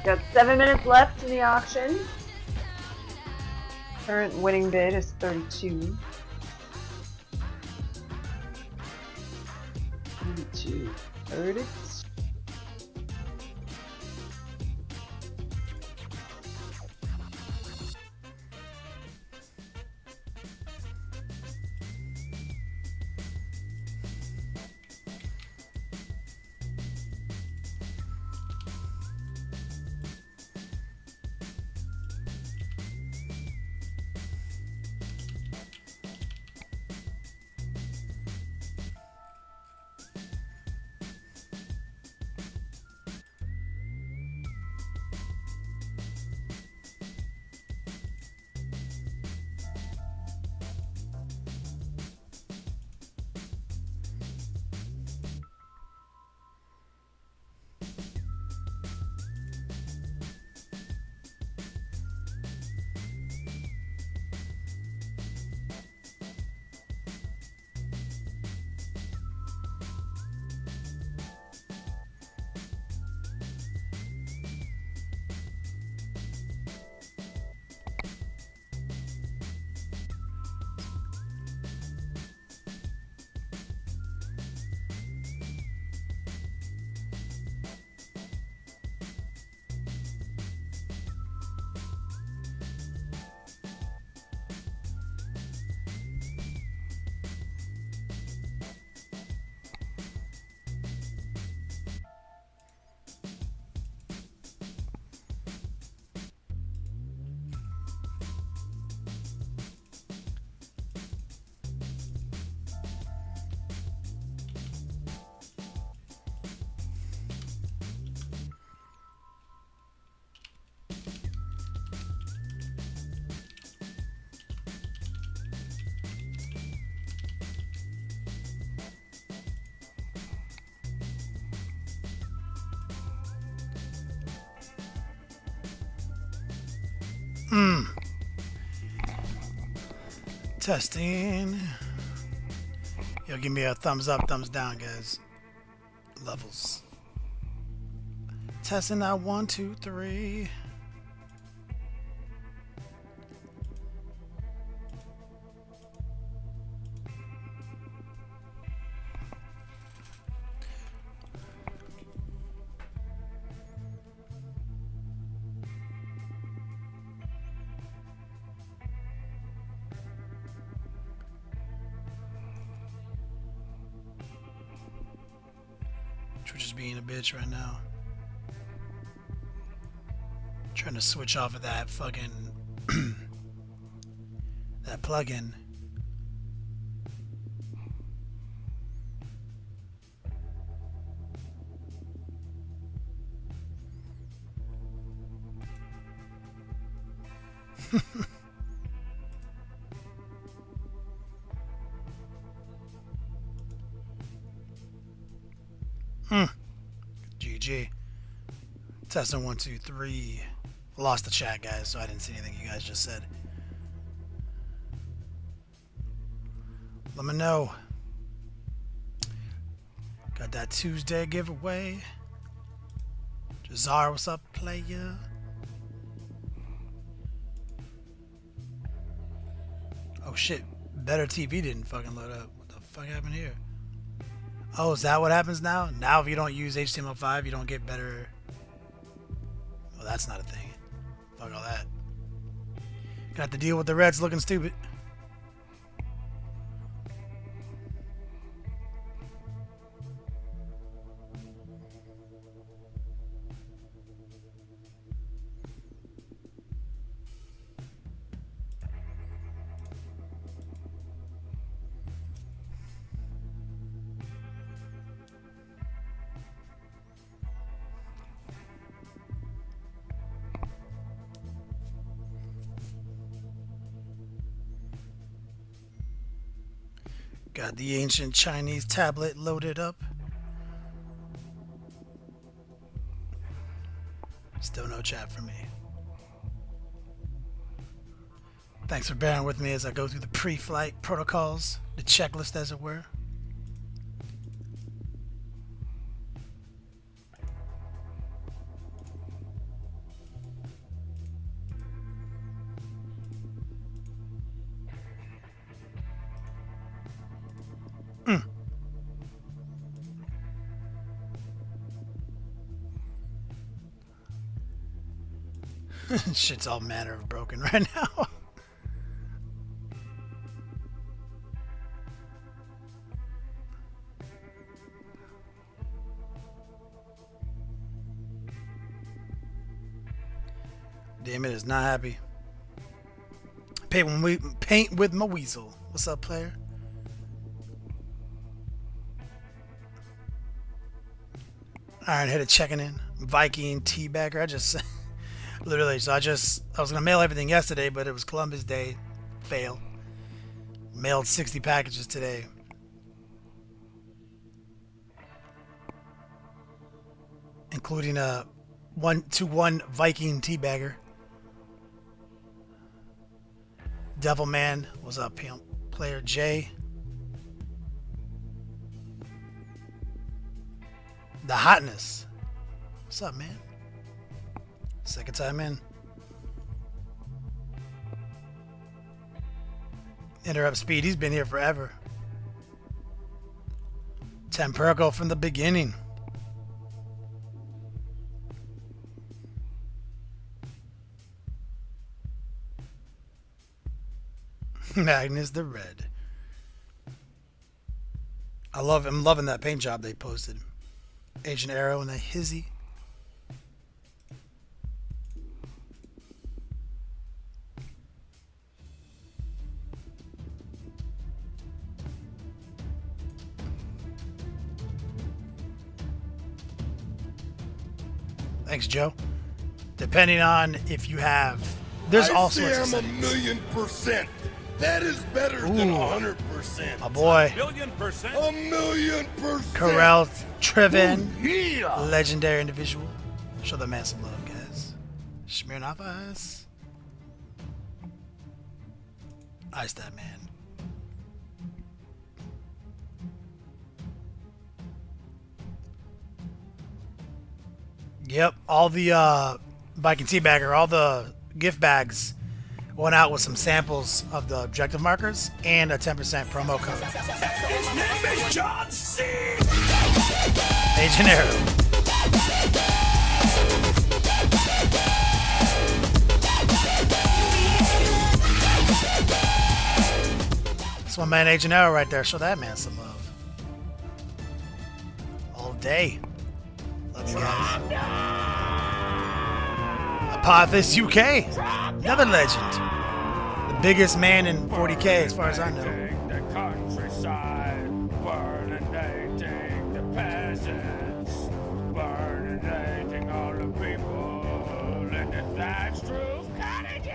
Got 7 minutes left in the auction. Current winning bid is 32. 32. Heard it. Testing. Yo, give me a thumbs up, thumbs down, guys. Levels. Testing out 1, 2, 3. Twitch is being a bitch right now. Trying to switch off of that fucking that plugin. GG. Testing 1, 2, 3. Lost the chat, guys, so I didn't see anything you guys just said. Let me know. Got that Tuesday giveaway. Jazar, what's up, player? Oh shit, Better TV didn't fucking load up. What the fuck happened here? Oh, is that what happens now? Now if you don't use HTML5, you don't get better... Well, that's not a thing. Fuck all that. Got to deal with the Reds looking stupid. Got the ancient Chinese tablet loaded up. Still no chat from me. Thanks for bearing with me as I go through the pre-flight protocols, the checklist as it were. Shit's all manner of broken right now. Damn, it is not happy. Paint with my weasel. What's up, player? Iron headed checking in. Viking teabagger. I just literally. So I was gonna mail everything yesterday, but it was Columbus Day. Fail. Mailed 60 packages today. Including a 1-to-1 Viking teabagger. Devilman, what's up, pimp? Player J. The hotness. What's up, man? Second time in. Interrupt speed. He's been here forever. Temperco from the beginning. Magnus the Red. I'm loving that paint job they posted. Agent Arrow and the hizzy. Thanks, Joe. Depending on if you have, there's all sorts of settings. 1,000,000%. That is better than 100%. A boy. 1,000,000%. 1,000,000%. Corral Trevin. Yeah. Legendary individual. Show the man some love, guys. Smirnoff Ice. Ice that man. Yep, all the Viking Teabagger, all the gift bags went out with some samples of the objective markers and a 10% promo code. His name is John C. Agent Arrow. That's my man Agent Arrow right there. Show that man some love. All day. Love you guys. Apophis UK. Another legend. The biggest man in 40K as far as I know. The countryside, burning the peasants, burning all the people in the thatched roof cottages.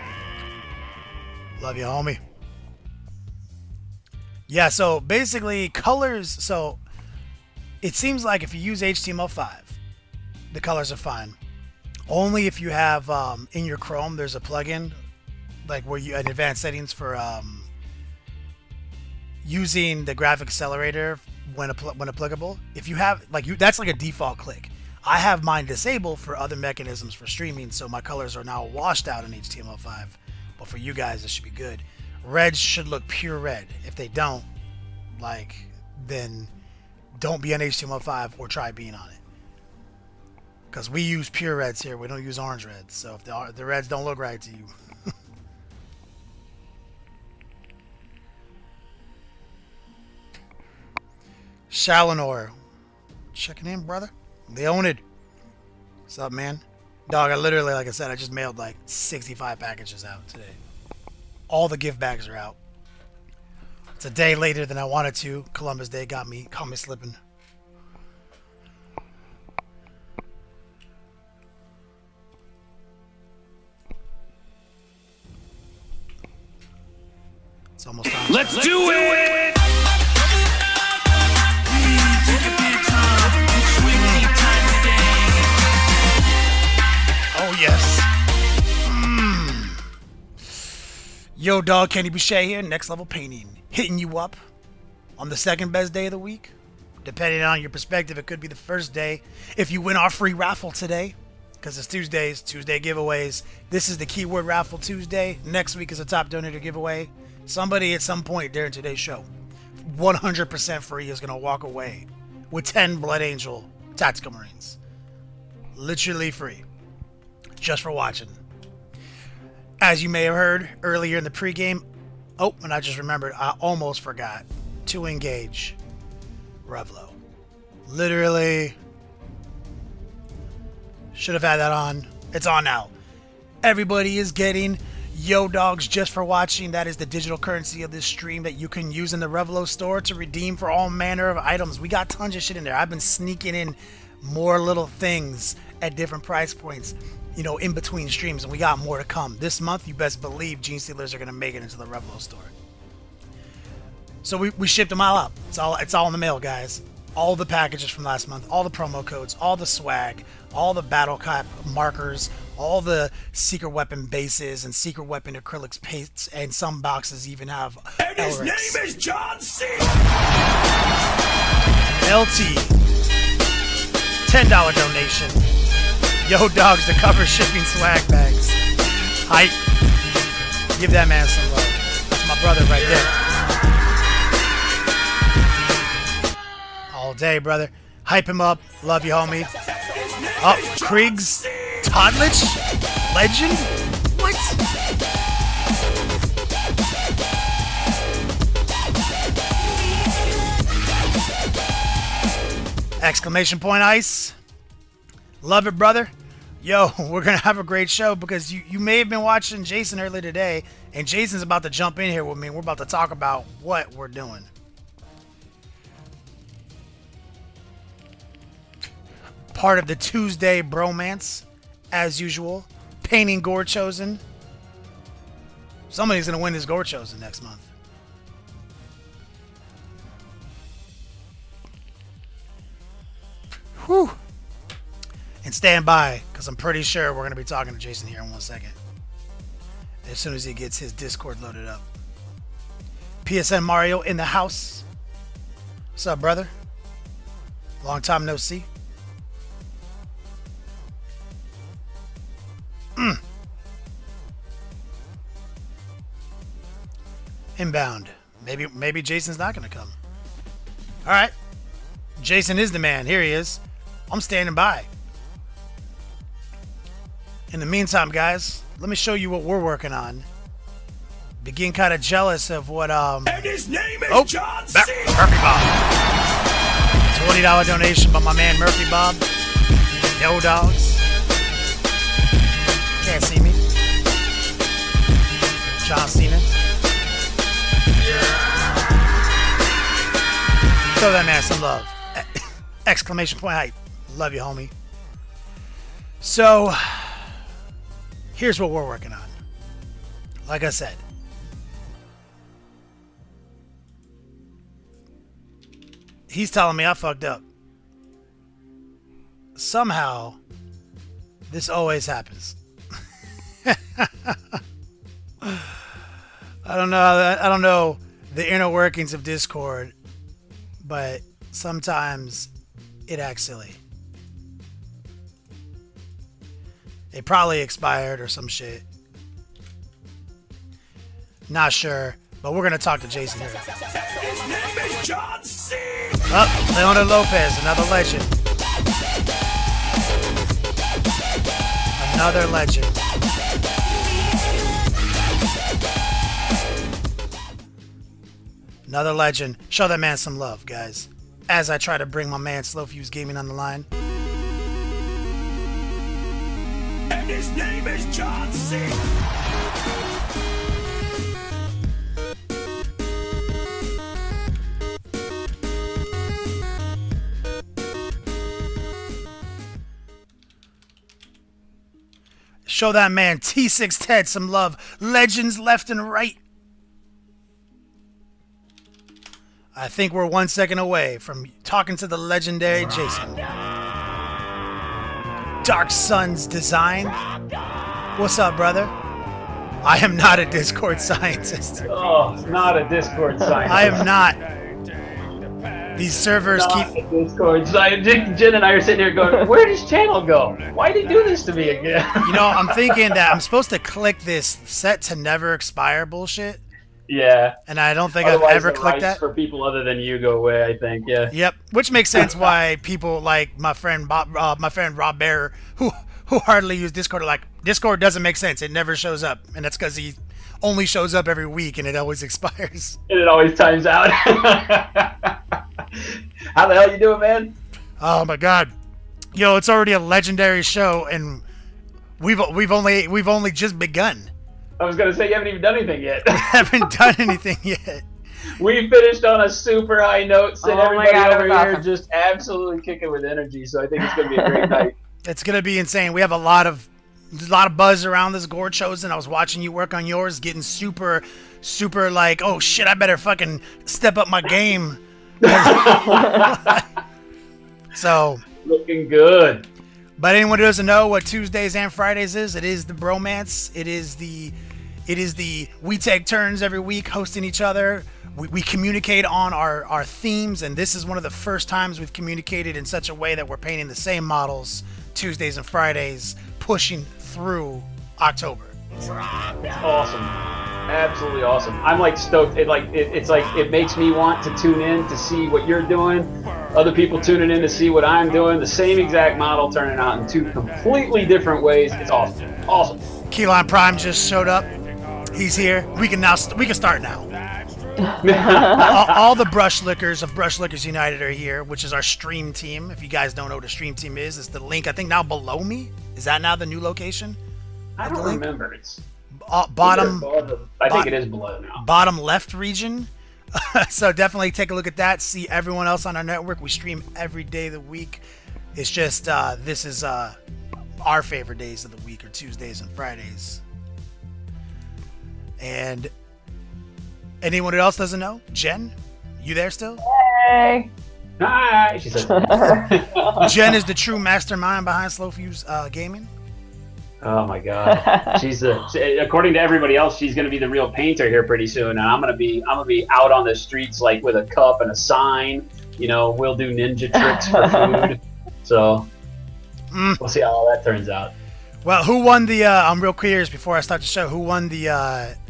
Love you, homie. Yeah, so basically colors, so it seems like if you use HTML5, the colors are fine. Only if you have in your Chrome, there's a plugin like where you in advanced settings for using the graphic accelerator when applicable. If you have that's like a default click. I have mine disabled for other mechanisms for streaming, so my colors are now washed out in HTML5. But for you guys, it should be good. Reds should look pure red. If they don't, then don't be on HTML5 or try being on it. Because we use pure reds here. We don't use orange reds. So if the reds don't look right to you. Shalinor. Checking in, brother. They own it. What's up, man? Dog, I literally, like I said, I just mailed like 65 packages out today. All the gift bags are out. It's a day later than I wanted to. Columbus Day caught me slipping. It's almost time. Let's do it! Oh, yes. Yo, dog, Kenny Boucher here. Next Level Painting. Hitting you up on the second best day of the week. Depending on your perspective, it could be the first day if you win our free raffle today. Because it's Tuesdays, Tuesday giveaways. This is the Keyword Raffle Tuesday. Next week is a top donator giveaway. Somebody at some point during today's show, 100% free, is going to walk away with 10 Blood Angel Tactical Marines. Literally free. Just for watching. As you may have heard earlier in the pregame, oh, and I just remembered, I almost forgot to engage Revlo. Literally, should have had that on. It's on now. Everybody is getting Yo Dogs just for watching. That is the digital currency of this stream that you can use in the Revlo store to redeem for all manner of items. We got tons of shit in there. I've been sneaking in more little things at different price points, you know, in between streams, and we got more to come. This month, you best believe Gene Stealers are going to make it into the Revlo store. So we shipped them all up. It's all in the mail, guys. All the packages from last month, all the promo codes, all the swag, all the battle cap markers, all the secret weapon bases and secret weapon acrylics paints, and some boxes even have And his Elrics. name is John C. LT, $10 donation. Yo Dogs to cover shipping swag bags. Hype. Give that man some love. That's my brother right there. All day, brother. Hype him up. Love you, homie. Oh, Krieg's Toddlich? Legend? What? Exclamation point ice. Love it, brother. Yo, we're going to have a great show because you may have been watching Jason earlier today, and Jason's about to jump in here with me, and we're about to talk about what we're doing. Part of the Tuesday bromance, as usual. Painting Gore Chosen. Somebody's going to win this Gore Chosen next month. Whew. And stand by, because I'm pretty sure we're going to be talking to Jason here in 1 second. As soon as he gets his Discord loaded up. PSN Mario in the house. What's up, brother? Long time no see. Inbound. Maybe Jason's not going to come. All right. Jason is the man. Here he is. I'm standing by. In the meantime, guys, let me show you what we're working on. Begin kind of jealous of what And his name is John C. Murphy Bob. $20 donation by my man Murphy Bob. Yo Dogs. Can't see me. John Cena. Throw that man some love. Exclamation point hype. Love you, homie. So, here's what we're working on. Like I said, he's telling me I fucked up. Somehow, this always happens. I don't know the inner workings of Discord, but sometimes it acts silly. It probably expired or some shit. Not sure, but we're gonna talk to Jason here. His name is John C. Oh, Leona Lopez, another legend. Another legend. Another legend. Show that man some love, guys. As I try to bring my man Slow Fuse Gaming on the line. And his name is John C. Show that man T6 Ted some love. Legends left and right. I think we're 1 second away from talking to the legendary Jason. Dark Sun's Design. What's up, brother? I am not a Discord scientist. Oh, not a Discord scientist. I am not. These servers Not keep... a Discord scientist. Jen and I are sitting here going, where did his channel go? Why did he do this to me again? You know, I'm thinking that I'm supposed to click this set to never expire bullshit. Yeah. And I don't think Otherwise, I've ever the clicked rights that. for people other than you go away, I think, yeah. Yep, which makes sense why people like my friend Rob Bearer, who who hardly use Discord are like, Discord doesn't make sense. It never shows up. And that's because he only shows up every week and it always expires. And it always times out. How the hell you doing, man? Oh my god. Yo, it's already a legendary show and we've only just begun. I was gonna say you haven't even done anything yet. We haven't done anything yet. We finished on a super high note, and Oh my everybody God, over it was here awesome. just absolutely kicking with energy. So I think it's gonna be a great night. It's gonna be insane. We have a lot of buzz around this Gore Chosen. I was watching you work on yours, getting super like, oh shit, I better fucking step up my game. So, Looking good. but anyone who doesn't know what Tuesdays and Fridays is, it is the bromance. It is the we take turns every week hosting each other. We communicate on our themes, and this is one of the first times we've communicated in such a way that we're painting the same models Tuesdays and Fridays, pushing through October. Awesome. Absolutely awesome. I'm like stoked. It's like it makes me want to tune in to see what you're doing. Other people tuning in to see what I'm doing. The same exact model turning out in two completely different ways. It's awesome. Awesome. Keyline Prime just showed up. He's here. We can start now. all the Brush Lickers of Brush Lickers United are here, which is our stream team. If you guys don't know what a stream team is, it's the link I think now below me. Is that now the new location? I don't remember. It's Bottom I think it is below now. bottom left region. So definitely take a look at that. See everyone else on our network. We stream every day of the week. It's just this is our favorite days of the week are Tuesdays and Fridays. And anyone else doesn't know, Jen, you there still? Hey. Hi, she said. Jen is the true mastermind behind Slow Fuse Gaming. Oh my God, according to everybody else, she's gonna be the real painter here pretty soon, and I'm gonna be out on the streets like with a cup and a sign. You know, we'll do ninja tricks for food. So we'll see how all that turns out. Well, who won the? I'm real curious before I start the show. Who won the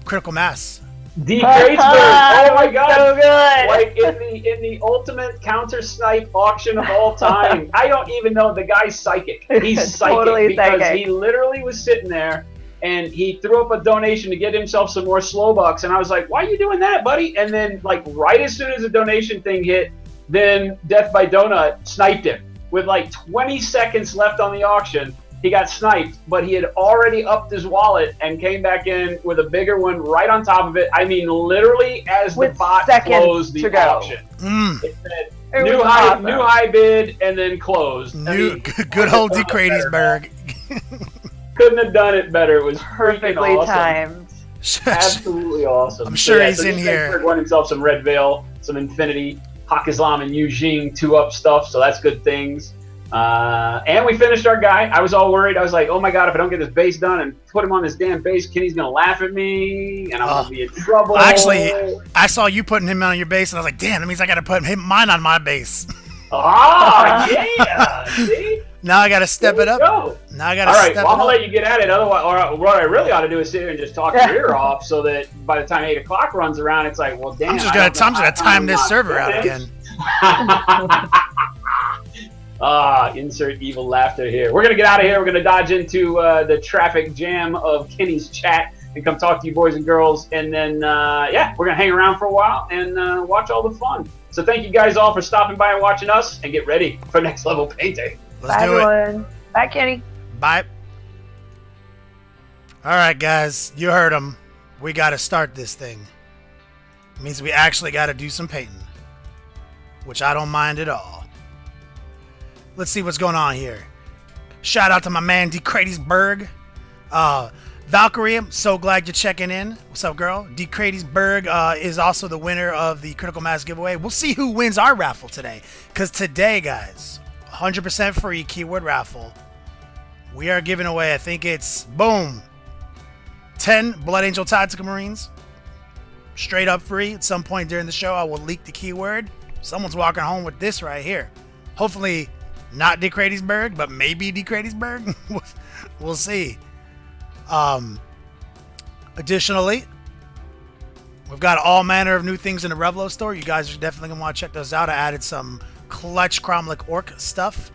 critical mass? D. Cratesburg. Oh my God, So good. like in the ultimate counter snipe auction of all time. I don't even know the guy's psychic. He's psychic Totally because psychic. he literally was sitting there and he threw up a donation to get himself some more slow bucks. And I was like, "Why are you doing that, buddy?" And then, like right as soon as the donation thing hit, then Death by Donut sniped him with like 20 seconds left on the auction. He got sniped, but he had already upped his wallet and came back in with a bigger one right on top of it. I mean, literally as the With bot seconds closed the to go. auction. It said new high bid and then closed. I mean, Good old D. Cratesburg. couldn't have done it better. It was Perfectly freaking awesome. timed. Absolutely awesome. I'm sure he's so in D. here. Cratesburg won himself some Red Veil, some Infinity, Hak Islam and Yujing 2-up stuff, so that's good things. And we finished our guy. I was all worried. I was like, oh my God, if I don't get this base done and put him on this damn base, Kenny's going to laugh at me and I'm going to be in trouble. Actually, I saw you putting him on your base, and I was like, damn, that means I got to put mine on my base. Ah, yeah. See? Now I got to step it up. Go. Now I got to All right, step well, I'm it going to up. let you get at it. Otherwise, or what I really ought to do is sit here and just talk your ear off so that by the time 8 o'clock runs around, it's like, well, damn. I'm just gonna time this server out again. Insert evil laughter here. We're going to get out of here. We're going to dodge into the traffic jam of Kenny's chat and come talk to you boys and girls. And then, we're going to hang around for a while and watch all the fun. So thank you guys all for stopping by and watching us, and get ready for next level painting. Let's Bye, do it. everyone. Bye, Kenny. Bye. All right, guys, you heard him. We got to start this thing. It means we actually got to do some painting, which I don't mind at all. Let's see what's going on here. Shout out to my man D. Cratesburg. Valkyrie, I'm so glad you're checking in. What's up, girl? D. Cratesburg is also the winner of the Critical Mass giveaway. We'll see who wins our raffle today. Because today, guys, 100% free keyword raffle. We are giving away, I think it's, boom, 10 Blood Angel Tactical Marines. Straight up free. At some point during the show, I will leak the keyword. Someone's walking home with this right here. Hopefully not D. Cratesburg, but maybe D. Cratesburg. We'll see. Additionally, we've got all manner of new things in the Revlo store. You guys are definitely going to want to check those out. I added some clutch Cromlech Orc stuff.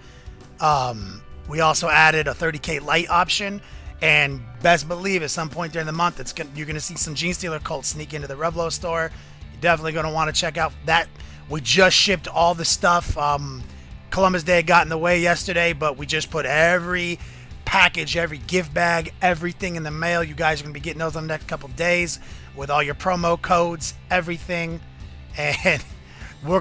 We also added a 30k light option, and best believe at some point during the month you're going to see some Gene Stealer cults sneak into the Revlo store. You're definitely going to want to check out that. We just shipped all the stuff. Columbus Day got in the way yesterday, but we just put every package, every gift bag, everything in the mail. You guys are going to be getting those in the next couple days with all your promo codes, everything. And we're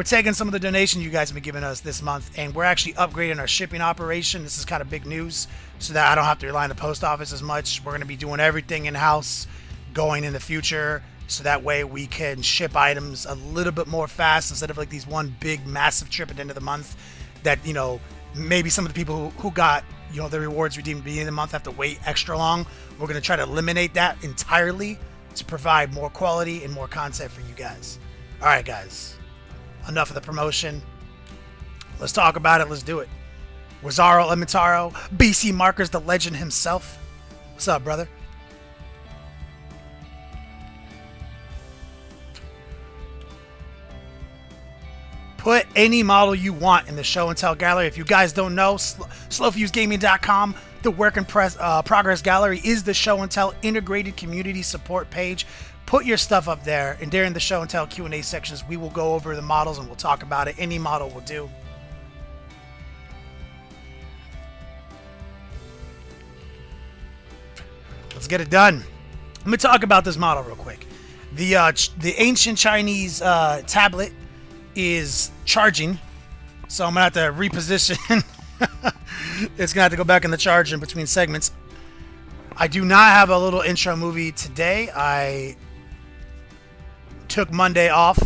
taking some of the donations you guys have been giving us this month, and we're actually upgrading our shipping operation. This is kind of big news, so that I don't have to rely on the post office as much. We're going to be doing everything in-house going in the future, so that way we can ship items a little bit more fast instead of like these one big massive trip at the end of the month that, you know, maybe some of the people who got, you know, the rewards redeemed at the beginning of the month have to wait extra long. We're going to try to eliminate that entirely to provide more quality and more content for you guys. All right, guys. Enough of the promotion. Let's talk about it. Let's do it. Rosario Limitaro, BC Markers, the legend himself. What's up, brother? Put any model you want in the show and tell gallery. If you guys don't know, slowfusegaming.com, the work in progress gallery is the show and tell integrated community support page. Put your stuff up there, and during the show and tell Q&A sections, we will go over the models and we'll talk about it. Any model will do. Let's get it done. Let me talk about this model real quick. The ancient Chinese tablet is charging, so I'm gonna have to reposition. It's gonna have to go back in the charge in between segments. I do not have a little intro movie today. I took Monday off,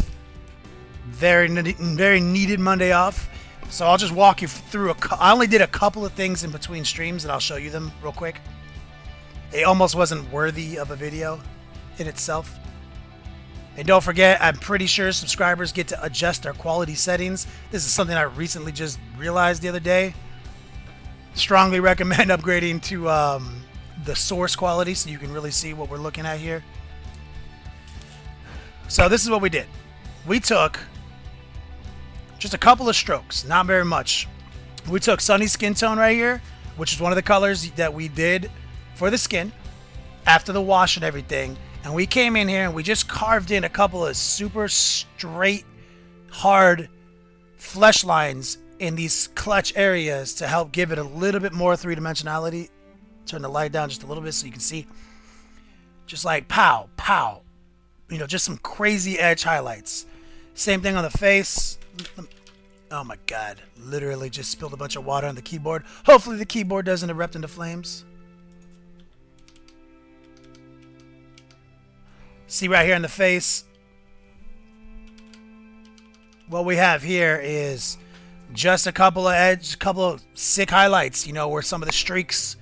very needed Monday off, so I'll just walk you through I only did a couple of things in between streams, and I'll show you them real quick. It almost wasn't worthy of a video in itself. And don't forget, I'm pretty sure subscribers get to adjust their quality settings. This is something I recently just realized the other day. Strongly recommend upgrading to the source quality so you can really see what we're looking at here. So this is what we did. We took just a couple of strokes, not very much. We took Sunny Skin Tone right here, which is one of the colors that we did for the skin after the wash and everything. And we came in here and we just carved in a couple of super straight, hard flesh lines in these clutch areas to help give it a little bit more three-dimensionality. Turn the light down just a little bit so you can see. Just like pow, pow. You know, just some crazy edge highlights. Same thing on the face. Oh my god. Literally just spilled a bunch of water on the keyboard. Hopefully the keyboard doesn't erupt into flames. See right here in the face. What we have here is just a couple of sick highlights, you know, where some of the streaks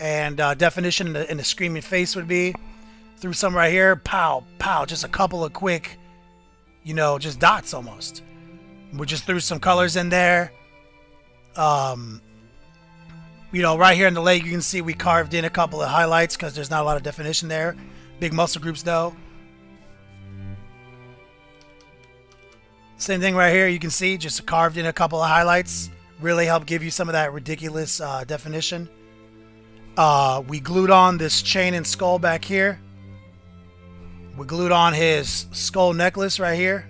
and definition in the screaming face would be. Through some right here, pow, pow, just a couple of quick, you know, just dots almost. We just threw some colors in there. You know, right here in the leg, you can see we carved in a couple of highlights because there's not a lot of definition there. Big muscle groups though. Same thing right here, you can see just carved in a couple of highlights. Really help give you some of that ridiculous definition. We glued on this chain and skull back here. We glued on his skull necklace right here.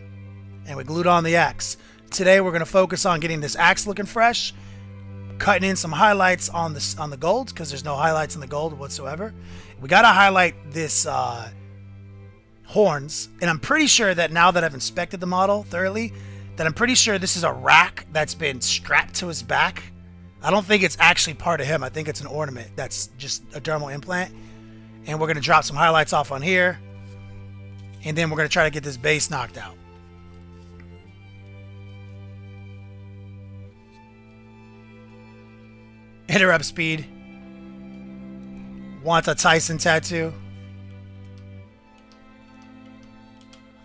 And we glued on the axe. Today we're going to focus on getting this axe looking fresh. Cutting in some highlights on the gold, because there's no highlights in the gold whatsoever. We got to highlight this horns. And I'm pretty sure that now that I've inspected the model thoroughly, that I'm pretty sure this is a rack that's been strapped to his back. I don't think it's actually part of him. I think it's an ornament that's just a dermal implant. And we're going to drop some highlights off on here. And then we're going to try to get this base knocked out. Interrupt speed. Want a Tyson tattoo?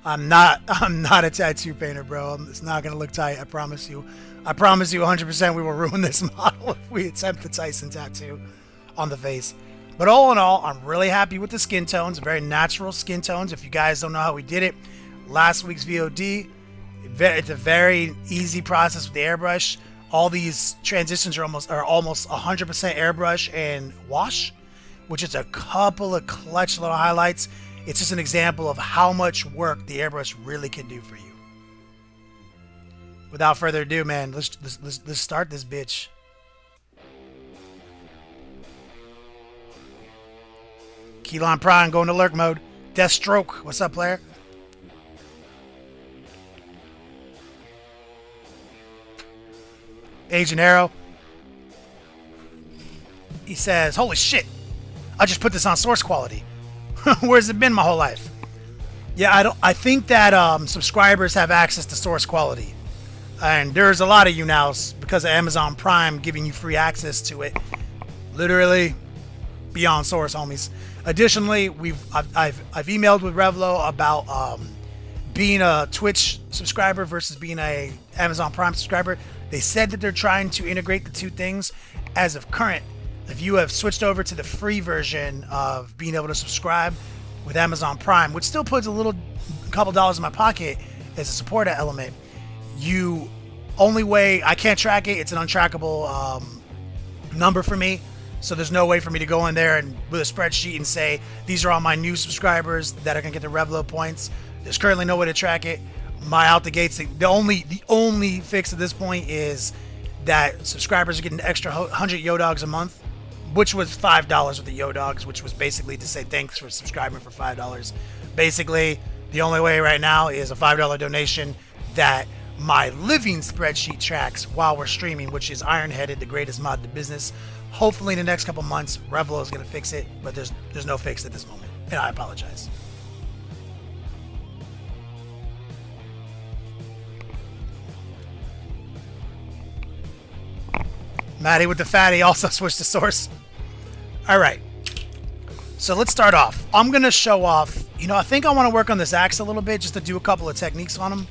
I'm not a tattoo painter, bro. It's not gonna look tight, I promise you. I promise you 100% we will ruin this model if we attempt the Tyson tattoo on the face. But all in all, I'm really happy with the skin tones. Very natural skin tones. If you guys don't know how we did it, last week's VOD, it's a very easy process with the airbrush. all these transitions are almost 100% airbrush and wash, which is a couple of clutch little highlights. It's just an example of how much work the airbrush really can do for you. Without further ado, man, let's start this bitch. Keyline Prime going to lurk mode. Deathstroke, what's up, player? Agent Arrow. He says, "Holy shit! I just put this on source quality. Where's it been my whole life?" Yeah, I think that subscribers have access to source quality, and there's a lot of you now because of Amazon Prime giving you free access to it. Literally, beyond source, homies. Additionally, I've emailed with Revlo about being a Twitch subscriber versus being a Amazon Prime subscriber. They said that they're trying to integrate the two things. As of current, if you have switched over to the free version of being able to subscribe with Amazon Prime, which still puts a couple dollars in my pocket as a support element, only way I can't track it. It's an untrackable number for me. So there's no way for me to go in there and with a spreadsheet and say, these are all my new subscribers that are going to get the Revlo points. There's currently no way to track it. My out the gates, the only fix at this point is that subscribers are getting an extra 100 Yo-Dogs a month, which was $5 with the Yo-Dogs, which was basically to say thanks for subscribing for $5. Basically, the only way right now is a $5 donation that my living spreadsheet tracks while we're streaming, which is Ironheaded, the greatest mod in the business. Hopefully in the next couple months, Revlo is going to fix it, but there's no fix at this moment, and I apologize. Maddie with the fatty also switched to source. All right. So let's start off. I'm going to show off. I think I want to work on this axe a little bit just to do a couple of techniques on him.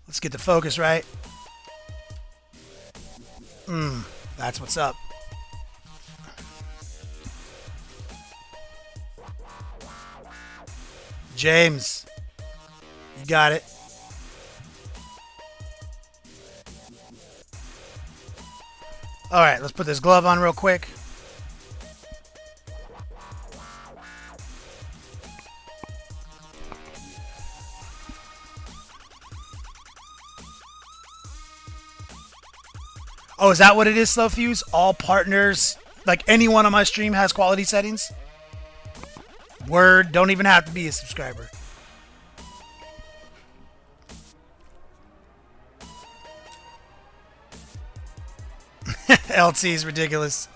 Let's get the focus right. That's what's up. James, you got it. All right, let's put this glove on real quick. Oh, is that what it is, Slow Fuse? All partners, like anyone on my stream has quality settings? Word, don't even have to be a subscriber. LT is ridiculous.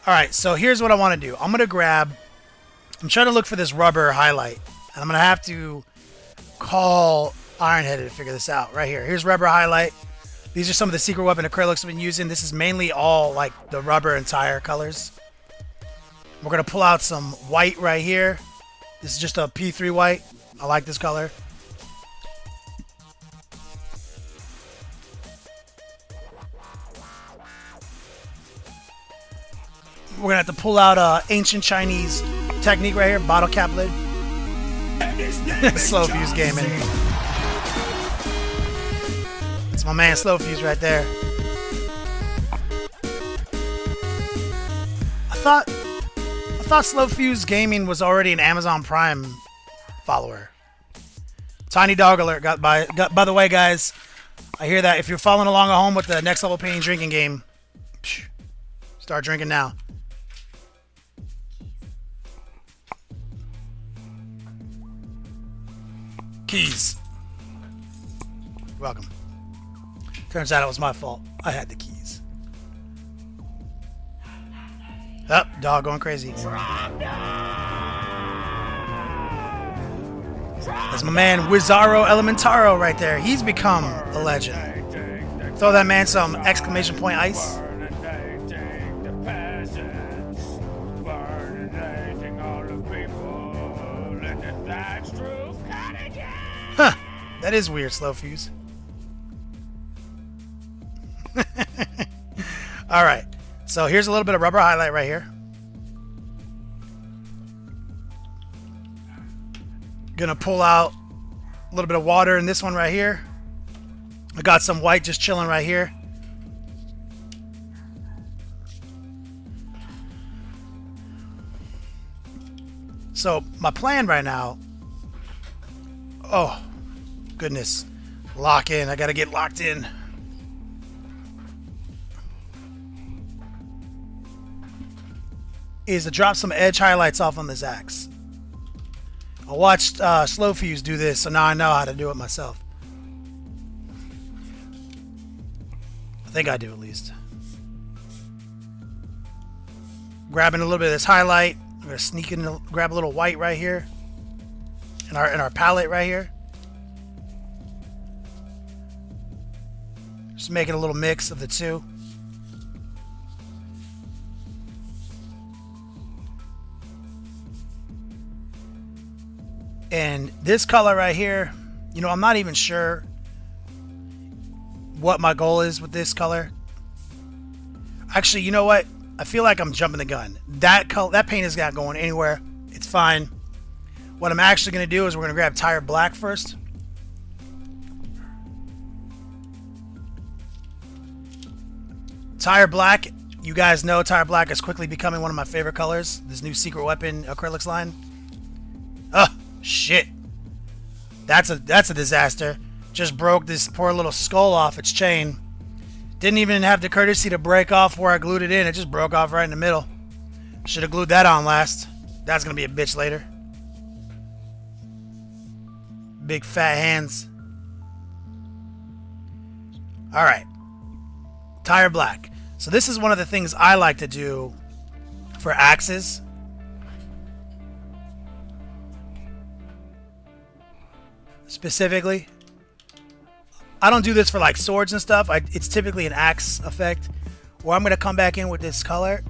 Alright, so here's what I want to do. I'm trying to look for this rubber highlight. And I'm going to have to call Ironheaded to figure this out. Right here. Here's rubber highlight. These are some of the secret weapon acrylics I've been using. This is mainly all like the rubber and tire colors. We're going to pull out some white right here. This is just a P3 white. I like this color. We're going to have to pull out ancient Chinese technique right here. Bottle cap lid. Slow Fuse Gaming. It's my man Slow Fuse right there. I thought Slow Fuse Gaming was already an Amazon Prime follower. Tiny dog alert. By the way, guys, I hear that if you're following along at home with the Next Level Painting drinking game, start drinking now. Keys. Welcome. Turns out it was my fault. I had the keys. Up, dog going crazy. That's my man Wizarro Elementaro right there. He's become a legend. Throw that man some exclamation point ice. Huh. That is weird, Slow Fuse. Alright. So here's a little bit of rubber highlight right here. Gonna pull out A little bit of water in this one right here. I got some white just chilling right here. So my plan right now, oh goodness, lock in. I gotta get locked in. Is to drop some edge highlights off on this axe. I watched Slow Fuse do this, so now I know how to do it myself. I think I do at least. Grabbing a little bit of this highlight. I'm gonna sneak in, grab a little white right here, in our palette right here. Just making a little mix of the two. And this color right here, you know, I'm not even sure what my goal is with this color. Actually, you know what? I feel like I'm jumping the gun. That paint is not going anywhere. It's fine. What I'm actually going to do is we're going to grab Tire Black first. Tire Black, you guys know Tire Black is quickly becoming one of my favorite colors. This new Secret Weapon acrylics line. Ugh. Shit. That's a disaster. Just broke this poor little skull off its chain. Didn't even have the courtesy to break off where I glued it in. It just broke off right in the middle. Should have glued that on last. That's gonna be a bitch later. Big fat hands. Alright. Tire Black. So this is one of the things I like to do for axes. Specifically, I don't do this for like swords and stuff. It's typically an axe effect where I'm going to come back in with this color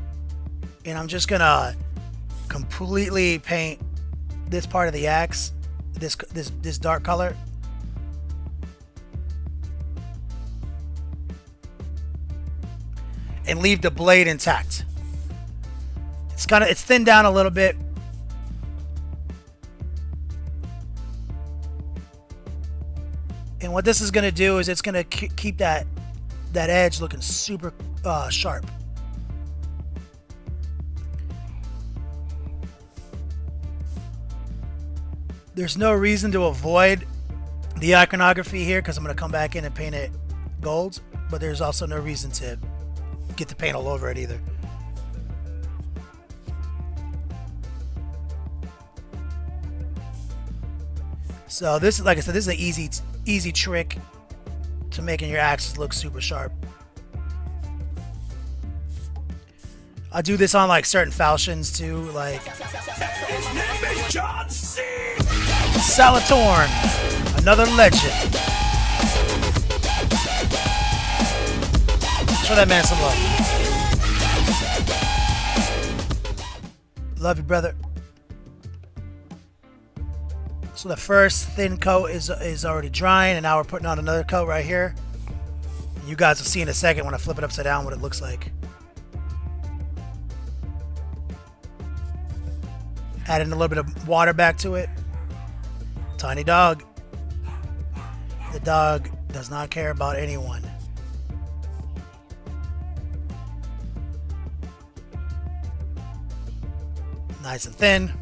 and I'm just going to completely paint this part of the axe, this dark color. And leave the blade intact. It's thinned down a little bit. And what this is going to do is it's going to keep that edge looking super sharp. There's no reason to avoid the iconography here because I'm going to come back in and paint it gold. But there's also no reason to get the paint all over it either. So this is, like I said, this is an easy trick to making your axes look super sharp. I do this on like certain falchions too, like Salatorn, another legend. Show that man some love. Love you, brother. So the first thin coat is already drying, and now we're putting on another coat right here. You guys will see in a second when I flip it upside down what it looks like. Adding a little bit of water back to it. Tiny dog. The dog does not care about anyone. Nice and thin.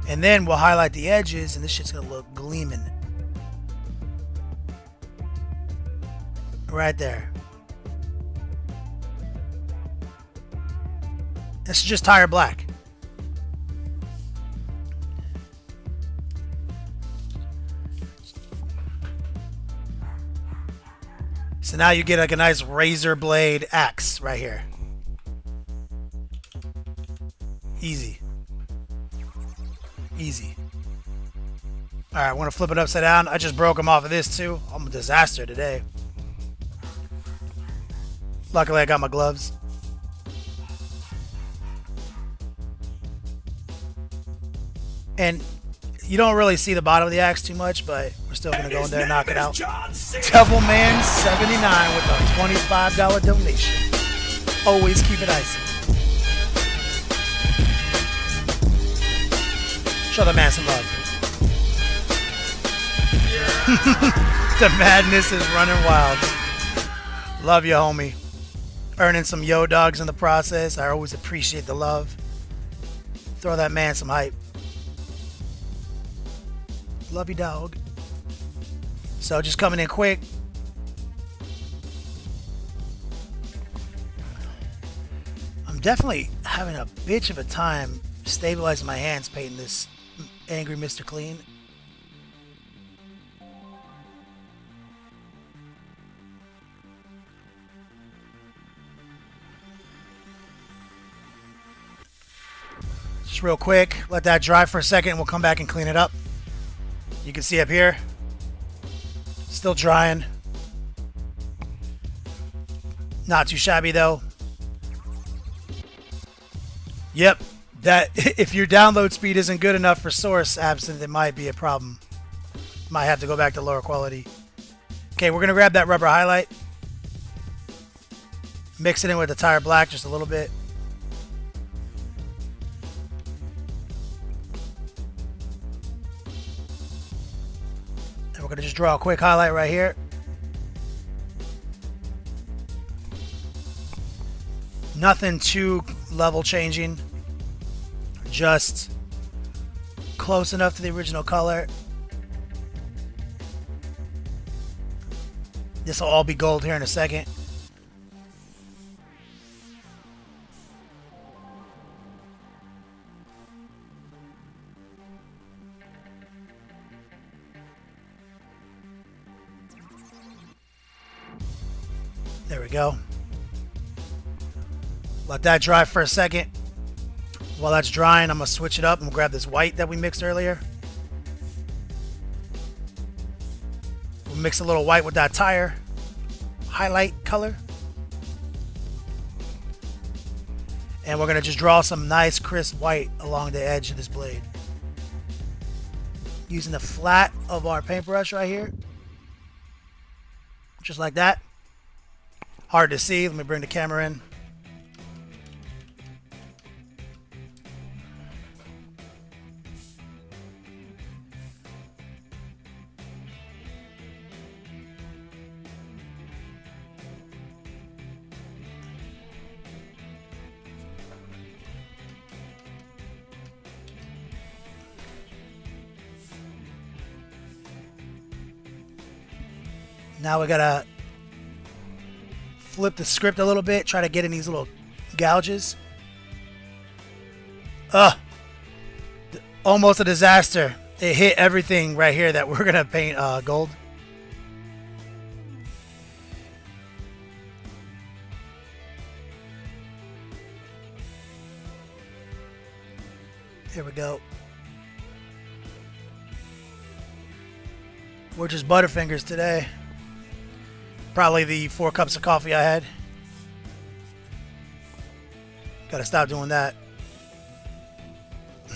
And then we'll highlight the edges, and this shit's gonna look gleaming. Right there. This is just Tire Black. So now you get like a nice razor blade axe right here. Easy. Easy. Alright, I want to flip it upside down. I just broke them off of this too. I'm a disaster today. Luckily I got my gloves. And you don't really see the bottom of the axe too much, but we're still going to go in there and knock it out. Devilman79 with a $25 donation. Always keep it icy. Show the man some love. The madness is running wild. Love you, homie. Earning some yo dogs in the process. I always appreciate the love. Throw that man some hype. Love you, dog. So just coming in quick. I'm definitely having a bitch of a time stabilizing my hands painting this Angry Mr. Clean. Just real quick, let that dry for a second and we'll come back and clean it up. You can see up here, still drying. Not too shabby though. Yep, that if your download speed isn't good enough for Source Absinthe, it might be a problem. Might have to go back to lower quality. Okay, we're gonna grab that rubber highlight. Mix it in with the tire black just a little bit. And we're gonna just draw a quick highlight right here. Nothing too level changing. Just close enough to the original color. This will all be gold here in a second. There we go. Let that dry for a second. While that's drying, I'm going to switch it up and we'll grab this white that we mixed earlier. We'll mix a little white with that tire highlight color. And we're going to just draw some nice crisp white along the edge of this blade. Using the flat of our paintbrush right here. Just like that. Hard to see. Let me bring the camera in. Now we gotta flip the script a little bit, try to get in these little gouges. Almost a disaster. It hit everything right here that we're gonna paint gold. Here we go. We're just Butterfingers today. Probably the 4 cups of coffee I had. Gotta stop doing that.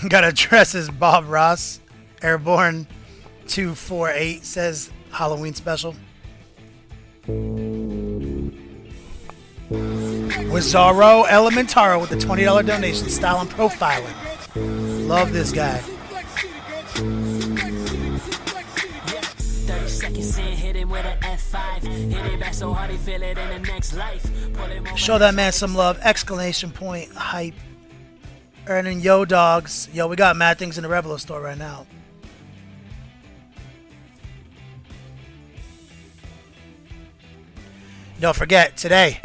Gotta dress as Bob Ross. Airborne 248 says Halloween special. Wizarro Elementaro with the $20 donation. Style and profiling. Love this guy. Show that man some love. Exclamation point. Hype. Earning yo dogs. Yo, we got mad things in the Raffle store right now. Don't forget, today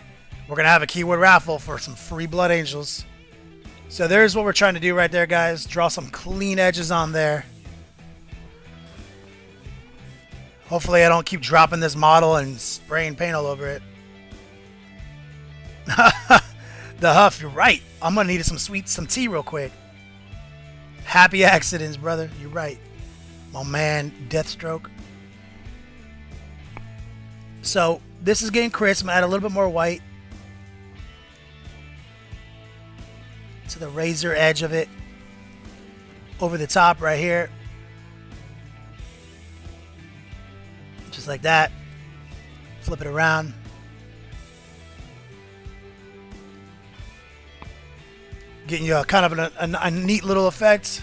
we're going to have a keyword raffle for some free Blood Angels. So there's what we're trying to do right there, guys. Draw some clean edges on there. Hopefully I don't keep dropping this model and spraying paint all over it. The Huff, you're right. I'm going to need some tea real quick. Happy accidents, brother. You're right. My man, Deathstroke. So, this is getting crisp. I'm going to add a little bit more white to the razor edge of it. Over the top right here. Just like that. Flip it around. Getting you a kind of a neat little effect.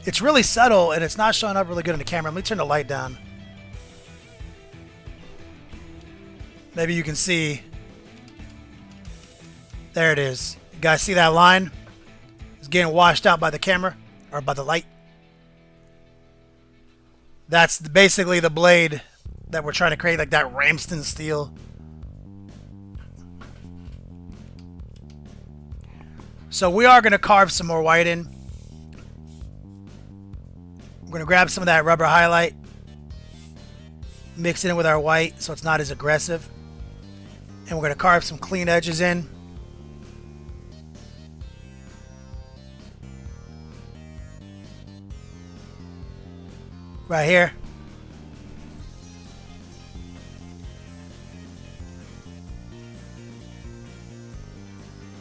It's really subtle, and it's not showing up really good in the camera. Let me turn the light down. Maybe you can see. There it is. You guys see that line? It's getting washed out by the camera, or by the light. That's basically the blade that we're trying to create, like that Ramston steel. So we are going to carve some more white in. We're going to grab some of that rubber highlight, mix it in with our white so it's not as aggressive. And we're going to carve some clean edges in. Right here.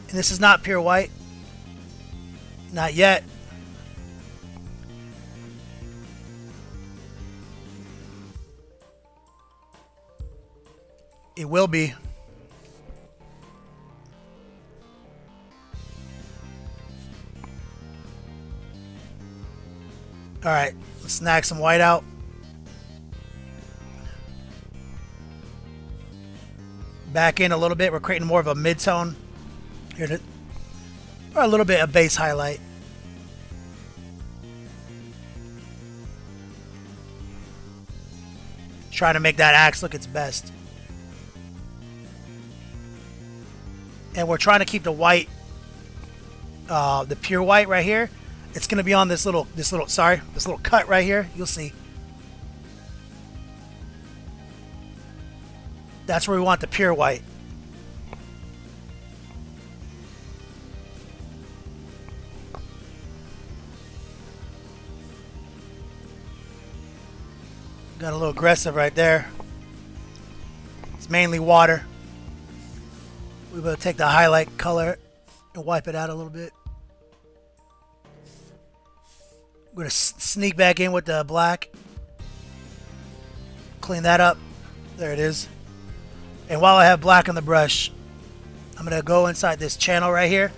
And this is not pure white. Not yet. It will be. All right, let's snag some white out. Back in a little bit. We're creating more of a mid-tone. Here, or a little bit of base highlight. Trying to make that axe look its best. And we're trying to keep the white, the pure white right here. It's going to be on this little cut right here. You'll see. That's where we want the pure white. Got a little aggressive right there. It's mainly water. We're going to take the highlight color and wipe it out a little bit. We're going to sneak back in with the black. Clean that up. There it is. And while I have black on the brush, I'm going to go inside this channel right here.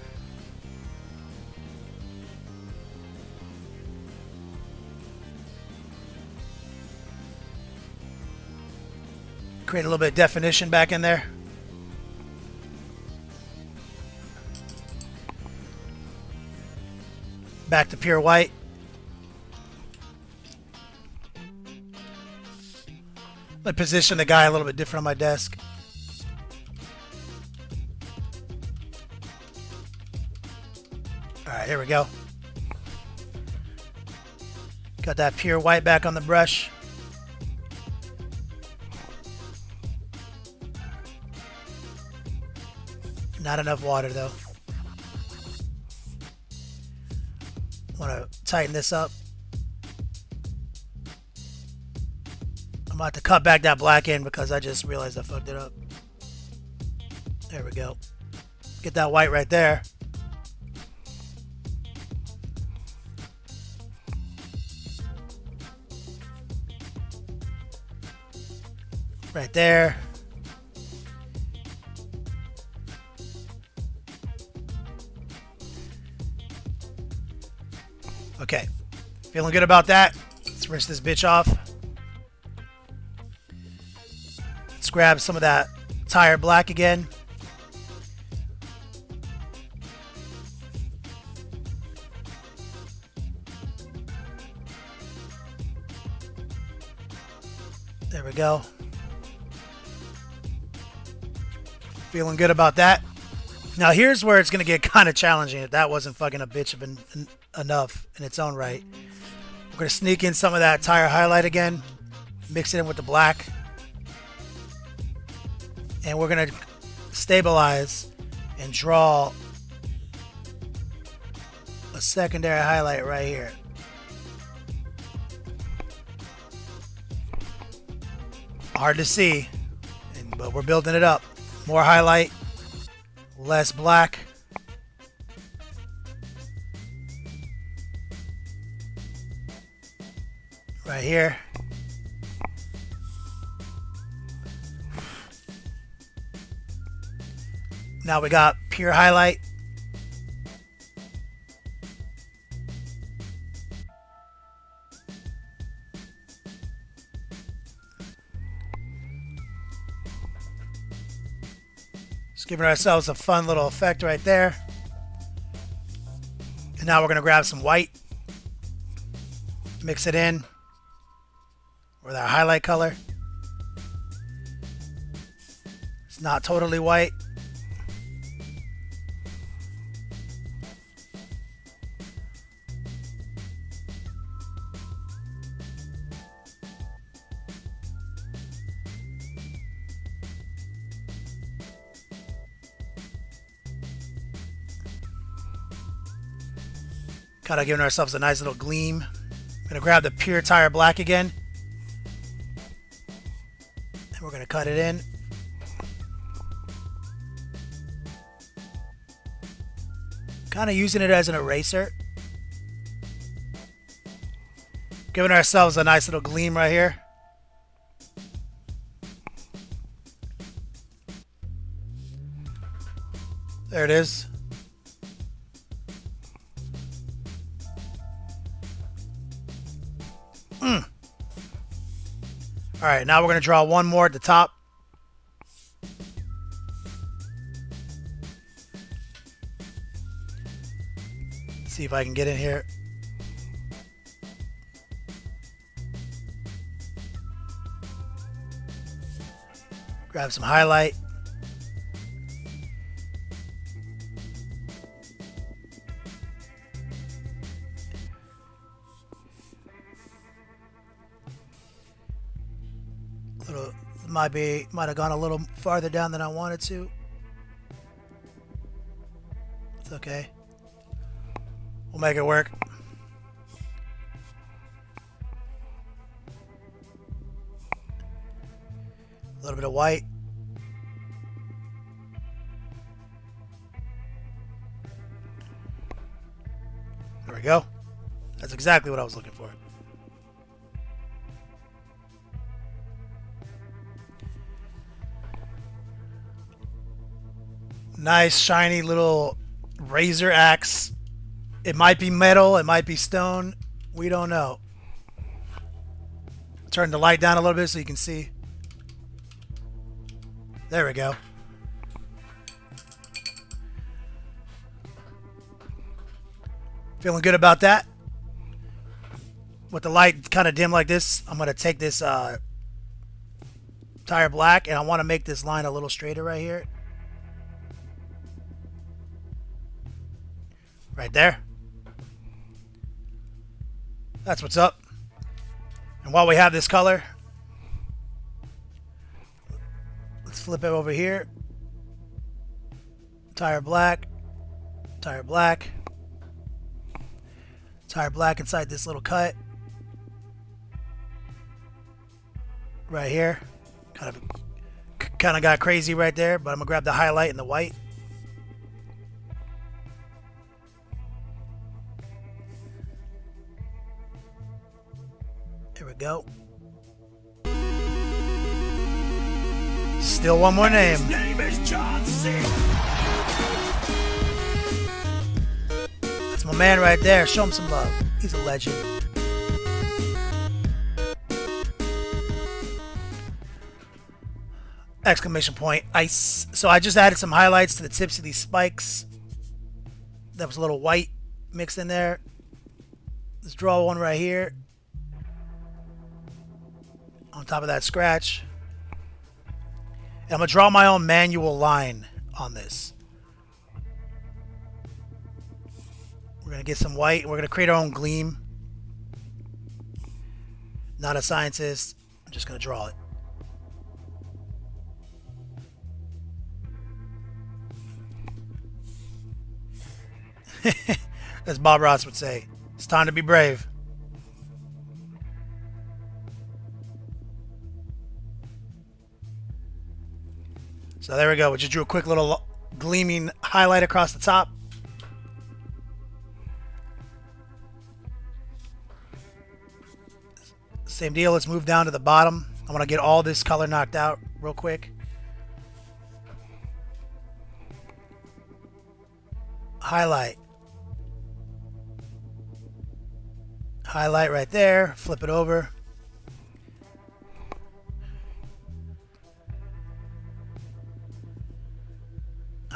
Create a little bit of definition back in there. Back to pure white. I'm going to position the guy a little bit different on my desk. Alright, here we go. Got that pure white back on the brush. Not enough water though. Want to tighten this up. I'm about to cut back that black in because I just realized I fucked it up. There we go. Get that white right there. Right there. Okay. Feeling good about that. Let's rinse this bitch off. Let's grab some of that tire black again. There we go. Feeling good about that. Now here's where it's going to get kind of challenging if that wasn't fucking a bitch of enough in its own right. We're going to sneak in some of that tire highlight again. Mix it in with the black. And we're going to stabilize and draw a secondary highlight right here. Hard to see, but we're building it up. More highlight, less black. Right here. Now we got pure highlight. Giving ourselves a fun little effect right there. And now we're going to grab some white. Mix it in with our highlight color. It's not totally white. Kind of giving ourselves a nice little gleam. I'm going to grab the pure tire black again. And we're going to cut it in. Kind of using it as an eraser. Giving ourselves a nice little gleam right here. There it is. Alright, now we're going to draw one more at the top. Let's see if I can get in here. Grab some highlight. Might have gone a little farther down than I wanted to. It's okay. We'll make it work. A little bit of white. There we go. That's exactly what I was looking for. Nice, shiny little razor axe. It might be metal, it might be stone. We don't know. Turn the light down a little bit so you can see. There we go. Feeling good about that. With the light kind of dim like this, I'm going to take this tire black and I want to make this line a little straighter right here. Right there. That's what's up. And while we have this color, let's flip it over here. Tire black. Tire black. Tire black inside this little cut. Right here. Kind of got crazy right there, but I'm going to grab the highlight and the white. Here we go. Still one more name. His name is John C. That's my man right there. Show him some love. He's a legend. Exclamation point. Ice. So I just added some highlights to the tips of these spikes. That was a little white mixed in there. Let's draw one right here. On top of that scratch. And I'm going to draw my own manual line on this. We're going to get some white. We're going to create our own gleam. Not a scientist. I'm just going to draw it. As Bob Ross would say, it's time to be brave. So there we go. We just drew a quick little gleaming highlight across the top. Same deal. Let's move down to the bottom. I want to get all this color knocked out real quick. Highlight. Highlight right there. Flip it over.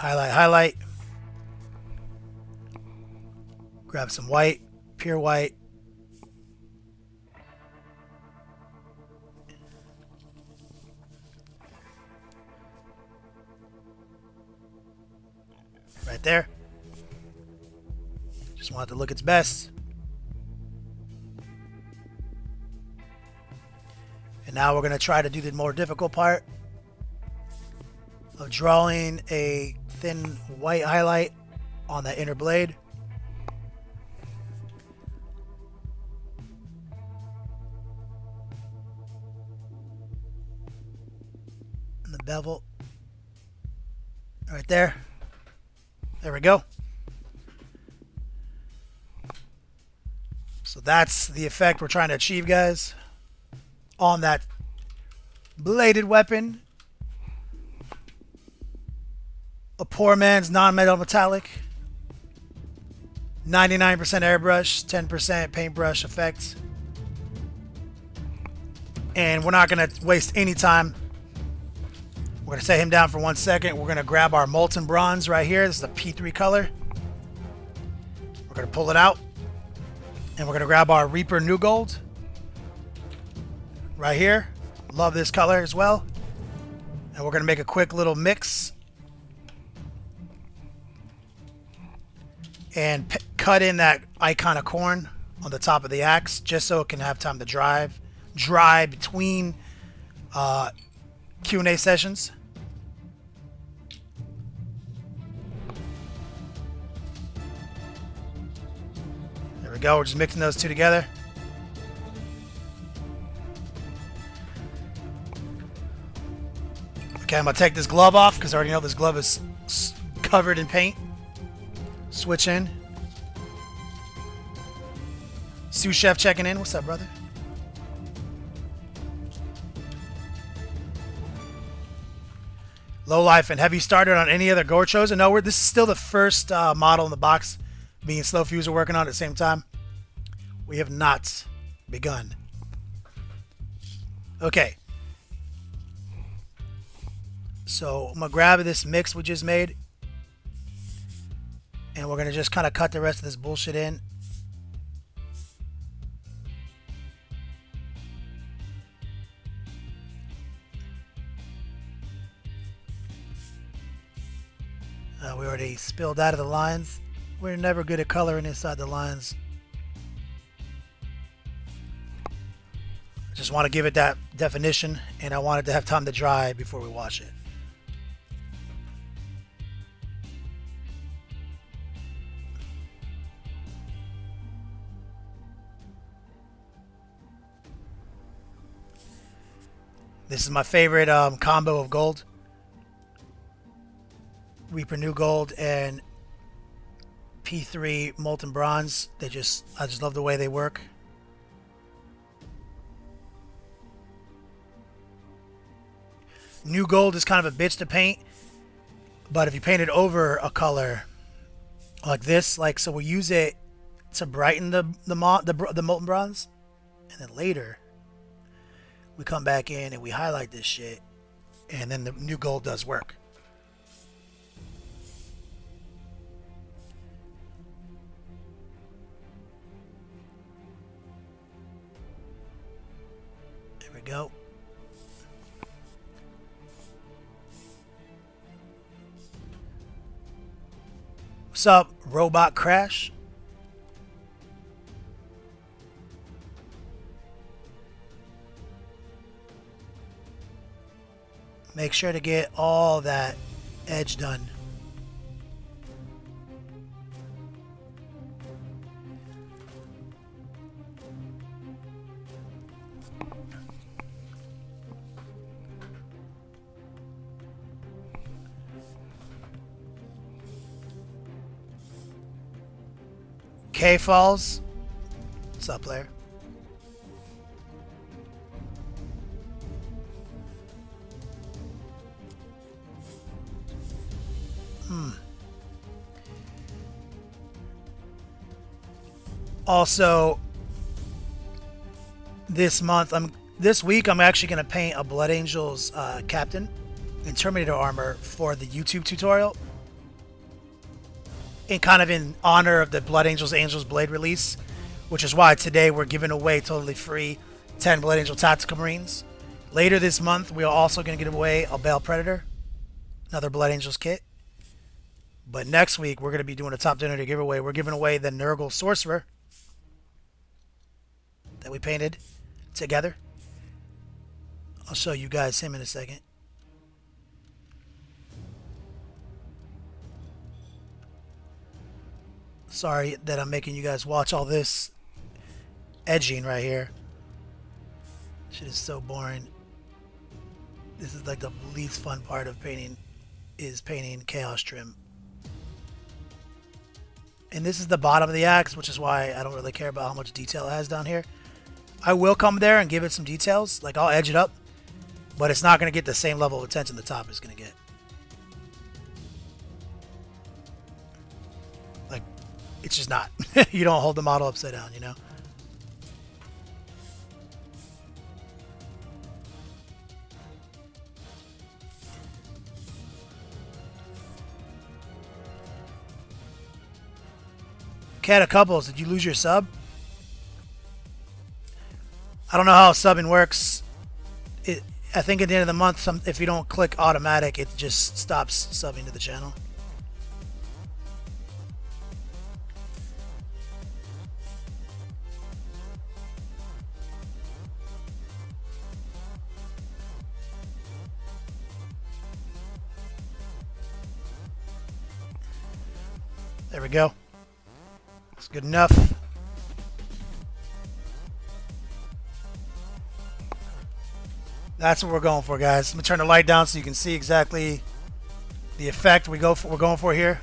Highlight, highlight. Grab some white, pure white. Right there. Just want it to look its best. And now we're going to try to do the more difficult part of drawing a thin white highlight on that inner blade. And the bevel. Right there. There we go. So that's the effect we're trying to achieve, guys, on that bladed weapon. A poor man's non-metal metallic. 99% airbrush, 10% paintbrush effects. And we're not going to waste any time. We're going to set him down for 1 second. We're going to grab our molten bronze right here. This is the P3 color. We're going to pull it out. And we're going to grab our Reaper New Gold right here. Love this color as well. And we're going to make a quick little mix. And cut in that icon of Khorne on the top of the axe, just so it can have time to dry between Q&A sessions. There we go. We're just mixing those two together. Okay, I'm going to take this glove off because I already know this glove is covered in paint. Switch in. Sous Chef checking in. What's up, brother? Low life, and have you started on any other gore chosen? No, this is still the first model in the box. Me and Slow Fuse are working on it at the same time. We have not begun. Okay. So I'm going to grab this mix we just made. And we're going to just kind of cut the rest of this bullshit in. We already spilled out of the lines. We're never good at coloring inside the lines. I just want to give it that definition, and I want it to have time to dry before we wash it. This is my favorite combo of gold. Reaper New Gold and P3 Molten Bronze. I just love the way they work. New Gold is kind of a bitch to paint, but if you paint it over a color like this, so we'll use it to brighten the Molten Bronze, and then later we come back in and we highlight this shit, and then the New Gold does work. There we go. What's up, Robot Crash? Make sure to get all that edge done. K Falls. What's up, player? Also, this week I'm actually going to paint a Blood Angels captain in Terminator armor for the YouTube tutorial. in kind of in honor of the Blood Angels Blade release, which is why today we're giving away totally free 10 Blood Angel Tactical Marines. Later this month, we are also going to give away a Bale Predator, another Blood Angels kit. But next week, we're going to be doing a top donor giveaway. We're giving away the Nurgle Sorcerer that we painted together. I'll show you guys him in a second. Sorry that I'm making you guys watch all this edging right here. Shit is so boring. This is like the least fun part of painting, is painting Chaos Trim. And this is the bottom of the axe, which is why I don't really care about how much detail it has down here. I will come there and give it some details. Like, I'll edge it up, but it's not going to get the same level of attention the top is going to get. Like, it's just not. You don't hold the model upside down, you know? Cat of Couples, did you lose your sub? I don't know how subbing works. I think at the end of the month, if you don't click automatic, it just stops subbing to the channel. There we go. It's good enough. That's what we're going for, guys. I'm gonna turn the light down so you can see exactly the effect we're going for here.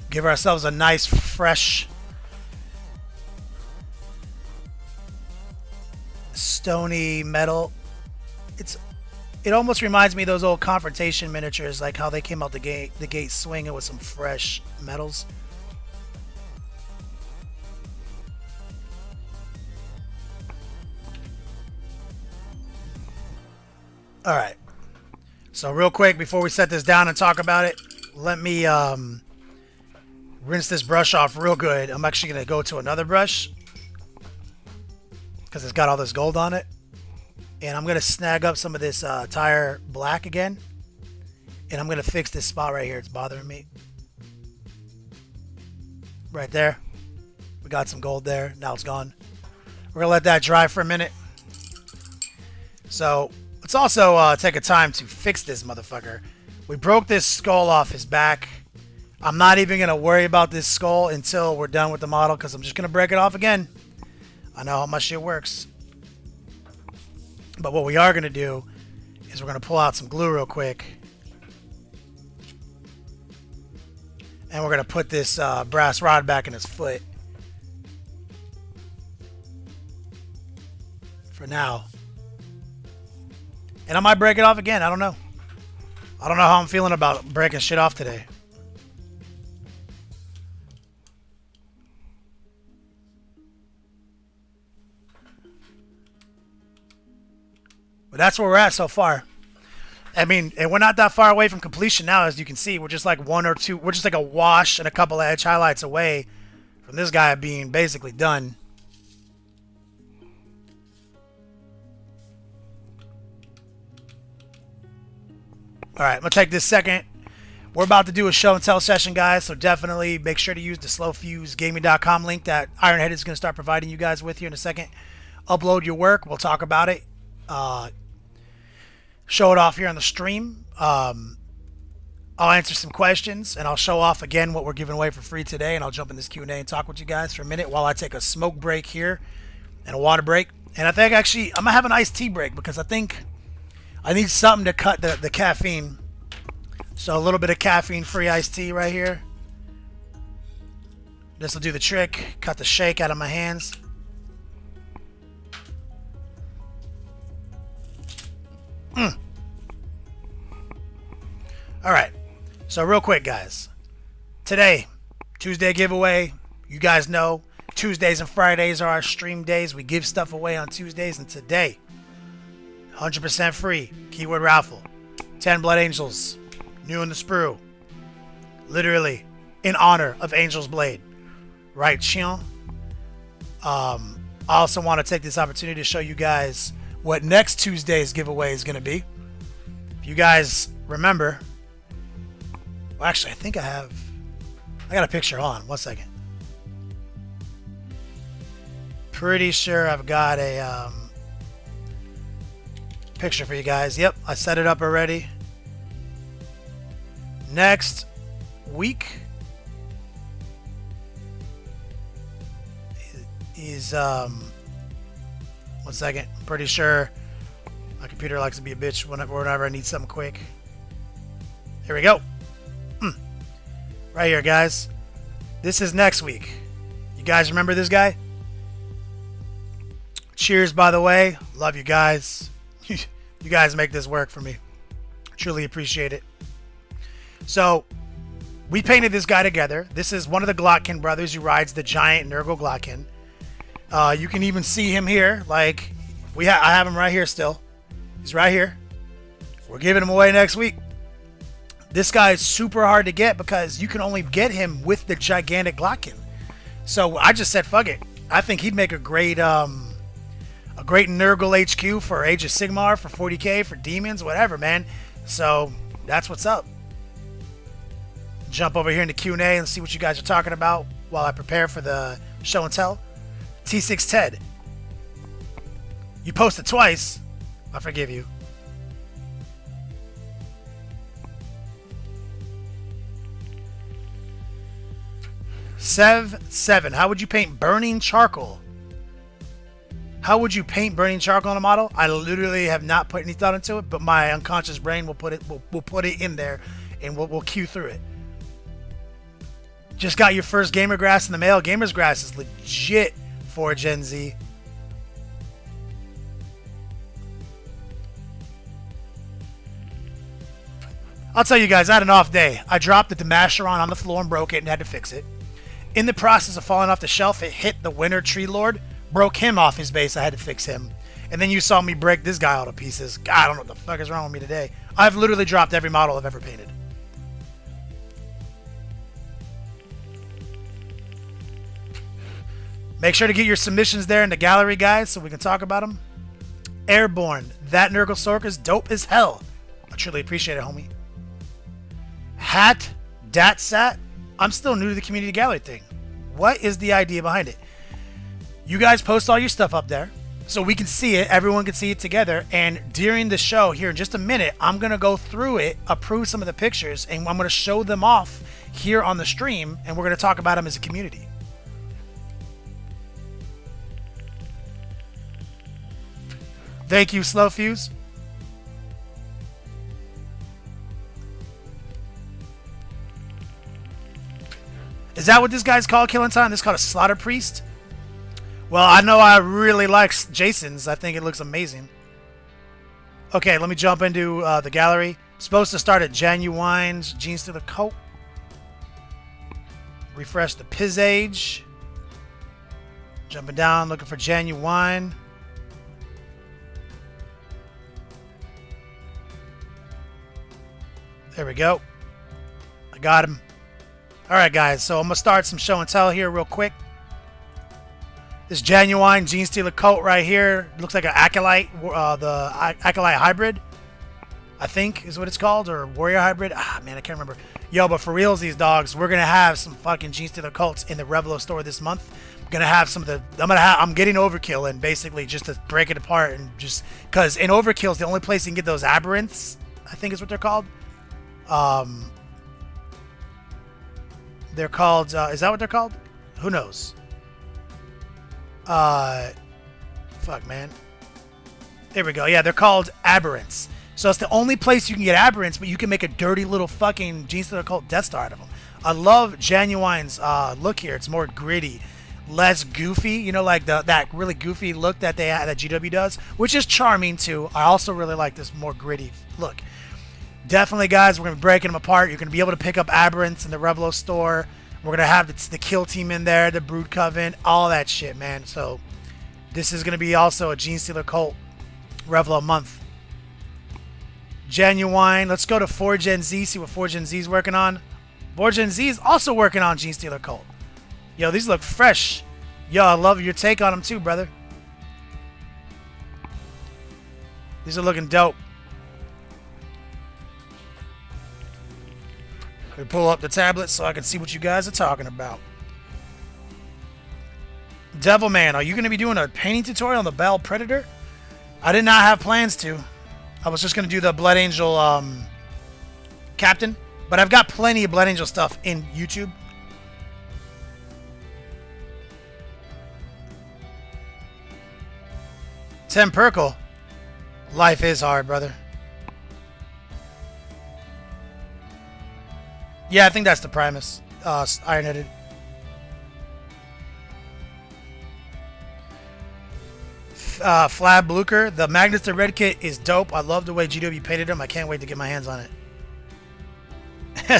Give ourselves a nice fresh stony metal. It almost reminds me of those old Confrontation miniatures, like how they came out the gate swinging with some fresh metals. All right. So real quick, before we set this down and talk about it, let me rinse this brush off real good. I'm actually going to go to another brush because it's got all this gold on it. And I'm going to snag up some of this tire black again. And I'm going to fix this spot right here. It's bothering me. Right there. We got some gold there. Now it's gone. We're going to let that dry for a minute. So let's also take a time to fix this motherfucker. We broke this skull off his back. I'm not even going to worry about this skull until we're done with the model because I'm just going to break it off again. I know how my shit works. But what we are going to do is we're going to pull out some glue real quick. And we're going to put this brass rod back in his foot. For now. And I might break it off again. I don't know. I don't know how I'm feeling about breaking shit off today. But that's where we're at so far. I mean, and we're not that far away from completion now, as you can see. We're just like one or two. We're just like a wash and a couple of edge highlights away from this guy being basically done. All right, I'm going to take this second. We're about to do a show and tell session, guys, so definitely make sure to use the slowfusegaming.com link that Ironhead is going to start providing you guys with here in a second. Upload your work. We'll talk about it. Show it off here on the stream. I'll answer some questions, and I'll show off again what we're giving away for free today, and I'll jump in this Q&A and talk with you guys for a minute while I take a smoke break here and a water break. And I think actually I'm going to have an iced tea break because I think I need something to cut the caffeine. So a little bit of caffeine-free iced tea right here. This will do the trick. Cut the shake out of my hands. Alright, so real quick, guys. Today, Tuesday giveaway. You guys know Tuesdays and Fridays are our stream days. We give stuff away on Tuesdays, and today 100% free. Keyword raffle. 10 Blood Angels. New in the sprue. Literally, in honor of Angel's Blade. Right, Chion? I also want to take this opportunity to show you guys what next Tuesday's giveaway is going to be. If you guys remember... Well, actually, I think I got a picture on. 1 second. Pretty sure I've got a picture for you guys. Yep, I set it up already. Next week is 1 second. I'm pretty sure my computer likes to be a bitch whenever I need something quick. Here we go. Right here, guys. This is next week. You guys remember this guy? Cheers, by the way. Love you guys. You guys make this work for me. Truly appreciate it. So, we painted this guy together. This is one of the Glotkin brothers who rides the giant Nurgle Glotkin. You can even see him here. Like, I have him right here still. He's right here. We're giving him away next week. This guy is super hard to get because you can only get him with the gigantic Glotkin. So I just said, fuck it. I think he'd make a great Nurgle HQ for Age of Sigmar, for 40k, for Demons, whatever, man. So that's what's up. Jump over here in the Q&A and see what you guys are talking about while I prepare for the show and tell. T6 Ted. You posted twice. I forgive you. Sev7. How would you paint burning charcoal? How would you paint burning charcoal on a model? I literally have not put any thought into it, but my unconscious brain will put it in there, and we'll cue through it. Just got your first Gamer Grass in the mail. Gamer's Grass is legit for Gen Z. I'll tell you guys, I had an off day. I dropped the Demasheron on the floor and broke it and had to fix it. In the process of falling off the shelf, it hit the Winter Tree Lord, broke him off his base. I had to fix him. And then you saw me break this guy all to pieces. God, I don't know what the fuck is wrong with me today. I've literally dropped every model I've ever painted. Make sure to get your submissions there in the gallery, guys, so we can talk about them. Airborne. That Nurgle Sork is dope as hell. I truly appreciate it, homie. Hat. Datsat. I'm still new to the community gallery thing. What is the idea behind it? You guys post all your stuff up there so we can see it. Everyone can see it together. And during the show here in just a minute, I'm going to go through it, approve some of the pictures, and I'm going to show them off here on the stream. And we're going to talk about them as a community. Thank you, Slow Fuse. Is that what this guy's called, Killing Time? This is called a Slaughterpriest? Well, I know I really like Jason's. I think it looks amazing. Okay, let me jump into the gallery. Supposed to start at Genuine's Jeans to the Coat. Refresh the Piz Age. Jumping down, looking for Genuine. There we go. I got him. Alright, guys, so I'm going to start some show and tell here real quick. This Genuine Gene Stealer coat right here looks like an Acolyte, the Acolyte Hybrid, I think is what it's called, or Warrior Hybrid. Ah, man, I can't remember. Yo, but for reals, these dogs, we're going to have some fucking Gene Stealer coats in the Revelo store this month. I'm going to have some of the, I'm getting Overkill and basically just to break it apart and just, because in Overkill is the only place you can get those Aberrants, I think is what they're called. They're called, is that what they're called? Who knows? Fuck, man. There we go. Yeah, they're called Aberrants. So it's the only place you can get Aberrants, but you can make a dirty little fucking Gene Stealer Cult Death Star out of them. I love Genuine's look here. It's more gritty, less goofy. You know, like that really goofy look that that GW does, which is charming too. I also really like this more gritty look. Definitely, guys, we're going to be breaking them apart. You're going to be able to pick up Aberrants in the Revelo store. We're going to have the Kill Team in there, the Brood Coven, all that shit, man. So this is going to be also a Gene Stealer Cult Revelo month. Genuine. Let's go to 4Gen Z, see what 4Gen Z is working on. 4Gen Z is also working on Gene Stealer Cult. Yo, these look fresh. Yo, I love your take on them too, brother. These are looking dope. Let me pull up the tablet so I can see what you guys are talking about. Devilman, are you going to be doing a painting tutorial on the Bell Predator? I did not have plans to. I was just going to do the Blood Angel Captain. But I've got plenty of Blood Angel stuff in YouTube. Tim Perkle. Life is hard, brother. Yeah, I think that's the Primus. Iron-headed. Flab Blucher. The Magnus the Red Kit is dope. I love the way GW painted him. I can't wait to get my hands on it.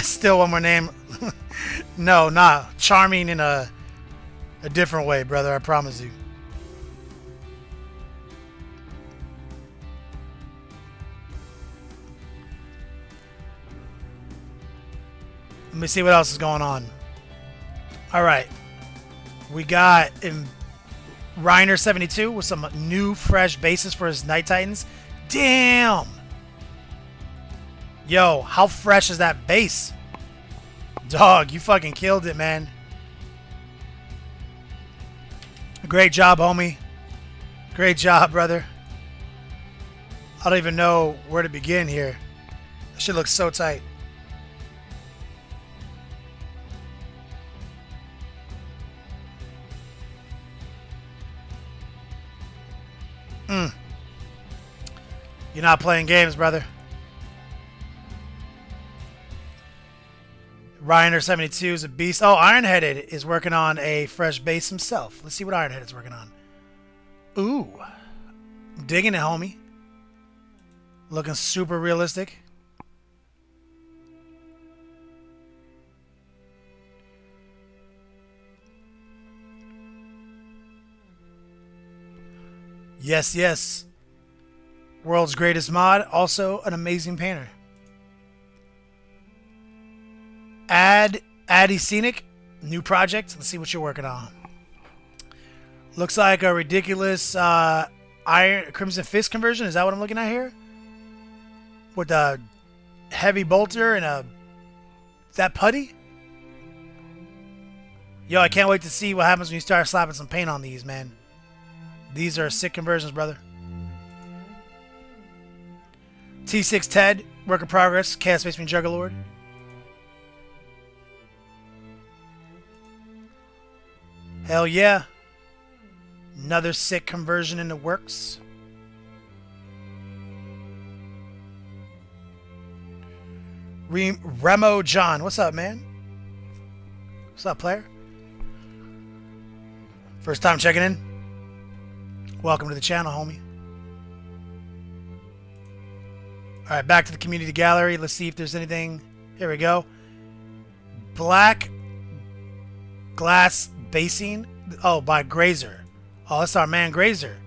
Still one more name. No, nah. Charming in a different way, brother. I promise you. Let me see what else is going on. All right. We got Reiner 72 with some new, fresh bases for his Night Titans. Damn! Yo, how fresh is that base? Dog, you fucking killed it, man. Great job, homie. Great job, brother. I don't even know where to begin here. That shit looks so tight. You're not playing games, brother. Reiner 72 is a beast. Oh, Ironheaded is working on a fresh base himself. Let's see what Ironheaded's working on. Ooh. Digging it, homie. Looking super realistic. Yes, yes. World's greatest mod. Also an amazing painter. Addy Scenic. New project. Let's see what you're working on. Looks like a ridiculous Iron Crimson Fist conversion. Is that what I'm looking at here? With a heavy bolter and a... Is that putty? Yo, I can't wait to see what happens when you start slapping some paint on these, man. These are sick conversions, brother. T6 Ted, work in progress. Chaos Space Marine Juggerlord. Hell yeah. Another sick conversion in the works. Remo John, what's up, man? What's up, player? First time checking in? Welcome to the channel, homie. Alright, back to the community gallery. Let's see if there's anything. Here we go. Black glass basing. Oh, by Grazer. Oh, that's our man Grazer.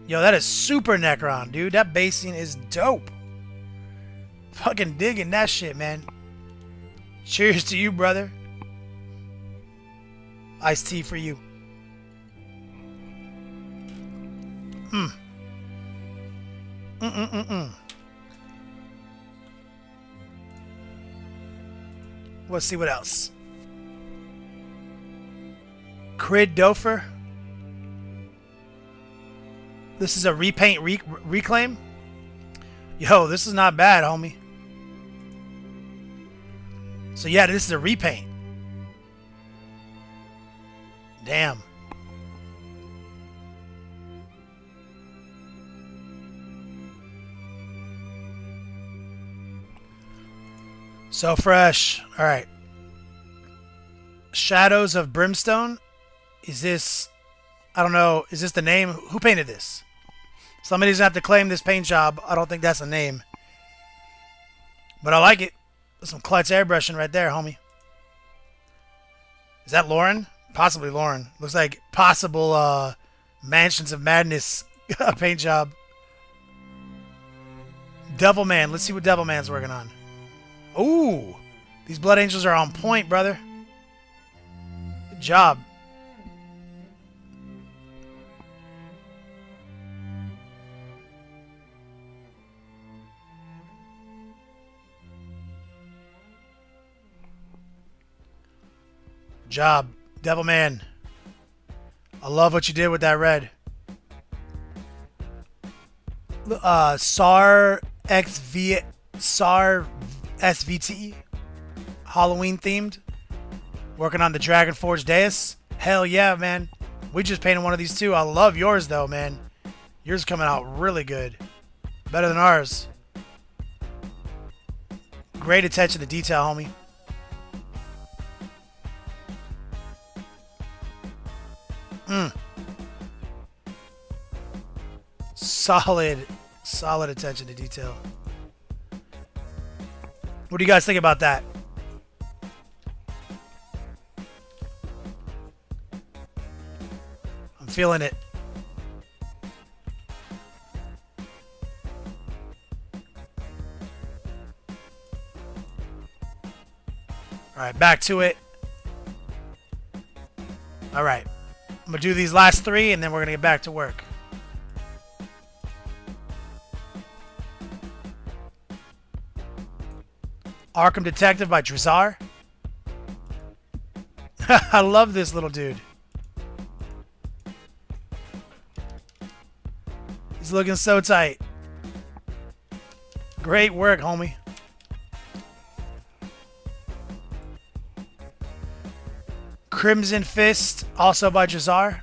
Yo, that is super Necron, dude. That basing is dope. Fucking digging that shit, man. Cheers to you, brother. Iced tea for you. Let's see what else. Crid Dofer. This is a repaint reclaim. Yo, this is not bad, homie. So yeah, this is a repaint. Damn. So fresh. All right. Shadows of Brimstone. Is this... I don't know. Is this the name? Who painted this? Somebody's going to have to claim this paint job. I don't think that's a name. But I like it. There's some klutz airbrushing right there, homie. Is that Lauren? Possibly Lauren. Looks like possible Mansions of Madness paint job. Devilman. Let's see what Devilman's working on. Ooh. These Blood Angels are on point, brother. Good job. Good job, Devilman. I love what you did with that red. SAR SVT, Halloween themed. Working on the Dragon Forge dais. Hell yeah, man. We just painted one of these too. I love yours though, man. Yours coming out really good. Better than ours. Great attention to detail, homie. Solid attention to detail. What do you guys think about that? I'm feeling it. All right, back to it. All right. I'm going to do these last three, and then we're going to get back to work. Arkham Detective by Drizar. I love this little dude. He's looking so tight. Great work, homie. Crimson Fist, also by Drizar.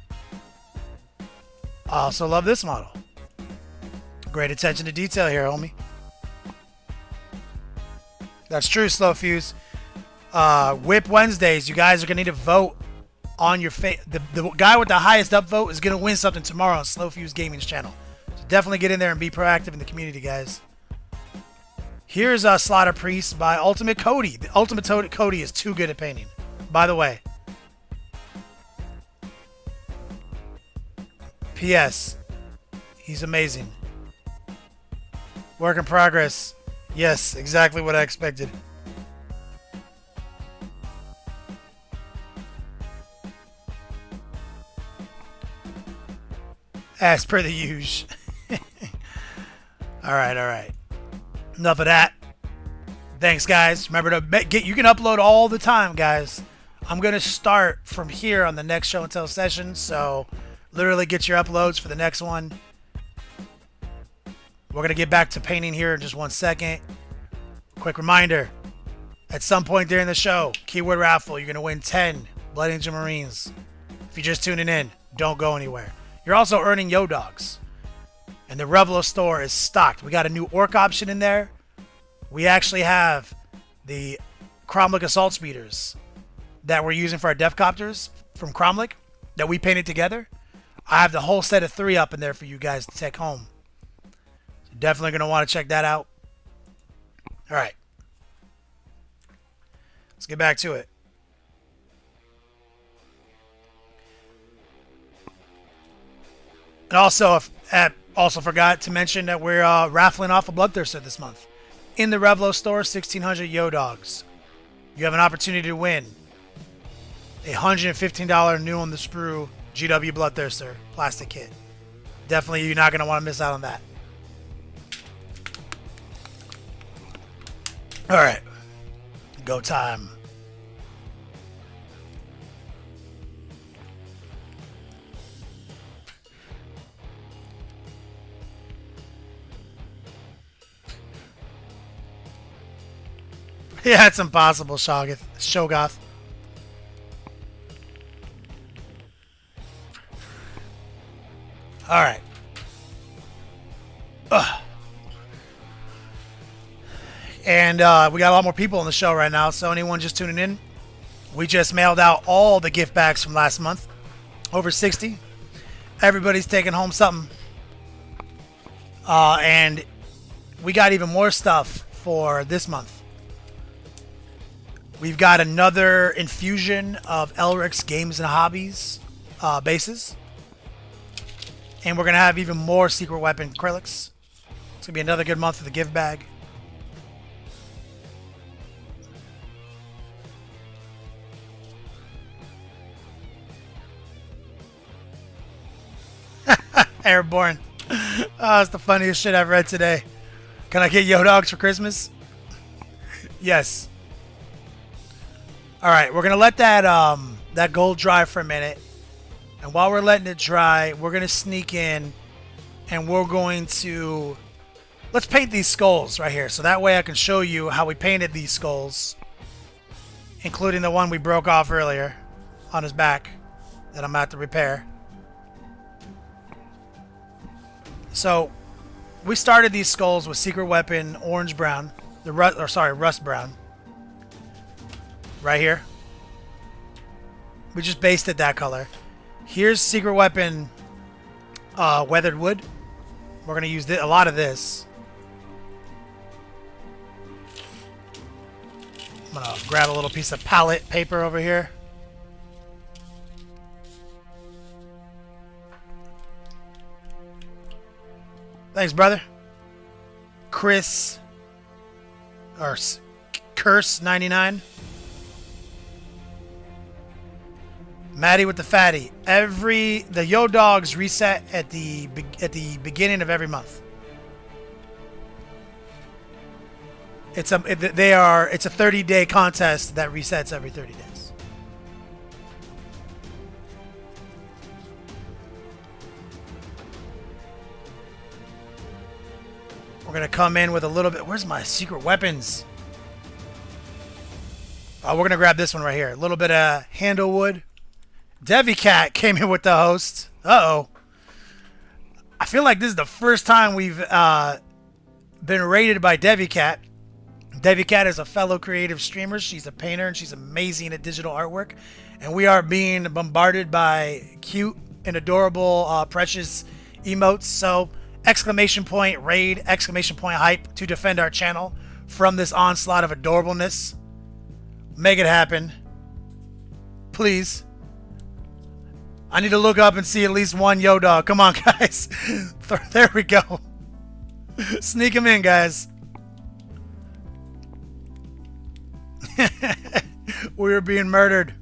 I also love this model. Great attention to detail here, homie. That's true, Slow Fuse. Whip Wednesdays, you guys are going to need to vote on your the guy with the highest upvote is going to win something tomorrow on Slow Fuse Gaming's channel. So definitely get in there and be proactive in the community, guys. Here's Slaughterpriest by Ultimate Cody. The Ultimate Cody is too good at painting, by the way. P.S. He's amazing. Work in progress. Yes, exactly what I expected. As per the usual. Alright. Enough of that. Thanks, guys. Remember to you can upload all the time, guys. I'm going to start from here on the next show and tell session, so literally get your uploads for the next one. We're going to get back to painting here in just 1 second. Quick reminder. At some point during the show, keyword raffle, you're going to win 10 Blood Angel Marines. If you're just tuning in, don't go anywhere. You're also earning Yo Dogs. And the Raffle store is stocked. We got a new orc option in there. We actually have the Cromlech Assault Speeders that we're using for our Deathcopters from Cromlech that we painted together. I have the whole set of 3 up in there for you guys to take home. So definitely going to want to check that out. All right. Let's get back to it. And also, also forgot to mention that we're raffling off a Bloodthirster this month. In the Revlo store, 1,600 Yo Dogs. You have an opportunity to win a $115 new on the sprue GW Bloodthirster plastic kit. Definitely, you're not going to want to miss out on that. All right. Go time. Yeah, it's impossible, Shogoth. All right. And we got a lot more people on the show right now, so anyone just tuning in, we just mailed out all the gift bags from last month. Over 60. Everybody's taking home something. And we got even more stuff for this month. We've got another infusion of Elrik's Games and Hobbies bases. And we're going to have even more secret weapon acrylics. It's gonna be another good month for the give bag. Airborne. Oh, it's the funniest shit I've read today. Can I get Yo Dogs for Christmas? Yes. All right, we're gonna let that gold dry for a minute, and while we're letting it dry, we're gonna sneak in, and we're going to let's paint these skulls right here, so that way I can show you how we painted these skulls, including the one we broke off earlier on his back that I'm about to repair. So we started these skulls with secret weapon orange brown, rust brown. Right here. We just basted that color. Here's secret weapon weathered wood. We're gonna use a lot of this. I'm gonna grab a little piece of palette paper over here. Thanks, brother. Chris, or Curse 99. Maddie with the fatty. The Yo Dogs reset at the beginning of every month. It's a 30-day contest that resets every 30 days. We're gonna come in with a little bit. Where's my secret weapons? Oh, we're gonna grab this one right here. A little bit of handlewood. Devi Cat came in with the host. Uh-oh. I feel like this is the first time we've been rated by Devi Cat. Devi Cat is a fellow creative streamer. She's a painter and she's amazing at digital artwork. And we are being bombarded by cute and adorable, precious emotes. So, exclamation point raid, exclamation point hype to defend our channel from this onslaught of adorableness. Make it happen. Please. I need to look up and see at least one Yo Dog. Come on, guys. There we go. Sneak him in, guys. We are being murdered.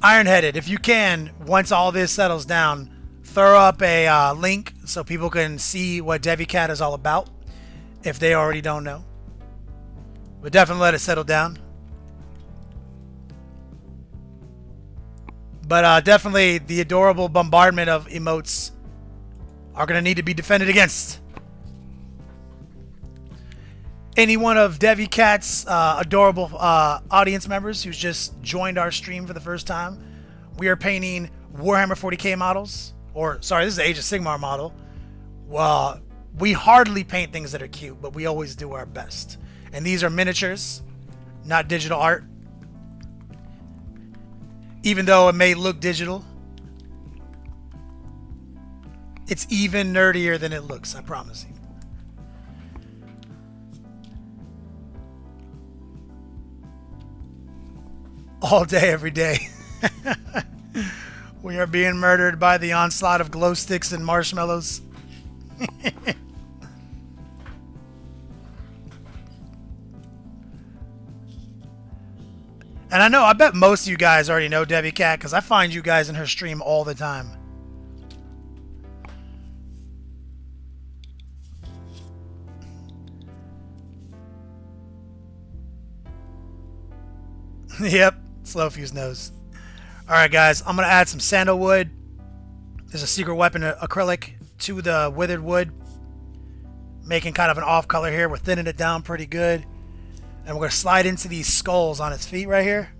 Ironheaded, if you can, once all this settles down, throw up a link so people can see what Devi Cat is all about, if they already don't know. But definitely let it settle down. But definitely the adorable bombardment of emotes are going to need to be defended against. Any one of Devi Cat's adorable audience members who's just joined our stream for the first time, we are painting Warhammer 40k models. Or, sorry, this is the Age of Sigmar model. Well, we hardly paint things that are cute, but we always do our best. And these are miniatures, not digital art. Even though it may look digital, it's even nerdier than it looks, I promise you. All day, every day. We are being murdered by the onslaught of glow sticks and marshmallows. And I bet most of you guys already know Devi Cat because I find you guys in her stream all the time. Yep, Slow Fuse knows. Alright guys, I'm going to add some sandalwood. There's a secret weapon acrylic to the withered wood. Making kind of an off color here. We're thinning it down pretty good. And we're going to slide into these skulls on its feet right here.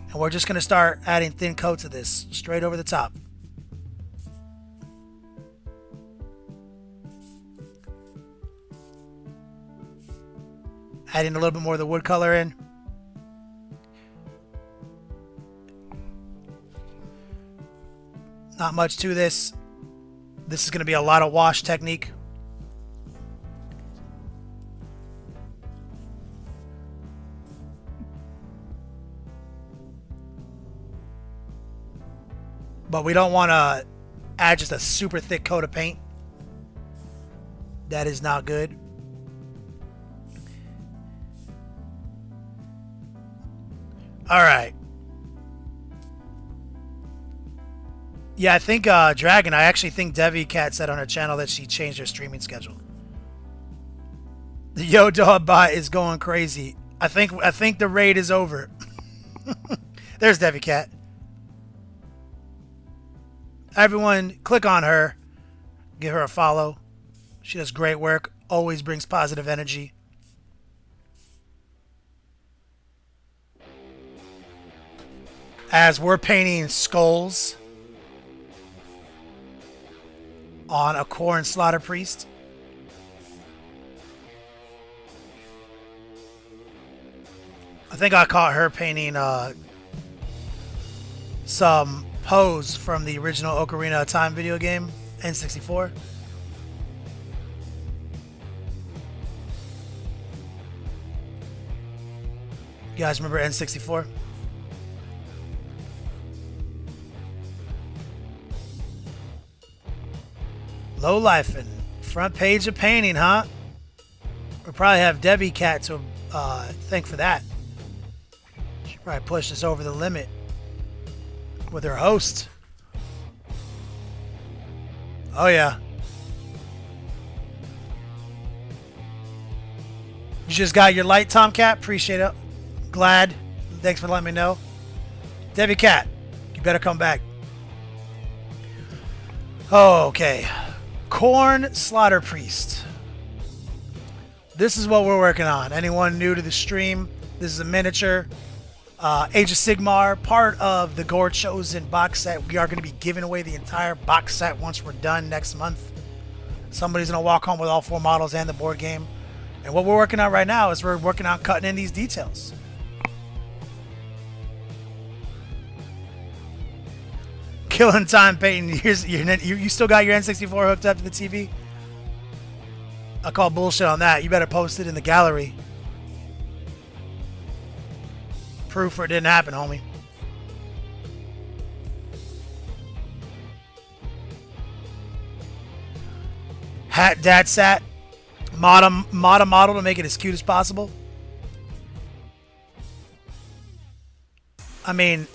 And we're just going to start adding thin coats of this straight over the top. Adding a little bit more of the wood color in. Not much to this. This is going to be a lot of wash technique. But we don't want to add just a super thick coat of paint That is not good. Alright. Yeah, I think Dragon, I actually think Devi Cat said on her channel that she changed her streaming schedule. The Yo Dog bot is going crazy. I think the raid is over. There's Devi Cat. Everyone, click on her. Give her a follow. She does great work. Always brings positive energy. As we're painting skulls on a Khorne Slaughterpriest. I think I caught her painting some pose from the original Ocarina of Time video game, N64. You guys remember N64? Low life and front page of painting, huh? We'll probably have Debbie Cat to thank for that. She probably pushed us over the limit with her host. Oh yeah. You just got your light, Tomcat. Appreciate it. Glad. Thanks for letting me know. Debbie Cat, you better come back. Okay. Khorne Slaughterpriest. This is what we're working on. Anyone new to the stream, this is a miniature. Age of Sigmar, part of the Gore Chosen box set. We are going to be giving away the entire box set once we're done next month. Somebody's going to walk home with all 4 models and the board game. And what we're working on right now is we're working on cutting in these details. Killing time, Peyton. You still got your N64 hooked up to the TV? I call bullshit on that. You better post it in the gallery. Proof for it didn't happen, homie. Hat Dad Sat. Mod a model to make it as cute as possible. I mean,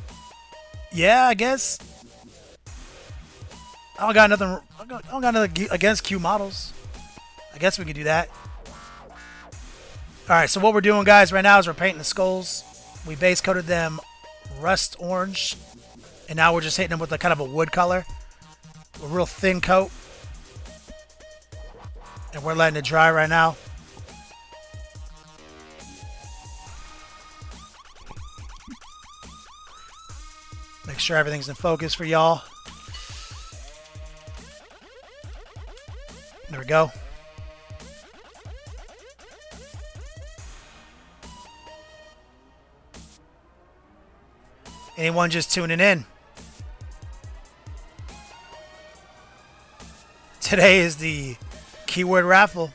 yeah, I guess. I don't got nothing against Q models. I guess we could do that. Alright, so what we're doing, guys, right now is we're painting the skulls. We base coated them rust orange. And now we're just hitting them with a kind of a wood color. A real thin coat. And we're letting it dry right now. Make sure everything's in focus for y'all. There we go. Anyone just tuning in? Today is the keyword raffle.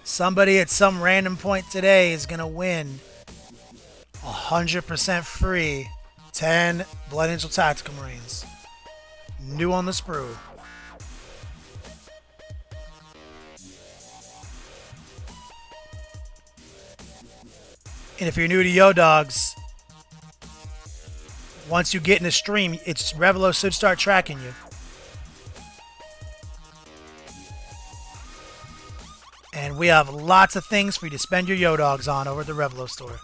Somebody at some random point today is going to win 100% free 10 Blood Angel Tactical Marines. New on the sprue. And if you're new to Yo Dogs, once you get in the stream, Revelo should start tracking you. And we have lots of things for you to spend your Yo Dogs on over at the Revelo store.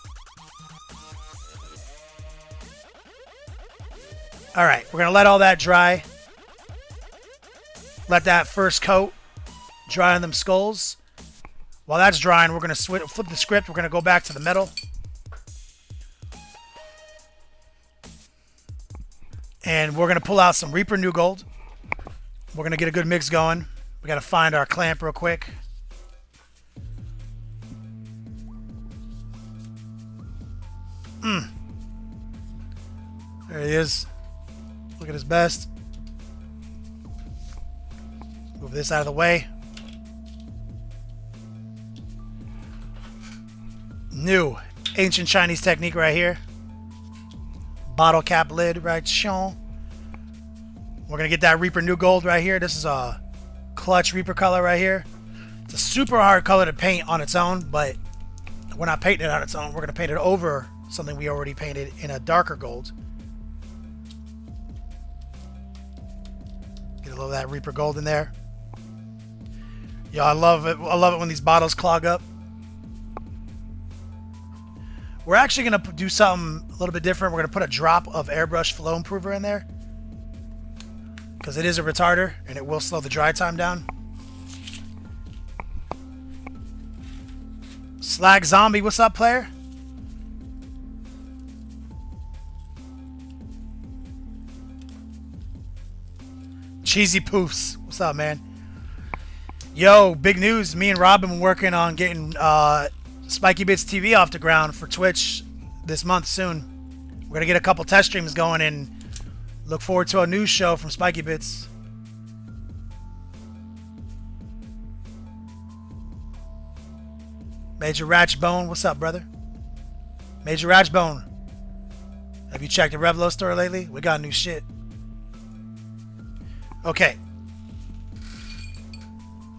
Alright, we're going to let all that dry. Let that first coat dry on them skulls. While that's drying, we're going to flip the script. We're going to go back to the metal. And we're going to pull out some Reaper New Gold. We're going to get a good mix going. We got to find our clamp real quick. There he is. Look at his best. Move this out of the way. New ancient Chinese technique right here. Bottle cap lid right shown. We're gonna get that Reaper New Gold right here. This is a clutch Reaper color right here. It's a super hard color to paint on its own, but we're not painting it on its own. We're going to paint it over something we already painted in a darker gold. Get a little of that Reaper gold in there. Yo, I love it. I love it when these bottles clog up. We're actually going to do something a little bit different. We're going to put a drop of Airbrush flow improver in there, because it is a retarder and it will slow the dry time down. Slag Zombie, what's up, player? Cheesy Poofs, what's up, man? Yo, big news. Me and Rob have been working on getting Spiky Bits TV off the ground for Twitch this month soon. We're going to get a couple test streams going and look forward to a news show from Spiky Bits. Major Ratchbone, what's up, brother? Major Ratchbone, have you checked the Revlo store lately? We got new shit. Okay.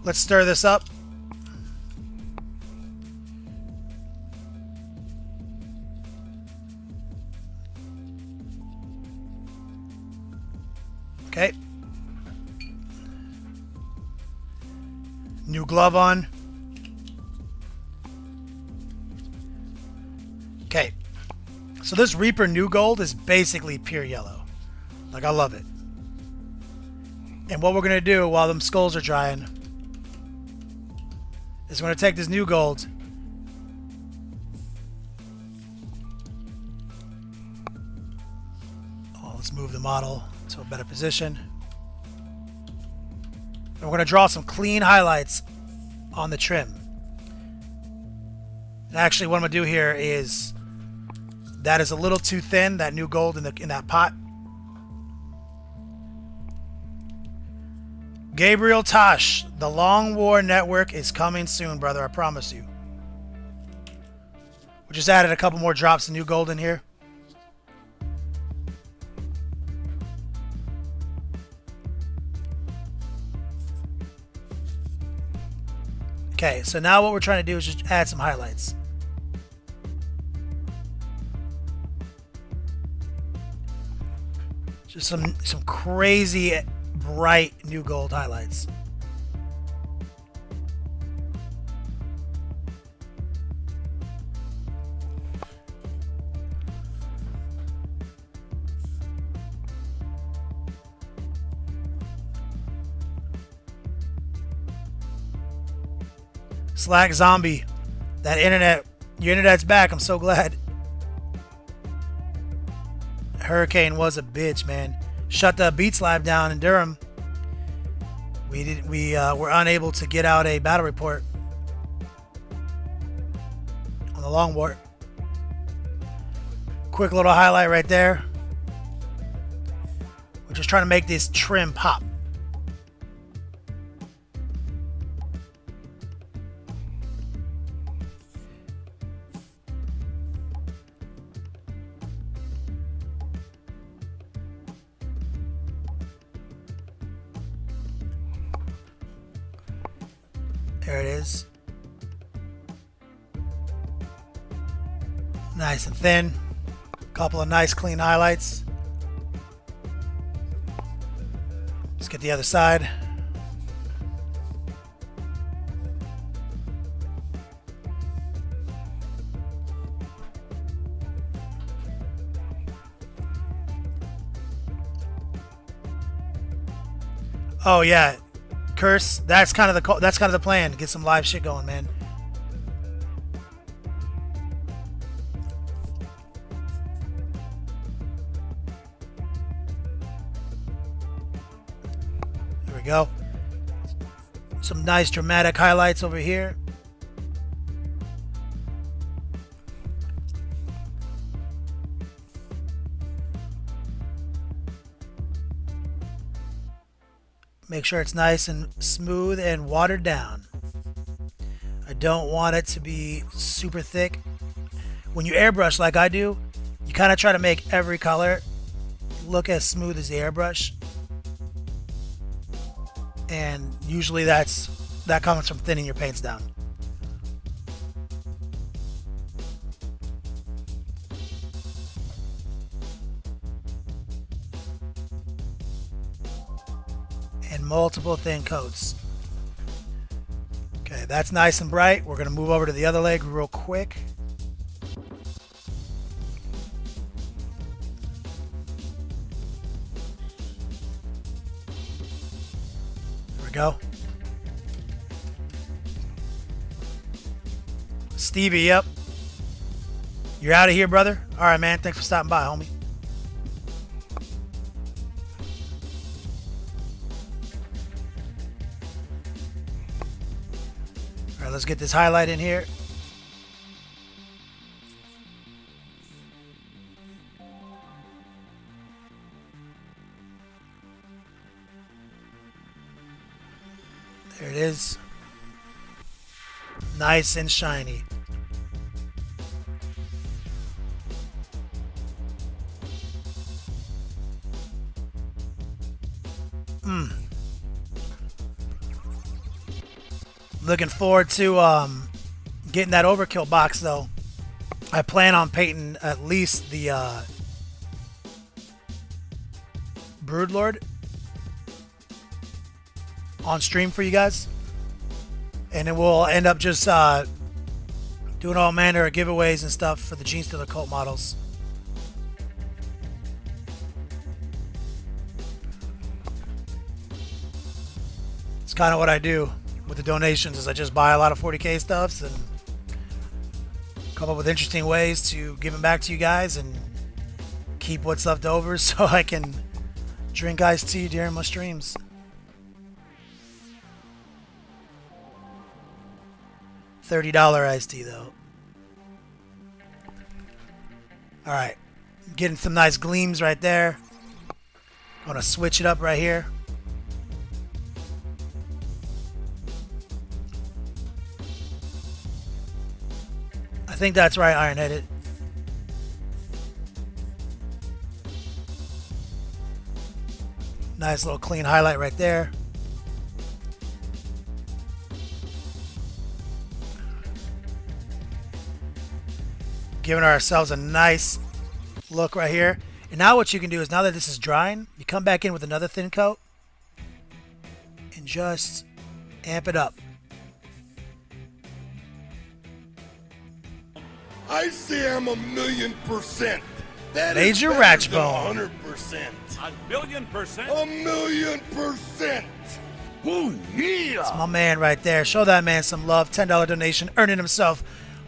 Let's stir this up. Okay. New glove on. Okay. So this Reaper New Gold is basically pure yellow. Like, I love it. And what we're going to do while them skulls are drying is we're going to take this New Gold let's move the model to a better position. And we're going to draw some clean highlights on the trim. And actually what I'm going to do here is, that is a little too thin, that New Gold in that pot. Gabriel Tosh, the Long War Network is coming soon, brother. I promise you. We just added a couple more drops of New Gold in here. Okay, so now what we're trying to do is just add some highlights. Just some crazy bright New Gold highlights. Slack Zombie, that internet, your internet's back. I'm so glad. Hurricane was a bitch, man. Shut the Beats Lab down in Durham. We were unable to get out a battle report on the Long War. Quick little highlight right there. We're just trying to make this trim pop. There it is. Nice and thin. Couple of nice clean highlights. Let's get the other side. Oh yeah. Curse, that's kind of the plan. Get some live shit going, man. There we go. Some nice dramatic highlights over here. Make sure it's nice and smooth and watered down. I don't want it to be super thick. When you airbrush like I do, you kind of try to make every color look as smooth as the airbrush. And usually that's that comes from thinning your paints down. And multiple thin coats. Okay, that's nice and bright. We're going to move over to the other leg real quick. There we go. Stevie, yep. You're out of here, brother? All right, man. Thanks for stopping by, homie. All right, let's get this highlight in here. There it is. Nice and shiny. Looking forward to getting that overkill box though. I plan on painting at least the Broodlord on stream for you guys, and then we'll end up just doing all manner of giveaways and stuff for the Genestealer cult models. It's kind of what I do with the donations, is I just buy a lot of 40k stuffs and come up with interesting ways to give them back to you guys and keep what's left over so I can drink iced tea during my streams. $30 iced tea though. Alright, getting some nice gleams right there. I'm gonna switch it up right here. I think that's right, Iron-Headed. Nice little clean highlight right there. Giving ourselves a nice look right here. And now what you can do is, now that this is drying, you come back in with another thin coat and just amp it up. I say I'm 1,000,000%. That Major is Ratchbone. 100%. 1,000,000%? 1,000,000%. Ooh, yeah! That's my man right there. Show that man some love. $10 donation, earning himself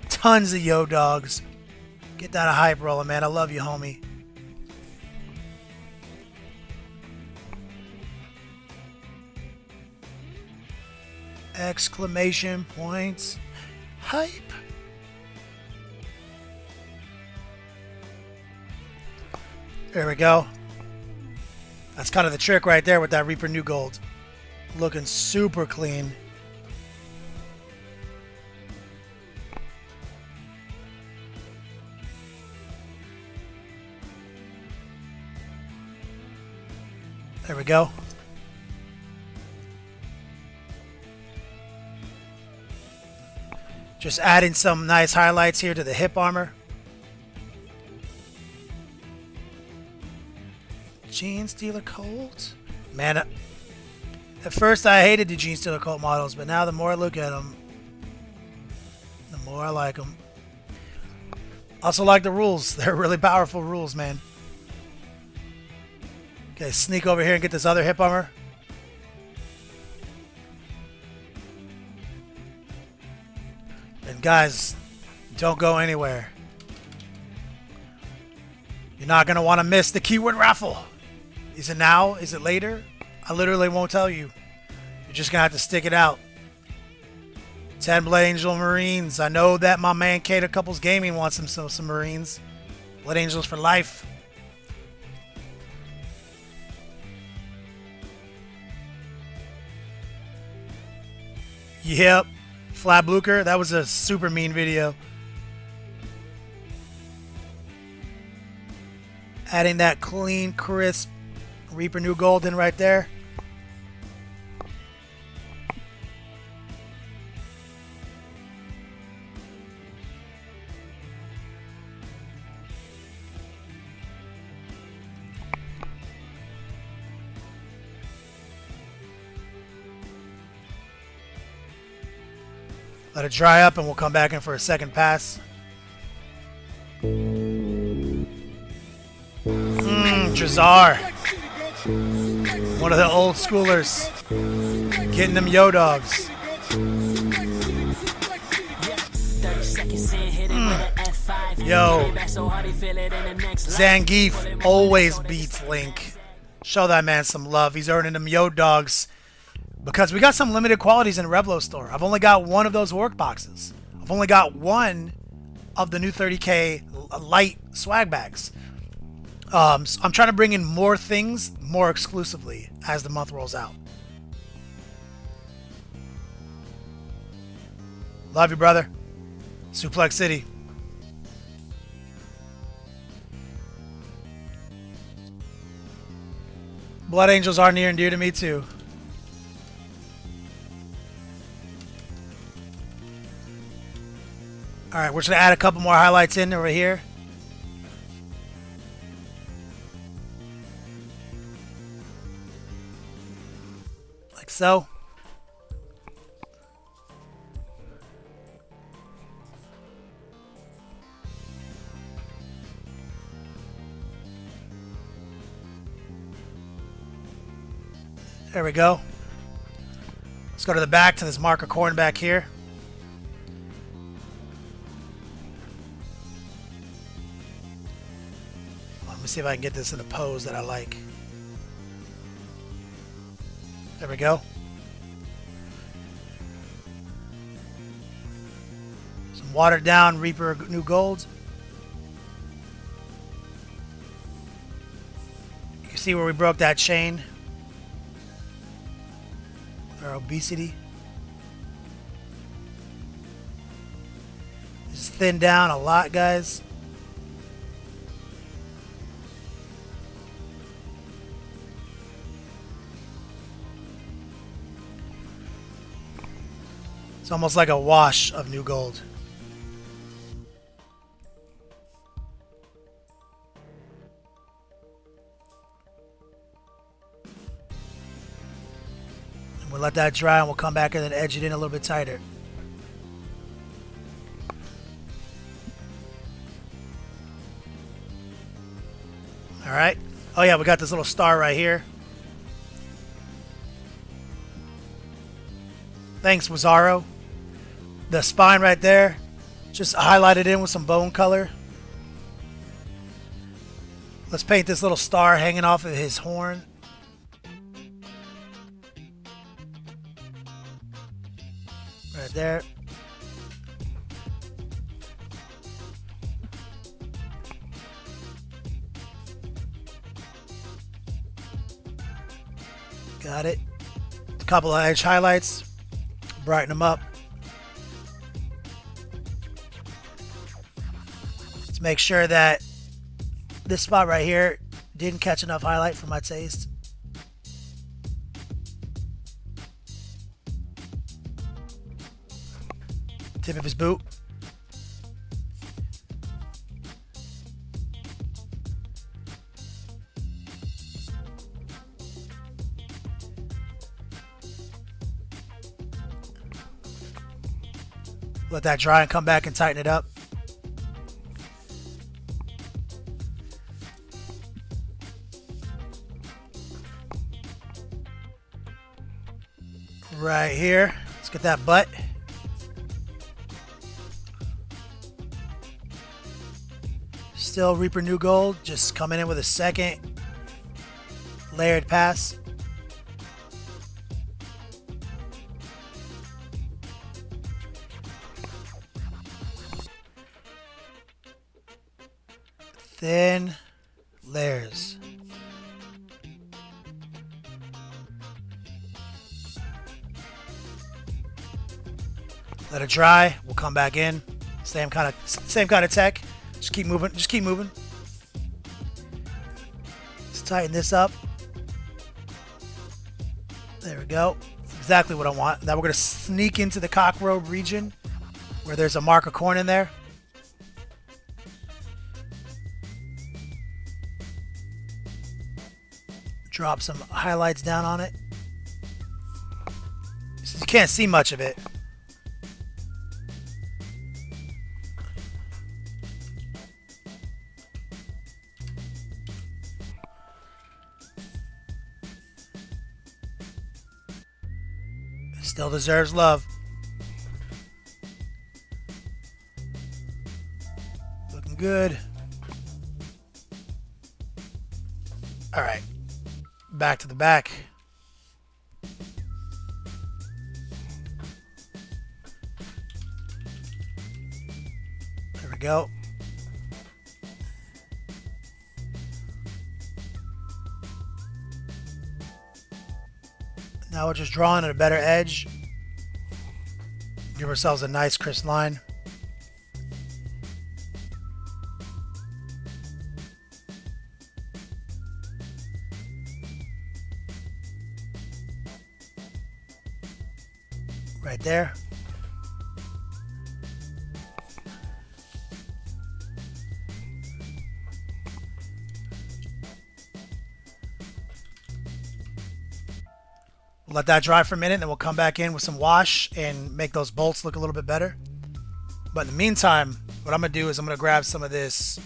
tons of yo dogs. Get that hype rolling, man. I love you, homie. Exclamation points. Hype. There we go. That's kind of the trick right there with that Reaper New Gold. Looking super clean. There we go. Just adding some nice highlights here to the hip armor. Genestealer Cult? Man, at first I hated the Genestealer Cult models, but now the more I look at them, the more I like them. Also like the rules. They're really powerful rules, man. Okay, sneak over here and get this other hip armor. And guys, don't go anywhere. You're not going to want to miss the keyword raffle. Is it now? Is it later? I literally won't tell you. You're just going to have to stick it out. 10 Blood Angel Marines. I know that my man Cater Couples Gaming wants some Marines. Blood Angels for life. Yep. Flat Blucher. That was a super mean video. Adding that clean, crisp Reaper New Gold in right there. Let it dry up and we'll come back in for a second pass. Drazar. One of the old schoolers. Getting them yo dogs. Yo. Zangief always beats Link. Show that man some love. He's earning them yo dogs. Because we got some limited qualities in Revlo store. I've only got one of those work boxes. I've only got one of the new 30k light swag bags. So I'm trying to bring in more things more exclusively as the month rolls out. Love you, brother. Suplex City. Blood Angels are near and dear to me too. Alright, we're just going to add a couple more highlights in over here. Like so. There we go. Let's go to the back to this marker Khorne back here. Let me see if I can get this in a pose that I like. There we go. Some watered down Reaper New Gold. You can see where we broke that chain. Our obesity. Just thinned down a lot, guys. It's almost like a wash of new gold. And we'll let that dry and we'll come back in and edge it in a little bit tighter. Alright. Oh yeah, we got this little star right here. Thanks, Wazaro. The spine right there, just highlighted in with some bone color. Let's paint this little star hanging off of his horn. Right there. Got it. A couple of edge highlights. Brighten them up. Let's make sure that this spot right here didn't catch enough highlight for my taste. Tip of his boot. Let that dry and come back and tighten it up. Right here. Let's get that butt. Still Reaper New Gold. Just coming in with a second layered pass. Thin layers. Let it dry. We'll come back in. Same kind of tech. Just keep moving. Just keep moving. Let's tighten this up. There we go. That's exactly what I want. Now we're gonna sneak into the cockrobe region where there's a marker Khorne in there. Drop some highlights down on it. You can't see much of it. Still deserves love. Looking good. Alright. Back to the back. There we go. Now we're just drawing at a better edge. Give ourselves a nice crisp line. Right there. Let that dry for a minute, then we'll come back in with some wash and make those bolts look a little bit better. But in the meantime, what I'm going to do is I'm going to grab some of this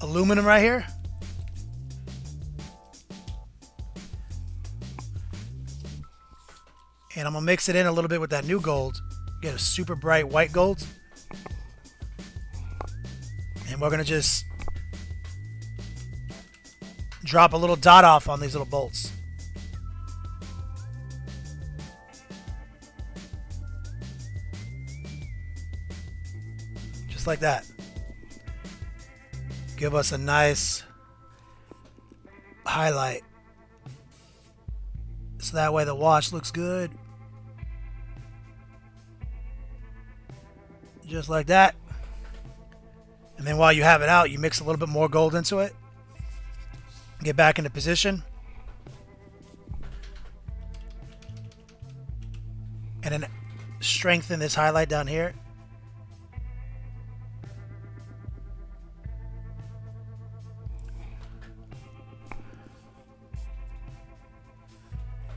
aluminum right here. And I'm going to mix it in a little bit with that new gold. Get a super bright white gold. And we're going to just drop a little dot off on these little bolts. Like that. Give us a nice highlight. So that way the wash looks good. Just like that. And then while you have it out, you mix a little bit more gold into it. Get back into position. And then strengthen this highlight down here.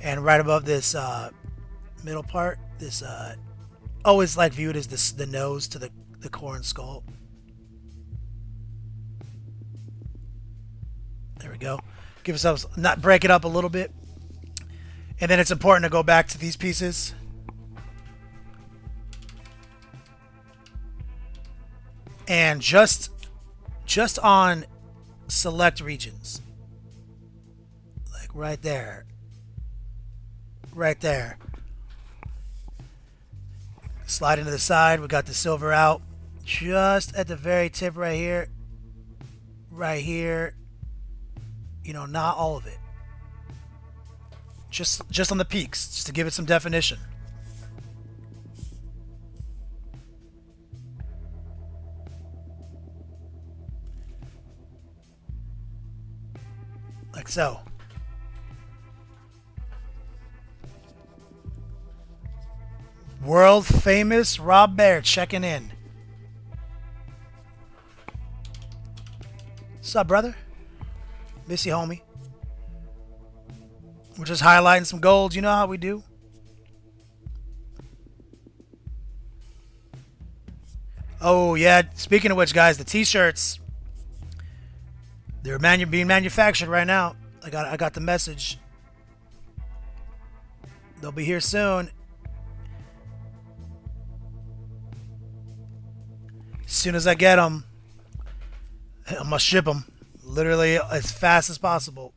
And right above this middle part, this always like viewed as this the nose to the Khorne skull. There we go. Give ourselves, not break it up a little bit. And then it's important to go back to these pieces. And just on select regions. Like right there. Right there. Slide into the side. We got the silver out. Just at the very tip right here. Right here. You know, not all of it. Just on the peaks. Just to give it some definition. Like so. World famous Rob Bear checking in. What's up, brother? Miss you, homie. We're just highlighting some gold. You know how we do. Oh, yeah. Speaking of which, guys, the t-shirts. They're being manufactured right now. I got the message. They'll be here soon. As soon as I get them, I'm going to ship them. Literally as fast as possible.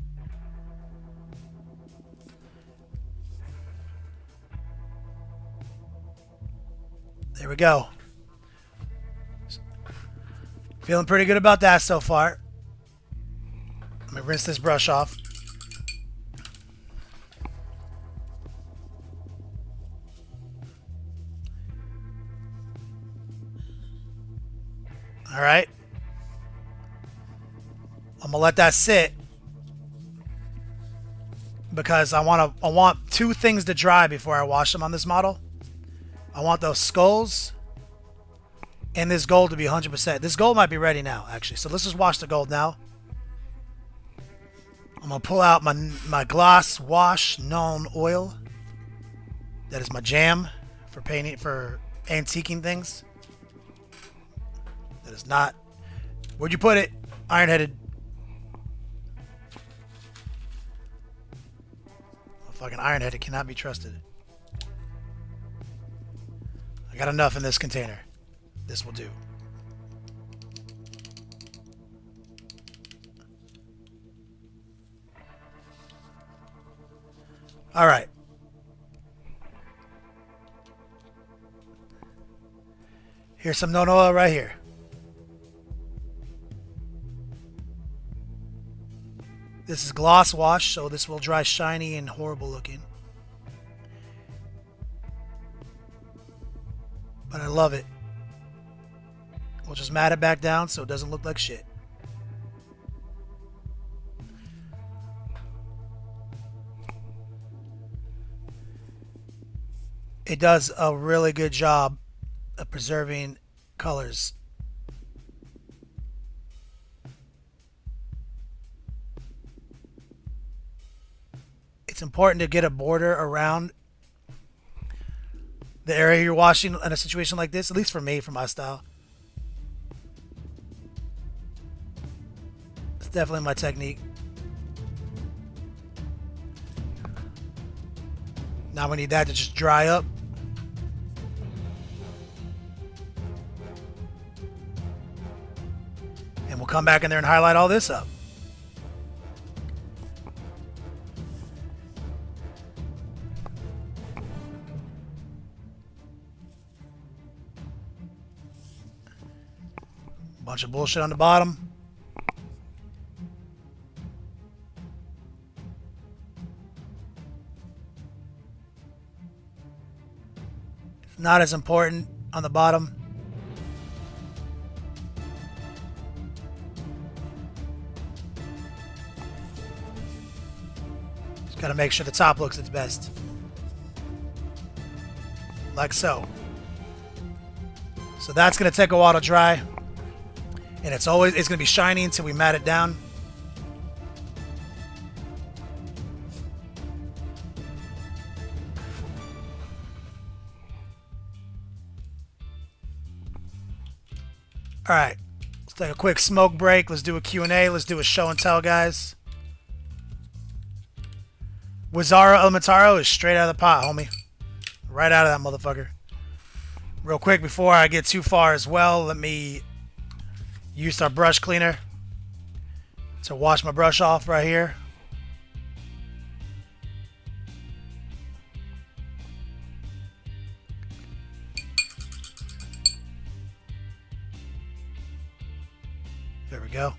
There we go. Feeling pretty good about that so far. Let me rinse this brush off. All right. I'm gonna let that sit because I want two things to dry before I wash them on this model. I want those skulls and this gold to be 100%. This gold might be ready now, actually. So let's just wash the gold now. I'm gonna pull out my gloss wash non oil. That is my jam for painting, for antiquing things. That is not. Where'd you put it? Iron-headed. Fucking iron-headed cannot be trusted. got enough in this container. This will do. All right. Here's some known oil right here. This is gloss wash, so this will dry shiny and horrible looking. But I love it. We'll just mat it back down so it doesn't look like shit. It does a really good job of preserving colors. It's important to get a border around the area you're washing in a situation like this, at least for me, for my style. It's definitely my technique. Now we need that to just dry up. And we'll come back in there and highlight all this up. Bunch of bullshit on the bottom. Not as important on the bottom. Just gotta make sure the top looks its best. Like so. So that's gonna take a while to dry. And it's gonna be shiny until we mat it down. All right, let's take a quick smoke break. Let's do a Q&A. Let's do a show and tell, guys. Wizara Elementaro is straight out of the pot, homie. Right out of that motherfucker. Real quick, before I get too far as well, let me use our brush cleaner to wash my brush off right here. There we go.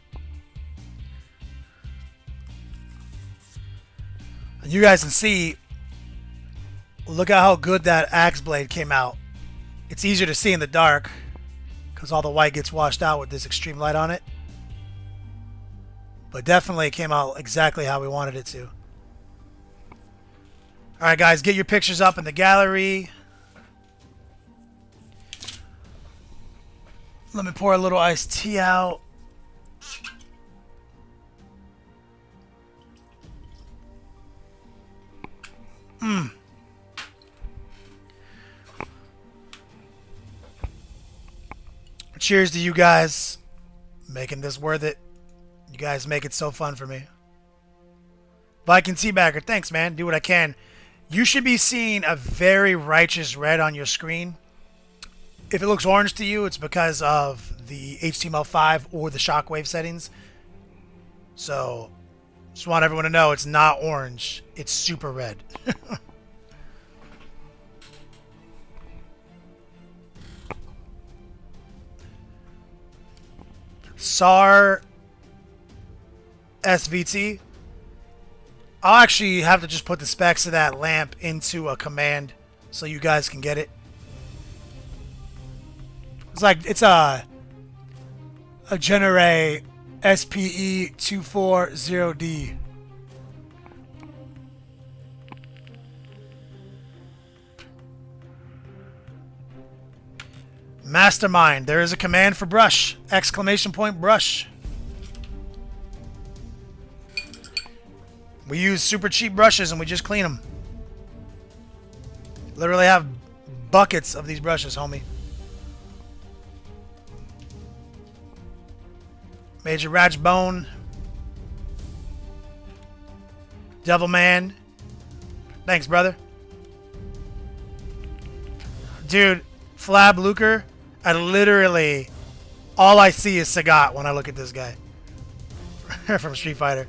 And you guys can see, look at how good that axe blade came out. It's easier to see in the dark because all the white gets washed out with this extreme light on it. But definitely it came out exactly how we wanted it to. Alright guys, get your pictures up in the gallery. Let me pour a little iced tea out. Cheers to you guys making this worth it. You guys make it so fun for me. Viking Teabagger, thanks man. Do what I can. You should be seeing a very righteous red on your screen. If it looks orange to you, it's because of the HTML5 or the shockwave settings. So, just want everyone to know it's not orange. It's super red. SAR SVT. I'll actually have to just put the specs of that lamp into a command so you guys can get it. It's a Genere SPE240D. Mastermind. There is a command for brush. Exclamation point brush. We use super cheap brushes and we just clean them. Literally have buckets of these brushes, homie. Major Ratch Bone. Devilman. Thanks, brother. Dude, Flab Luker, I literally, all I see is Sagat when I look at this guy. From Street Fighter.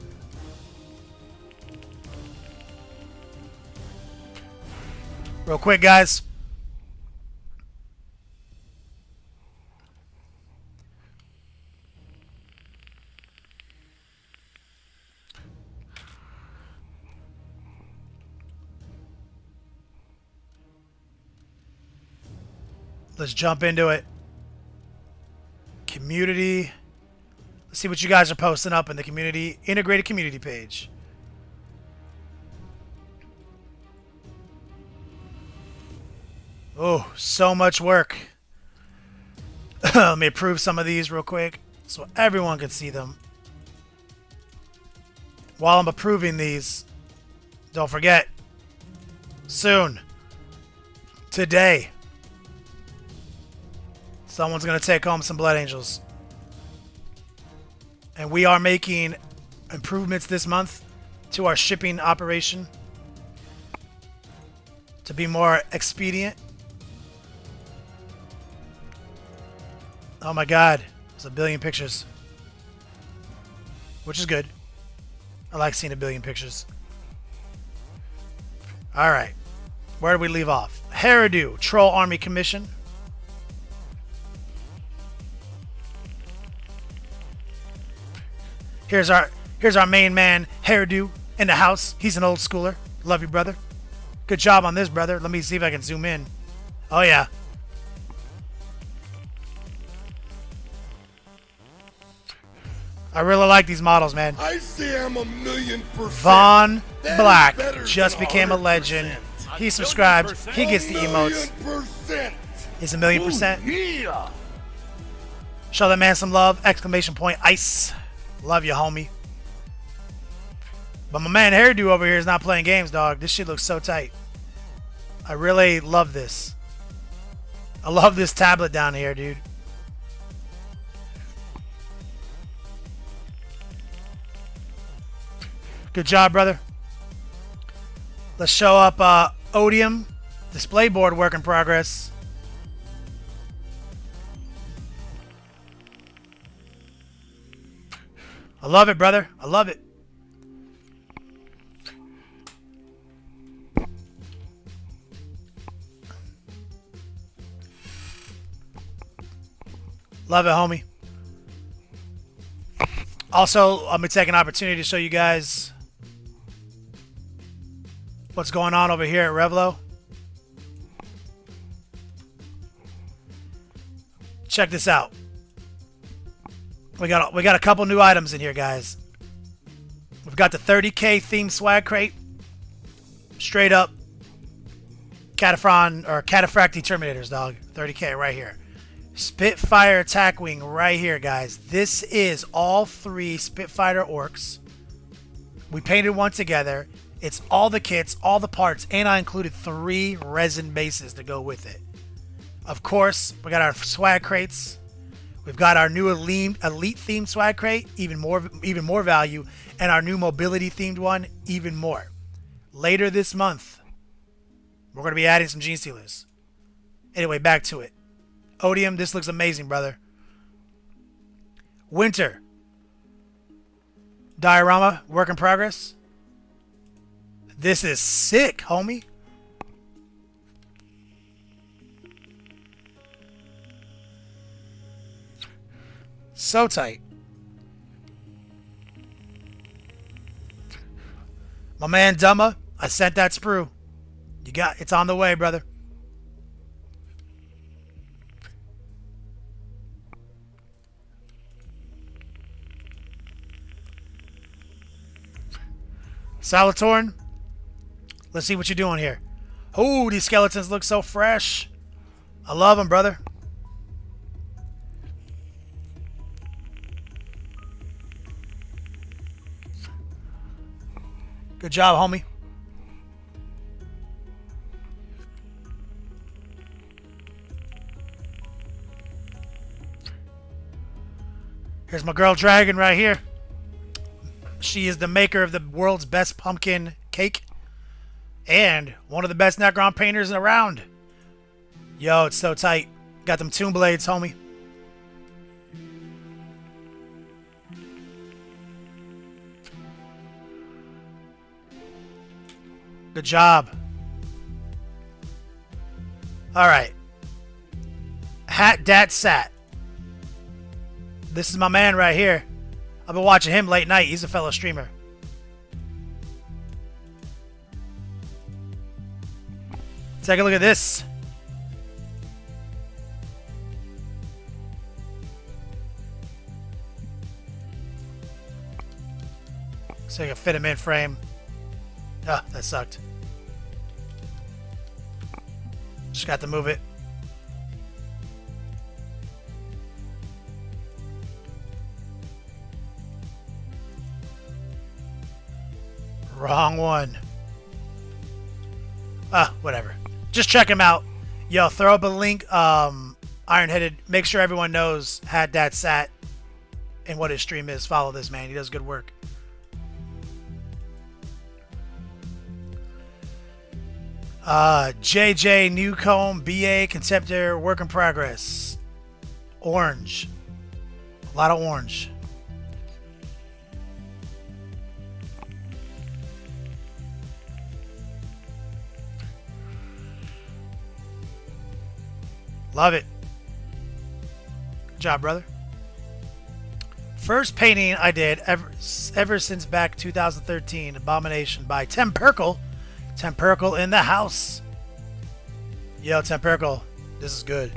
Real quick, guys. Let's jump into it. Community. Let's see what you guys are posting up in the community, integrated community page. Oh, so much work. Let me approve some of these real quick so everyone can see them. While I'm approving these, don't forget, soon, today, someone's going to take home some Blood Angels. And we are making improvements this month to our shipping operation to be more expedient. Oh my god, there's a billion pictures. Which is good. I like seeing a billion pictures. Alright. Where did we leave off? Hairdo, Troll Army Commission. Here's our main man, Hairdo, in the house. He's an old schooler. Love you, brother. Good job on this, brother. Let me see if I can zoom in. Oh, yeah. I really like these models, man. I say I'm 1,000,000%. Vaughn That Black is better just than became a 100%. legend. He subscribed. He gets the emotes. 1,000,000%. He's 1,000,000%. Yeah. Show that man some love. Exclamation point. Ice. Love you, homie. But my man Hairdo over here is not playing games, dog. This shit looks so tight. I really love this. I love this tablet down here, dude. Good job, brother. Let's show up Odium display board work in progress. I love it, brother. I love it. Love it, homie. Also, I'm going to take an opportunity to show you guys what's going on over here at Revlo. Check this out. We got a couple new items in here, guys. We've got the 30K themed swag crate. Straight up Cataphracti Terminators, dog. 30K right here. Spitfire attack wing right here, guys. This is all 3 Spitfire orcs. We painted one together. It's all the kits, all the parts, and I included 3 resin bases to go with it. Of course, we got our swag crates. We've got our new elite themed swag crate, even more value, and our new mobility themed one, even more. Later this month, we're going to be adding some Gene Stealers. Anyway, back to it. Odium, this looks amazing, brother. Winter. Diorama, work in progress. This is sick, homie. So tight. My man Dumma, I sent that sprue. It's on the way, brother. Salatorn, let's see what you're doing here. Oh, these skeletons look so fresh. I love them, brother. Good job, homie. Here's my girl Dragon right here. She is the maker of the world's best pumpkin cake and one of the best Necron painters around. Yo, it's so tight. Got them Tomb Blades, homie. Good job. All right. Hat Dat Sat. This is my man right here. I've been watching him late night. He's a fellow streamer. Take a look at this. So I can fit him in frame. Ah, that sucked. Just got to move it. Wrong one. Ah, whatever. Just check him out. Yo, throw up a link. Iron-Headed. Make sure everyone knows Had Dat Sat and what his stream is. Follow this man. He does good work. JJ Newcomb, BA, Contemptor, work in progress. Orange. A lot of orange. Love it. Good job, brother. First painting I did ever since back 2013, Abomination by Temperkle. Temperkle in the house. Yo, Temperkle, this is good.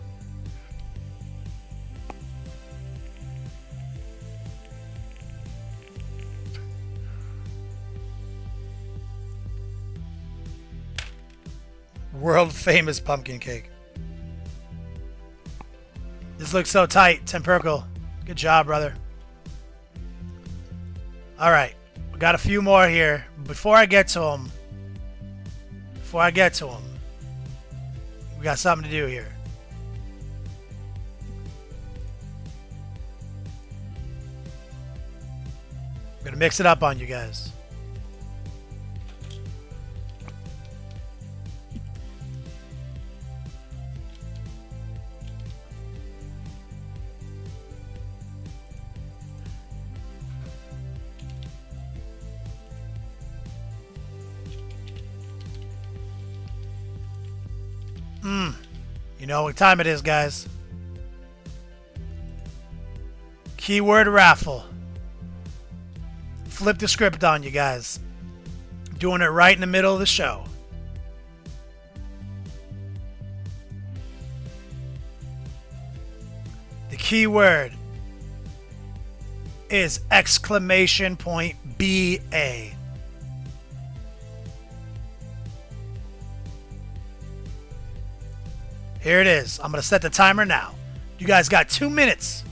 World famous pumpkin cake. This looks so tight, Temperkle. Good job, brother. All right, we got a few more here. Before I get to them, we got something to do here. I'm gonna mix it up on you guys. You know what time it is, guys. Keyword raffle. Flip the script on you guys. Doing it right in the middle of the show. The keyword is exclamation point BA. Here it is. I'm going to set the timer now. You guys got 2 minutes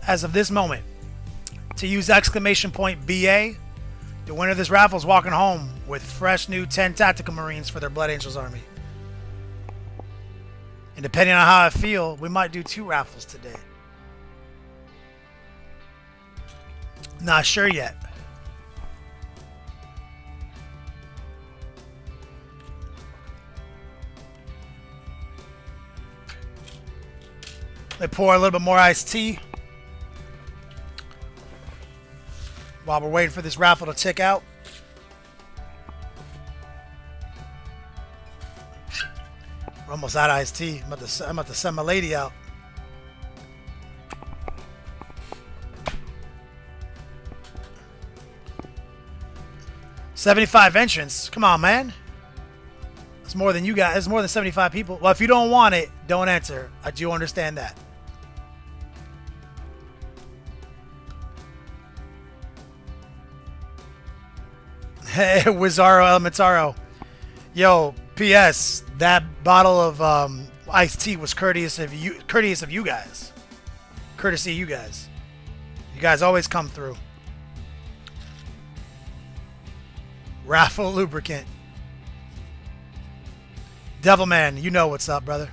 as of this moment to use exclamation point BA. The winner of this raffle is walking home with fresh new 10 Tactical Marines for their Blood Angels army. And depending on how I feel, we might do 2 raffles today. Not sure yet. Let me pour a little bit more iced tea while we're waiting for this raffle to tick out. We're almost out of iced tea. I'm about to send my lady out. $75 entrants. Come on, man. It's more than you guys. It's more than 75 people. Well, if you don't want it, don't enter. I do understand that. Hey, Wizaro Elementaro. Yo, P.S. That bottle of iced tea was courteous of you guys. Courtesy of you guys. You guys always come through. Raffle lubricant. Devilman, you know what's up, brother.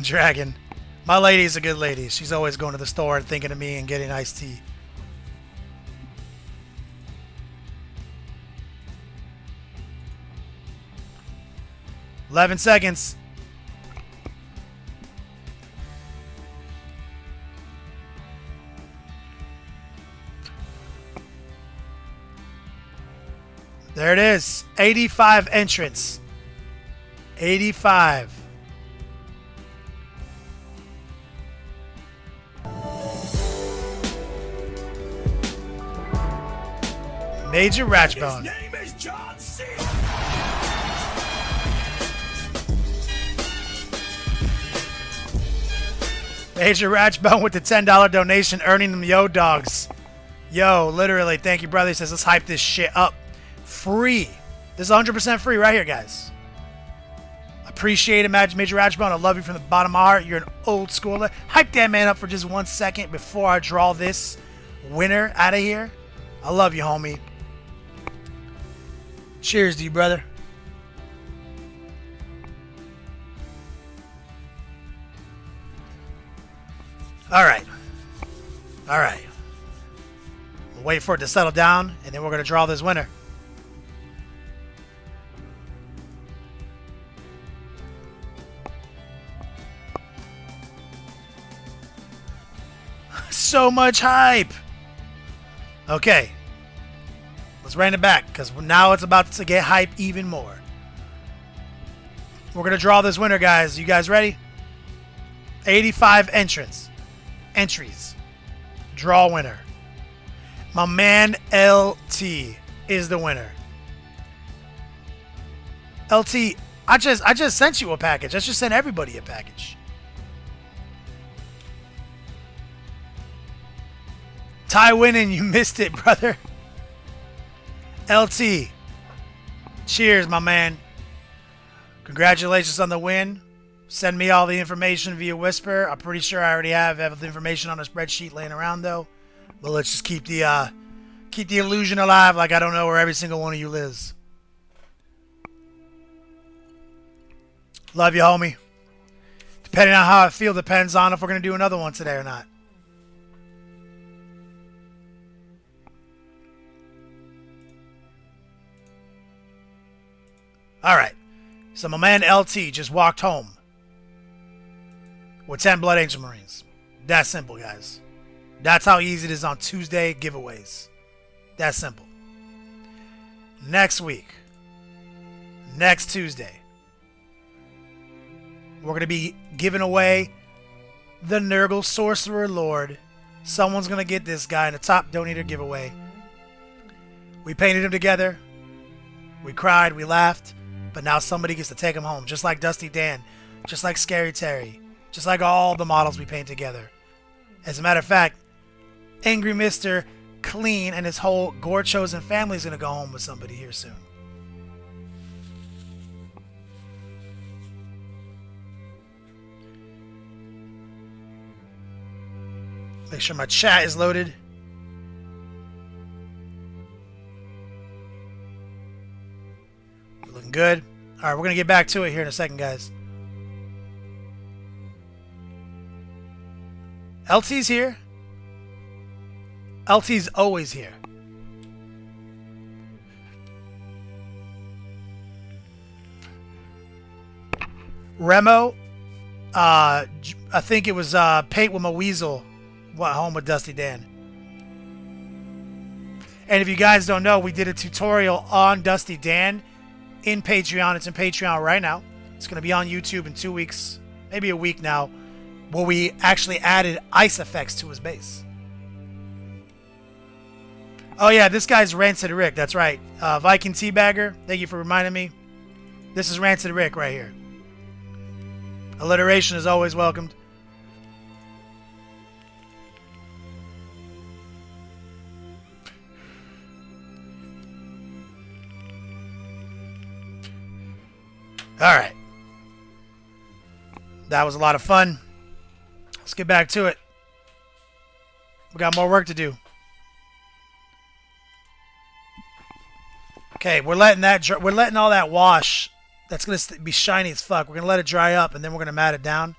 Dragon. My lady's a good lady. She's always going to the store and thinking of me and getting iced tea. $11 seconds. There it is. 85 entrants. 85. Major Ratchbone. His name is John C. Major Ratchbone with the $10 donation, earning them yo dogs. Yo, literally, thank you, brother. He says, let's hype this shit up. Free. This is 100% free right here, guys. Appreciate it, Major Ratchbone. I love you from the bottom of my heart. You're an old schooler. Hype that man up for just 1 second before I draw this winner out of here. I love you, homie. Cheers to you, brother. All right. All right. We'll wait for it to settle down, and then we're going to draw this winner. So much hype. Okay. Let's rein it back, because now it's about to get hype even more. We're going to draw this winner, guys. You guys ready? 85 entries. Draw winner. My man LT is the winner. LT, I just sent you a package. I just sent everybody a package. Ty winning, you missed it, brother. LT, cheers, my man. Congratulations on the win. Send me all the information via Whisper. I'm pretty sure I already have the information on a spreadsheet laying around, though. But let's just keep the illusion alive, like I don't know where every single one of you lives. Love you, homie. Depending on how I feel depends on if we're going to do another one today or not. Alright. So my man LT just walked home with 10 Blood Angel Marines. That's simple, guys. That's how easy it is on Tuesday giveaways. That's simple. Next week, next Tuesday, we're going to be giving away the Nurgle Sorcerer Lord. Someone's going to get this guy in the top donator giveaway. We painted him together. We cried. We laughed. But now somebody gets to take him home. Just like Dusty Dan. Just like Scary Terry. Just like all the models we paint together. As a matter of fact, Angry Mr. Clean and his whole Gore Chosen family is going to go home with somebody here soon. Make sure my chat is loaded. We're looking good. Alright, we're going to get back to it here in a second, guys. LT's here. LT's always here. Remo, I think it was Paint with my Weasel went home with Dusty Dan. And if you guys don't know, we did a tutorial on Dusty Dan in Patreon. It's in Patreon right now. It's going to be on YouTube in 2 weeks, maybe a week now, where we actually added ice effects to his base. Oh yeah, this guy's Rancid Rick. That's right. Viking Teabagger, thank you for reminding me. This is Rancid Rick right here. Alliteration is always welcomed. Alright. That was a lot of fun. Let's get back to it. We got more work to do. Okay, we're letting all that wash. That's gonna be shiny as fuck. We're gonna let it dry up, and then we're gonna mat it down.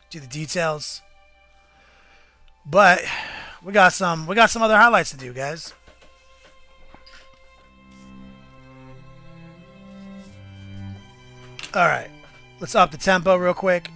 do the details. But we got some other highlights to do, guys. All right, let's up the tempo real quick.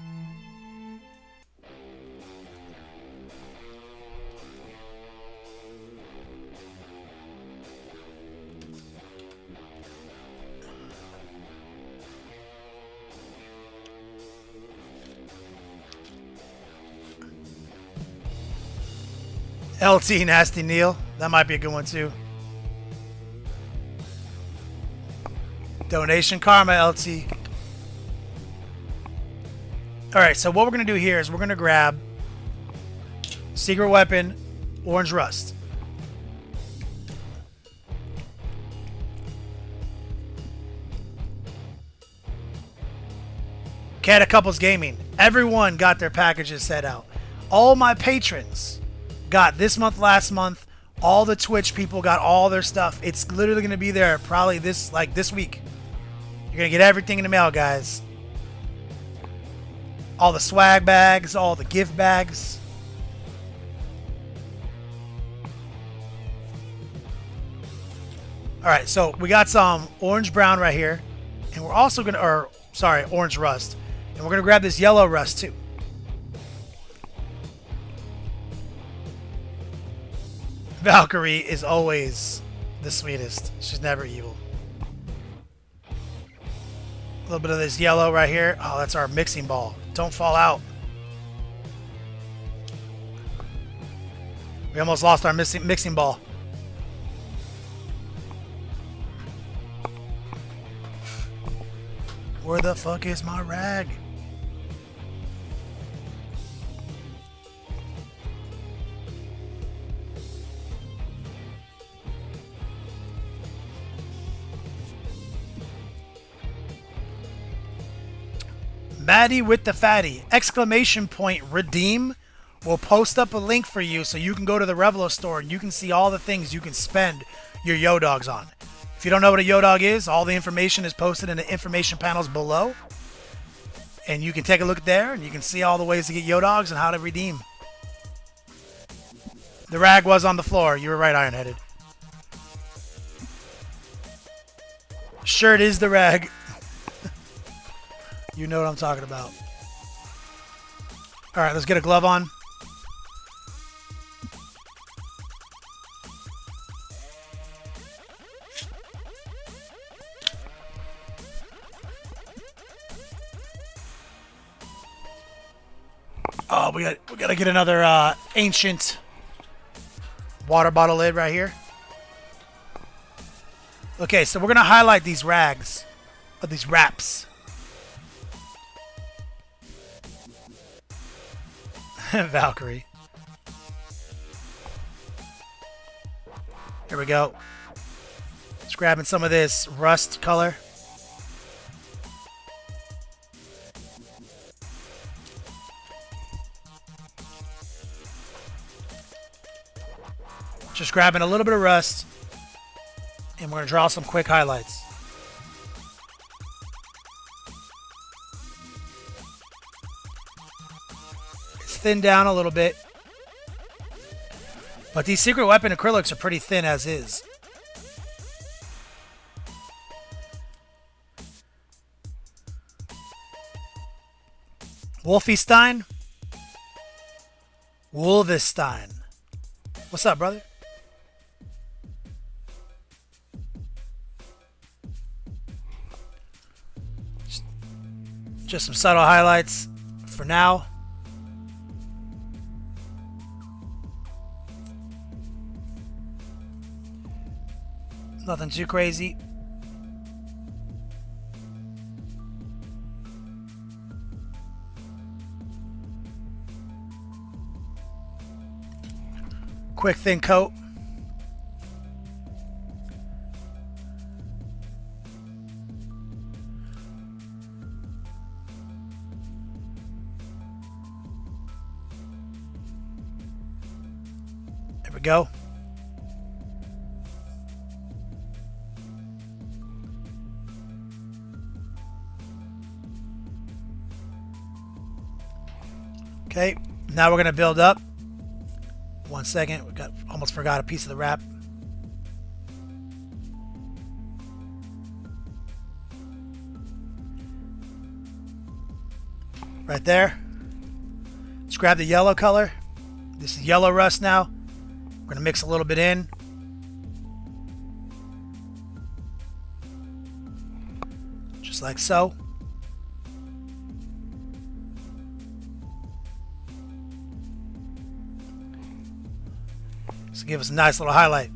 LT Nasty Neil. That might be a good one too. Donation Karma LT. Alright, so what we're going to do here is we're going to grab Secret Weapon, Orange Rust. Cat of Couples Gaming. Everyone got their packages set out. All my patrons got this month, last month. All the Twitch people got all their stuff. It's literally going to be there probably this week. You're going to get everything in the mail, guys. All the swag bags, all the gift bags. Alright, so we got some orange brown right here. And we're also going to, orange rust. And we're going to grab this yellow rust too. Valkyrie is always the sweetest. She's never evil. A little bit of this yellow right here. Oh, that's our mixing ball. Don't fall out. We almost lost our mixing ball. Where the fuck is my rag? Maddie with the fatty! Exclamation point redeem. We'll post up a link for you so you can go to the Raffle store and you can see all the things you can spend your Yo Dogs on. If you don't know what a Yo Dog is, all the information is posted in the information panels below. And you can take a look there and you can see all the ways to get Yo Dogs and how to redeem. The rag was on the floor. You were right, Ironheaded. Shirt is the rag. You know what I'm talking about. Alright, let's get a glove on. Oh, we gotta get another ancient water bottle lid right here. Okay, so we're gonna highlight these rags, or these wraps. Valkyrie. Here we go. Just grabbing some of this rust color. Just grabbing a little bit of rust. And we're going to draw some quick highlights. Thin down a little bit, but these Secret Weapon acrylics are pretty thin as is. Wolfenstein? Wolfenstein. What's up, brother? Just some subtle highlights for now. Nothing too crazy. Quick thin coat. There we go. Okay, now we're gonna build up. 1 second, we almost forgot a piece of the wrap. Right there. Let's grab the yellow color. This is yellow rust now. We're gonna mix a little bit in. Just like so. So give us a nice little highlight.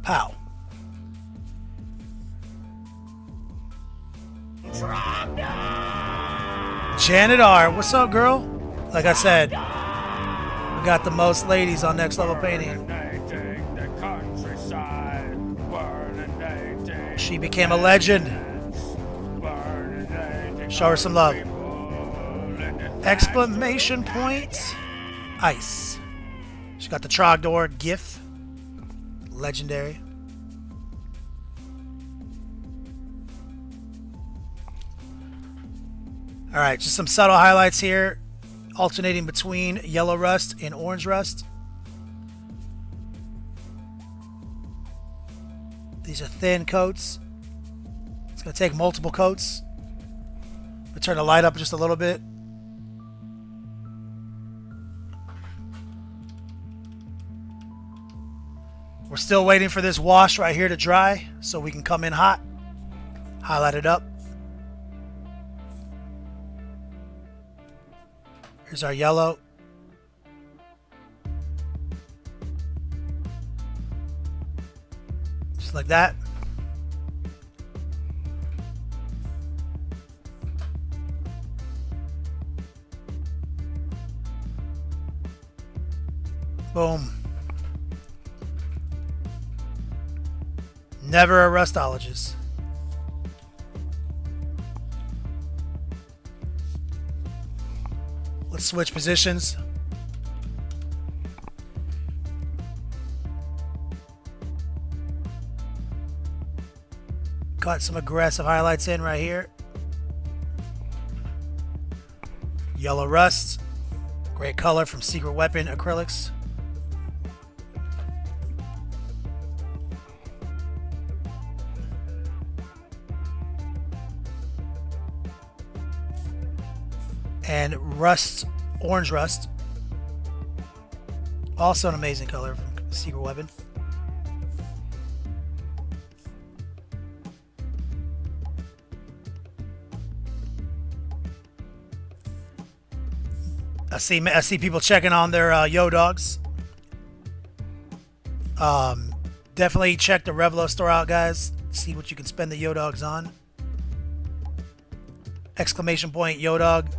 Pow. Janet R, what's up, girl? Like I said, we got the most ladies on Next Level Painting. She became a legend. Show her some love. Exclamation point. Ice. She got the Trogdor GIF. Legendary. Alright, just some subtle highlights here. Alternating between yellow rust and orange rust. These are thin coats. It's going to take multiple coats. We'll turn the light up just a little bit. We're still waiting for this wash right here to dry so we can come in hot. Highlight it up. Here's our yellow. Just like that. Boom. Never a rustologist. Let's switch positions. Got some aggressive highlights in right here. Yellow rust. Great color from Secret Weapon acrylics. And rust, orange rust. Also an amazing color from Secret Weapon. I see people checking on their Yo Dogs. Definitely check the Revlo store out, guys. See what you can spend the Yo Dogs on. Exclamation point Yo Dog.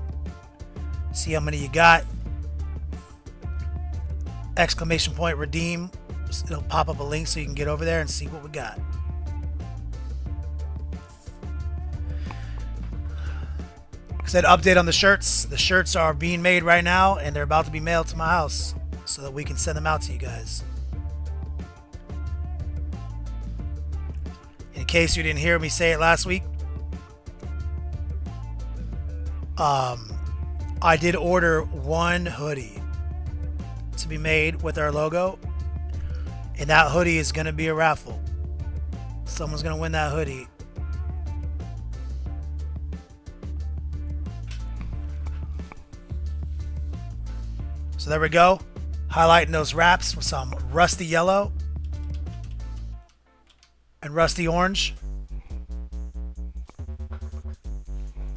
See how many you got. Exclamation point redeem. It'll pop up a link so you can get over there and see what we got. I said update on the shirts. The shirts are being made right now and they're about to be mailed to my house so that we can send them out to you guys. In case you didn't hear me say it last week, I did order one hoodie to be made with our logo, and that hoodie is going to be a raffle. Someone's going to win that hoodie. So there we go. Highlighting those wraps with some rusty yellow and rusty orange.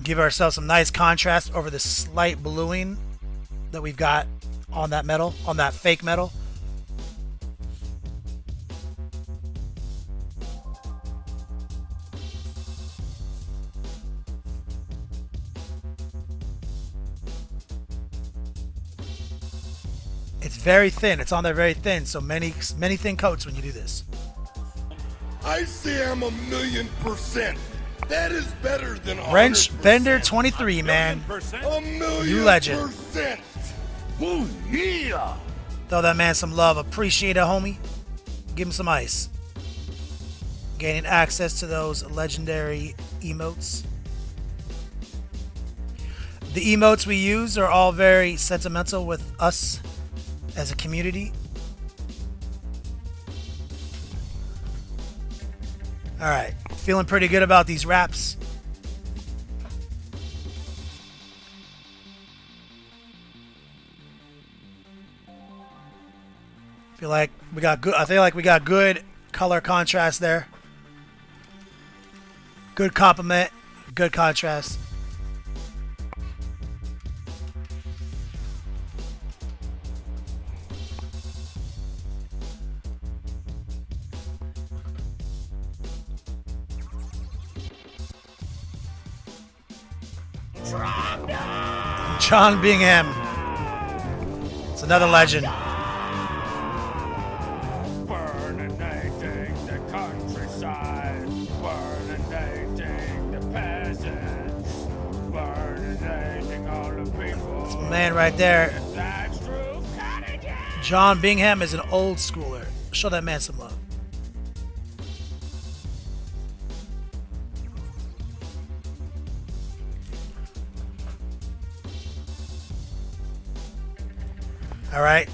Give ourselves some nice contrast over the slight bluing that we've got on that metal, on that fake metal. It's very thin. It's on there very thin. So many thin coats when you do this. I say I'm 1,000,000%. That is better than Wrench 100%. Bender 23, man. A million You legend. percent. Oh, yeah! Throw that man some love. Appreciate it, homie. Give him some ice. Gaining access to those legendary emotes. The emotes we use are all very sentimental with us as a community. Alright, feeling pretty good about these wraps. I feel like we got good color contrast there. Good complement, good contrast. John Bingham. It's another legend. Burninating the countryside, burninating the peasants, burninating all the people. It's my man right there. That's true, cottages. John Bingham is an old schooler. Show that man some love. All right.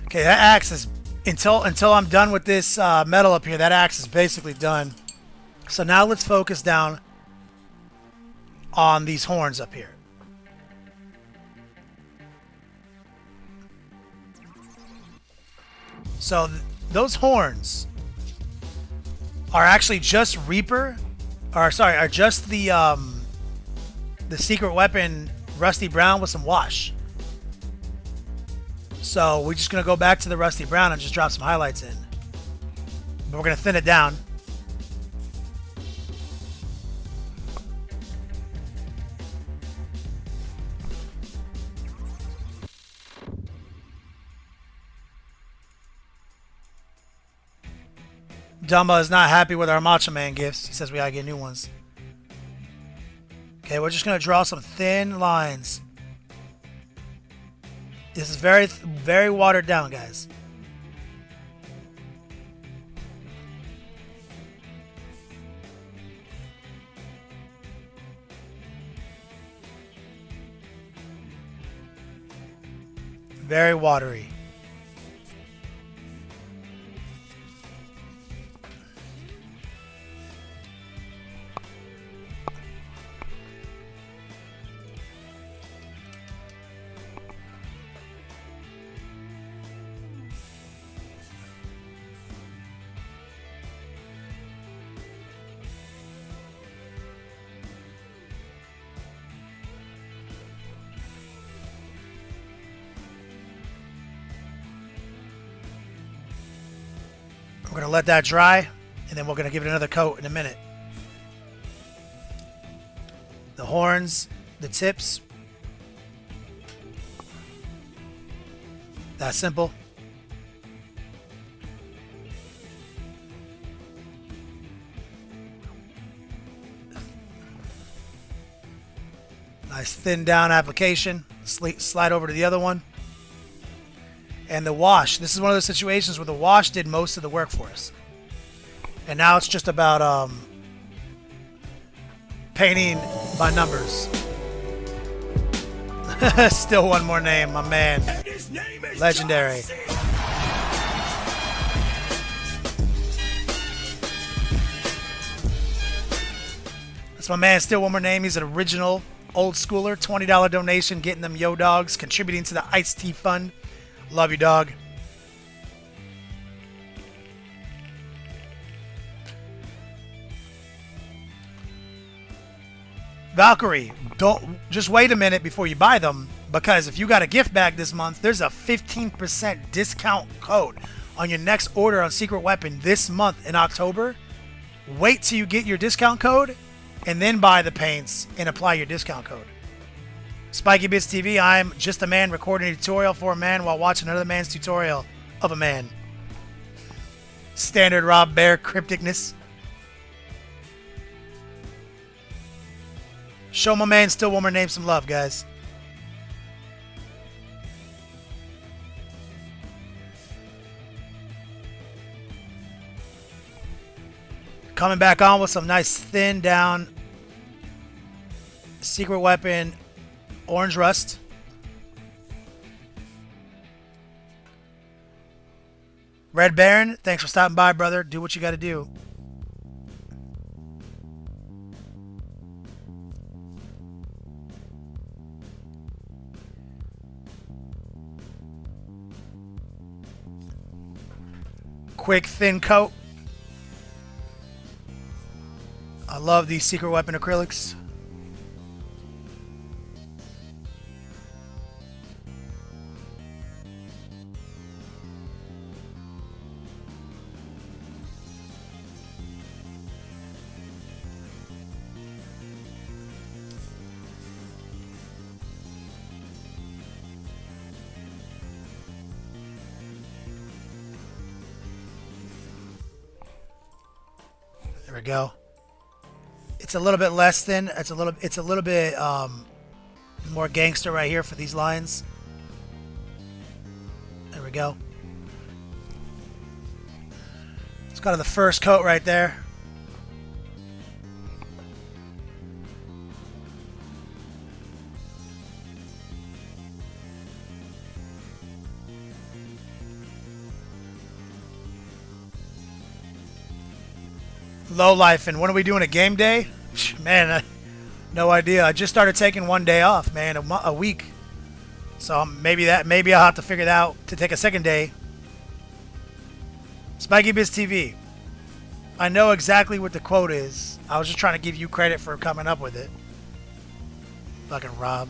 Okay, that axe is until I'm done with this metal up here. That axe is basically done. So now let's focus down on these horns up here. So those horns are actually just Reaper, or sorry, are just the secret weapon Rusty Brown with some wash. So we're just going to go back to the Rusty Brown and just drop some highlights in. But we're going to thin it down. Dumba is not happy with our Macho Man gifts. He says we gotta get new ones. Okay, we're just going to draw some thin lines. This is very, very watered down, guys. Very watery. We're going to let that dry, and then we're going to give it another coat in a minute. The horns, the tips. That simple. Nice thin down application. Slide over to the other one. And the wash. This is one of those situations where the wash did most of the work for us. And now it's just about painting by numbers. Still one more name, my man. Legendary. That's my man, still one more name. He's an original old schooler. $20 donation, getting them yo dogs, contributing to the Iced Tea Fund. Love you, dog. Valkyrie, don't just wait a minute before you buy them, because if you got a gift bag this month, there's a 15% discount code on your next order on Secret Weapon this month in October. Wait till you get your discount code and then buy the paints and apply your discount code. Spiky Bits TV, I'm just a man recording a tutorial for a man while watching another man's tutorial of a man. Standard Rob Bear crypticness. Show my man Still Warmer name some love, guys. Coming back on with some nice thin down secret weapon orange rust. Red Baron, thanks for stopping by, brother. Do what you got to do. Quick thin coat. I love these secret weapon acrylics. There we go. It's a little bit less thin. It's a little bit more gangster right here for these lines. There we go. It's kind of the first coat right there. Low life, and when are we doing a game day? Man, no idea. I just started taking one day off, man, a week. So maybe I'll have to figure it out to take a second day. Spiky Biz TV. I know exactly what the quote is. I was just trying to give you credit for coming up with it. Fucking Rob.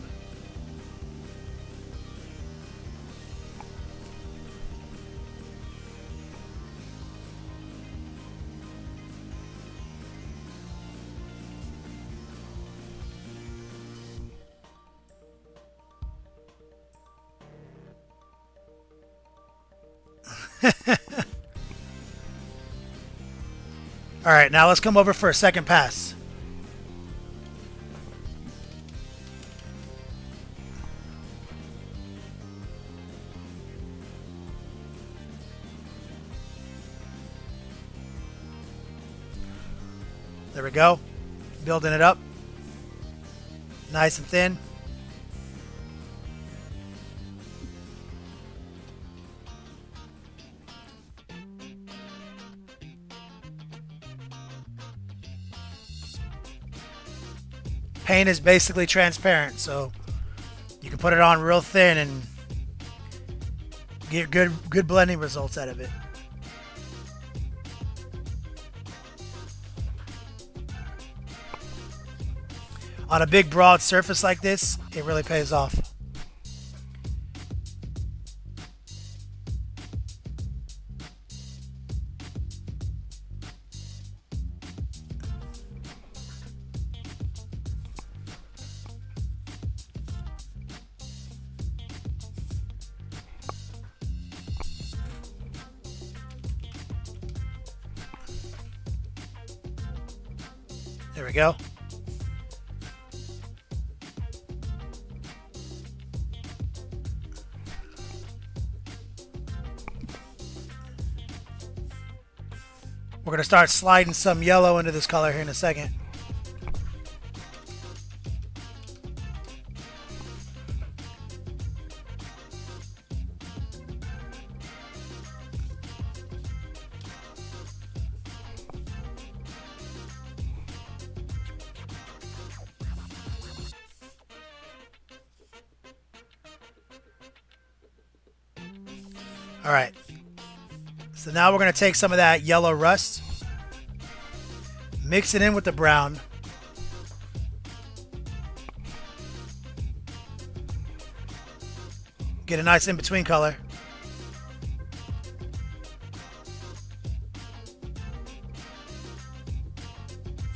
Alright, now let's come over for a second pass. There we go. Building it up. Nice and thin. Paint is basically transparent, so you can put it on real thin and get good blending results out of it. On a big broad surface like this, it really pays off. There we go. We're going to start sliding some yellow into this color here in a second. All right. So now we're going to take some of that yellow rust, mix it in with the brown. Get a nice in-between color.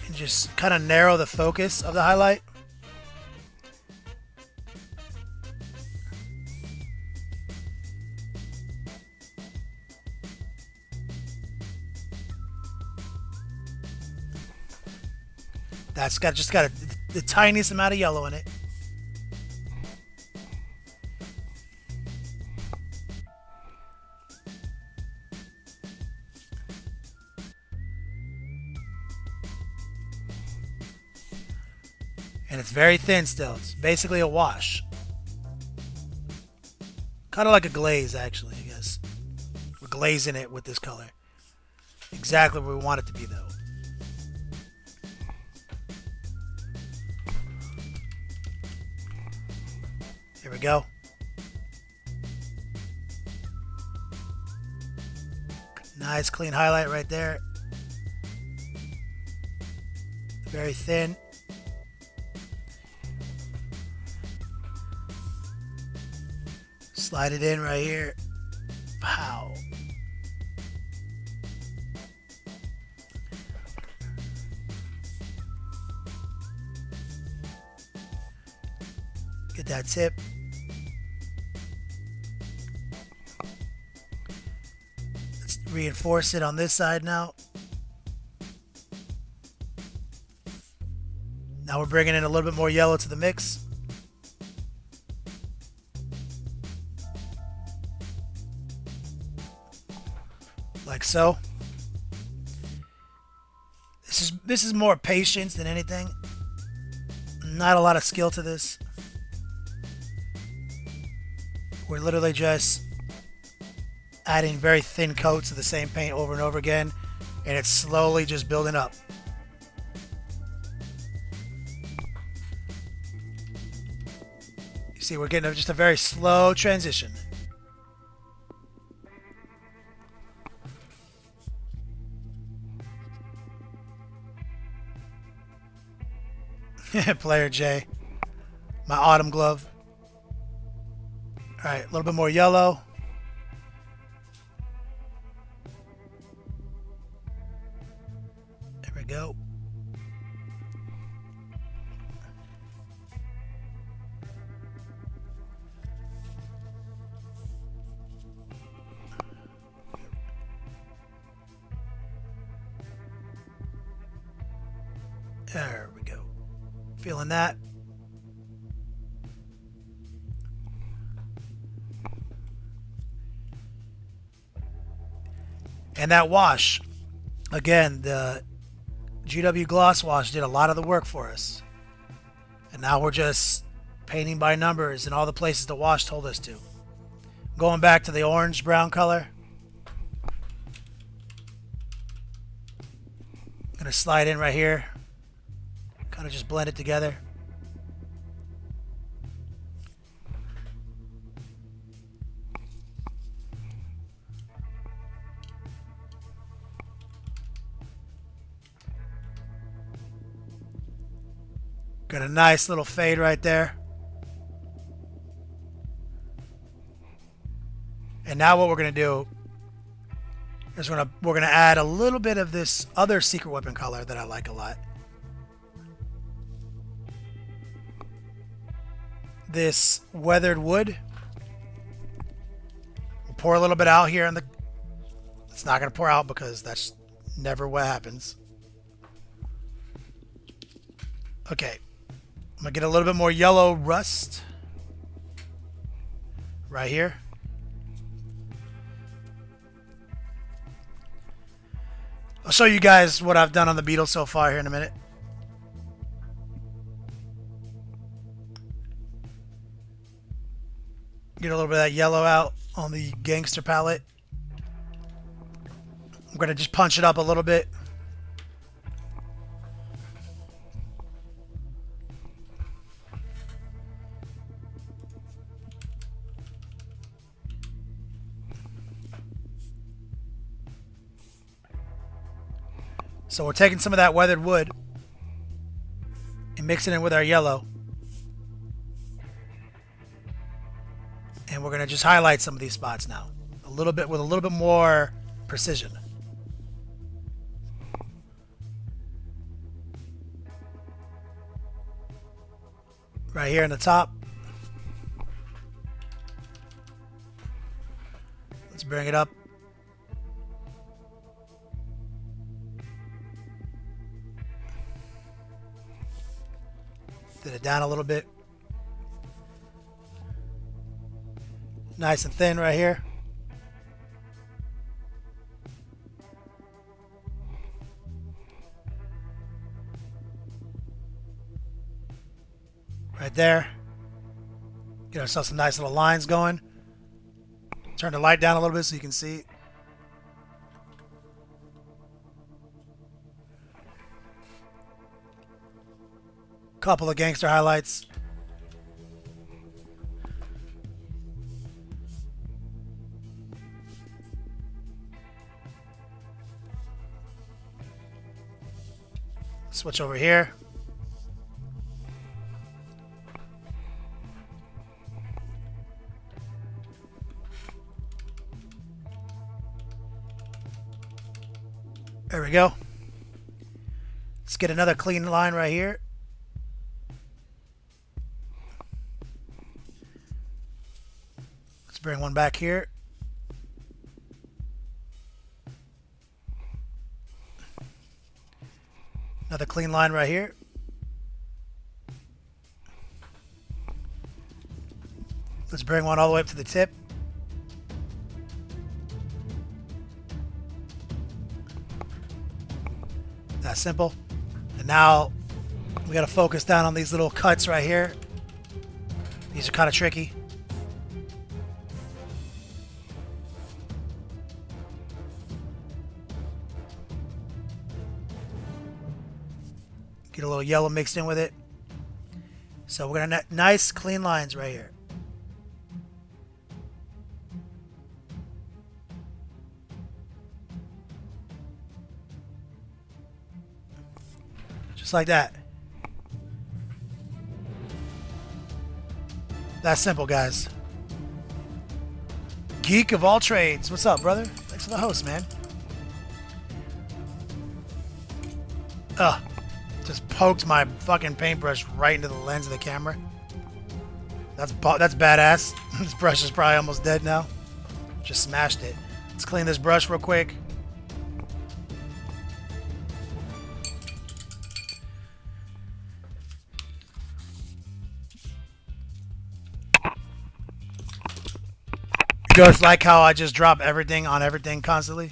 And just kind of narrow the focus of the highlight. That's just got the tiniest amount of yellow in it. And it's very thin still. It's basically a wash. Kind of like a glaze, actually, I guess. We're glazing it with this color. Exactly what we want it to be, though. Here we go. Nice clean highlight right there. Very thin. Slide it in right here. Pow. Get that tip. Let's reinforce it on this side now. Now we're bringing in a little bit more yellow to the mix. Like so. This is more patience than anything. Not a lot of skill to this. We're literally just adding very thin coats of the same paint over and over again, and it's slowly just building up. You see, we're getting just a very slow transition. Player J. My autumn glove. Alright, a little bit more yellow. There we go. There we go. Feeling that. And that wash, again, the GW Gloss Wash did a lot of the work for us. And now we're just painting by numbers in all the places the wash told us to. Going back to the orange-brown color. I'm going to slide in right here. Kind of just blend it together. Got a nice little fade right there. And now what we're going to do is we're going to add a little bit of this other secret weapon color that I like a lot. This weathered wood. We'll pour a little bit out here, it's not going to pour out because that's never what happens. Okay. I'm going to get a little bit more yellow rust right here. I'll show you guys what I've done on the beetle so far here in a minute. Get a little bit of that yellow out on the gangster palette. I'm going to just punch it up a little bit. So we're taking some of that weathered wood and mixing it with our yellow. And we're going to just highlight some of these spots now. A little bit with a little bit more precision. Right here in the top. Let's bring it up. Thin it down a little bit. Nice and thin right here. Right there. Get ourselves some nice little lines going. Turn the light down a little bit so you can see. Couple of gangster highlights. Switch over here. There we go. Let's get another clean line right here. Let's bring one back here. Another clean line right here. Let's bring one all the way up to the tip. That simple. And now we got to focus down on these little cuts right here. These are kind of tricky. Get a little yellow mixed in with it. So we're gonna nice clean lines right here. Just like that. That's simple, guys. Geek of all trades. What's up, brother? Thanks for the host, man. Ugh. Just poked my fucking paintbrush right into the lens of the camera. That's badass. This brush is probably almost dead now. Just smashed it. Let's clean this brush real quick. You guys like how I just drop everything on everything constantly?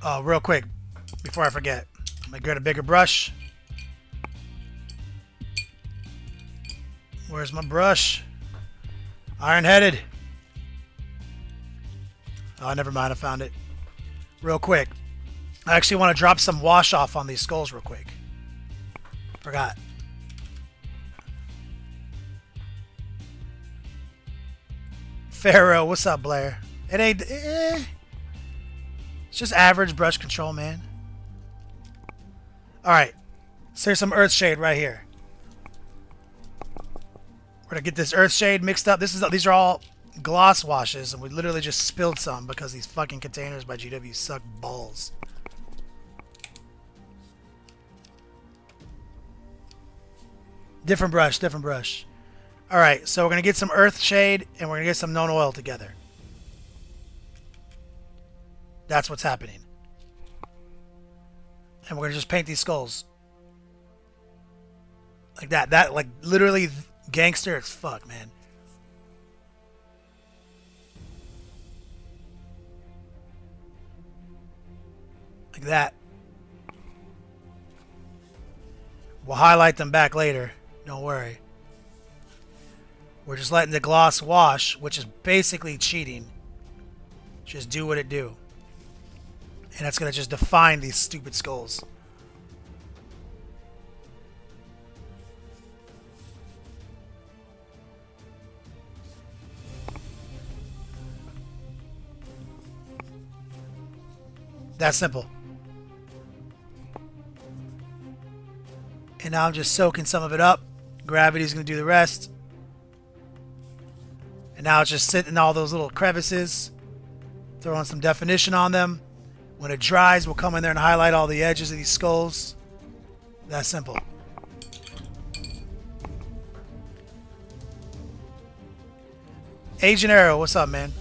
Oh, real quick, before I forget, I'm gonna get a bigger brush. Where's my brush? Iron-headed. Oh, never mind, I found it. Real quick. I actually want to drop some wash off on these skulls real quick. Forgot. Pharaoh, what's up, Blair? It ain't... It's just average brush control, man. Alright. So here's some Earthshade right here. We're going to get this Earthshade mixed up. These are all gloss washes, and we literally just spilled some because these fucking containers by GW suck balls. Different brush, different brush. Alright, so we're going to get some Earthshade, and we're going to get some known oil together. That's what's happening. And we're going to just paint these skulls. Like that. That, like, literally gangster as fuck, man. Like that. We'll highlight them back later. Don't worry. We're just letting the gloss wash, which is basically cheating. Just do what it do. And that's going to just define these stupid skulls. That's simple. And now I'm just soaking some of it up. Gravity's going to do the rest. And now it's just sitting in all those little crevices. Throwing some definition on them. When it dries, we'll come in there and highlight all the edges of these skulls. That simple. Agent Arrow, what's up, man?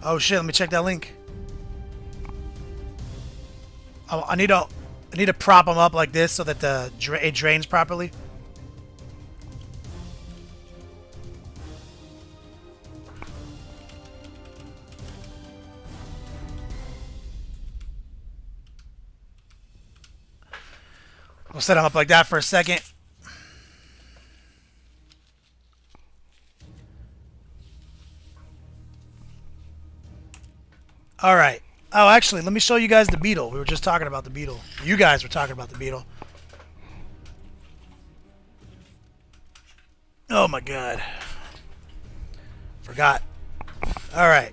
Oh shit, let me check that link. Oh, I need to... I need to prop them up like this so that it drains properly. We'll set them up like that for a second. All right. Oh, actually, let me show you guys the beetle. We were just talking about the beetle. You guys were talking about the beetle. Oh my god. Forgot. All right.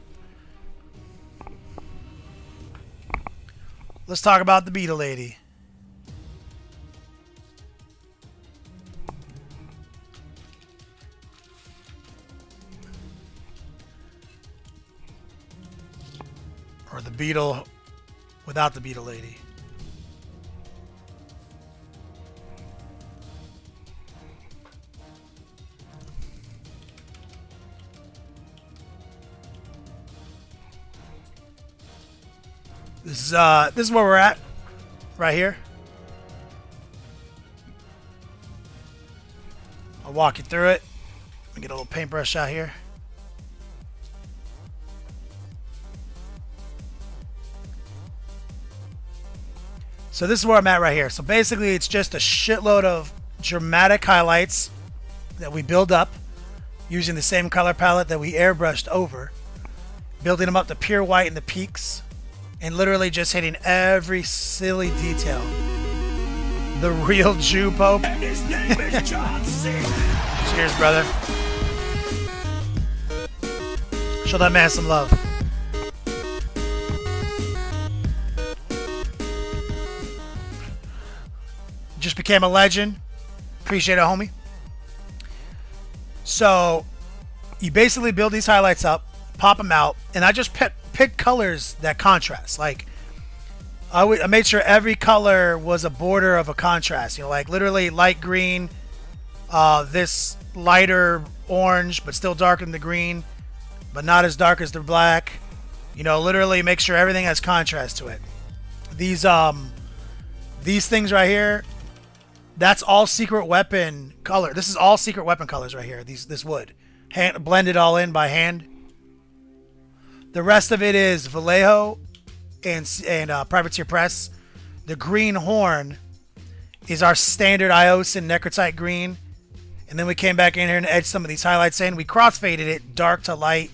Let's talk about the beetle lady. Or the beetle without the beetle lady. This is where we're at, right here. I'll walk you through it. Let me get a little paintbrush out here. So this is where I'm at right here. So basically it's just a shitload of dramatic highlights that we build up using the same color palette that we airbrushed over, building them up to pure white in the peaks, and literally just hitting every silly detail. The real Jew Pope. And his name is John C. Cheers, brother. Show that man some love. Just became a legend. Appreciate it, homie. So you basically build these highlights up, pop them out, and I just pick colors that contrast. Like I made sure every color was a border of a contrast. You know, like literally light green, this lighter orange, but still darker than the green, but not as dark as the black. You know, literally make sure everything has contrast to it. These things right here, that's all secret weapon color. This is all secret weapon colors right here. This wood, blended all in by hand. The rest of it is Vallejo and Privateer Press. The green horn is our standard Iosin Necrotite green. And then we came back in here and edged some of these highlights in. We crossfaded it dark to light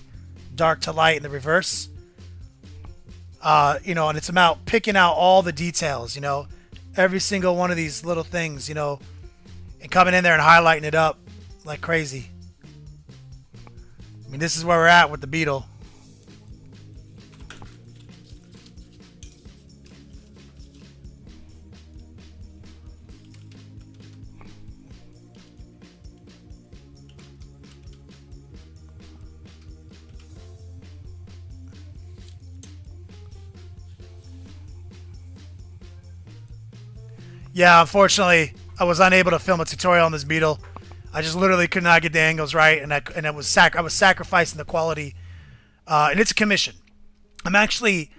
in the reverse. You know, and it's about picking out all the details, you know, every single one of these little things, you know, and coming in there and highlighting it up like crazy. I mean, this is where we're at with the beetle. Yeah, unfortunately, I was unable to film a tutorial on this beetle. I just literally could not get the angles right, and I was sacrificing the quality. And it's a commission. I'm actually,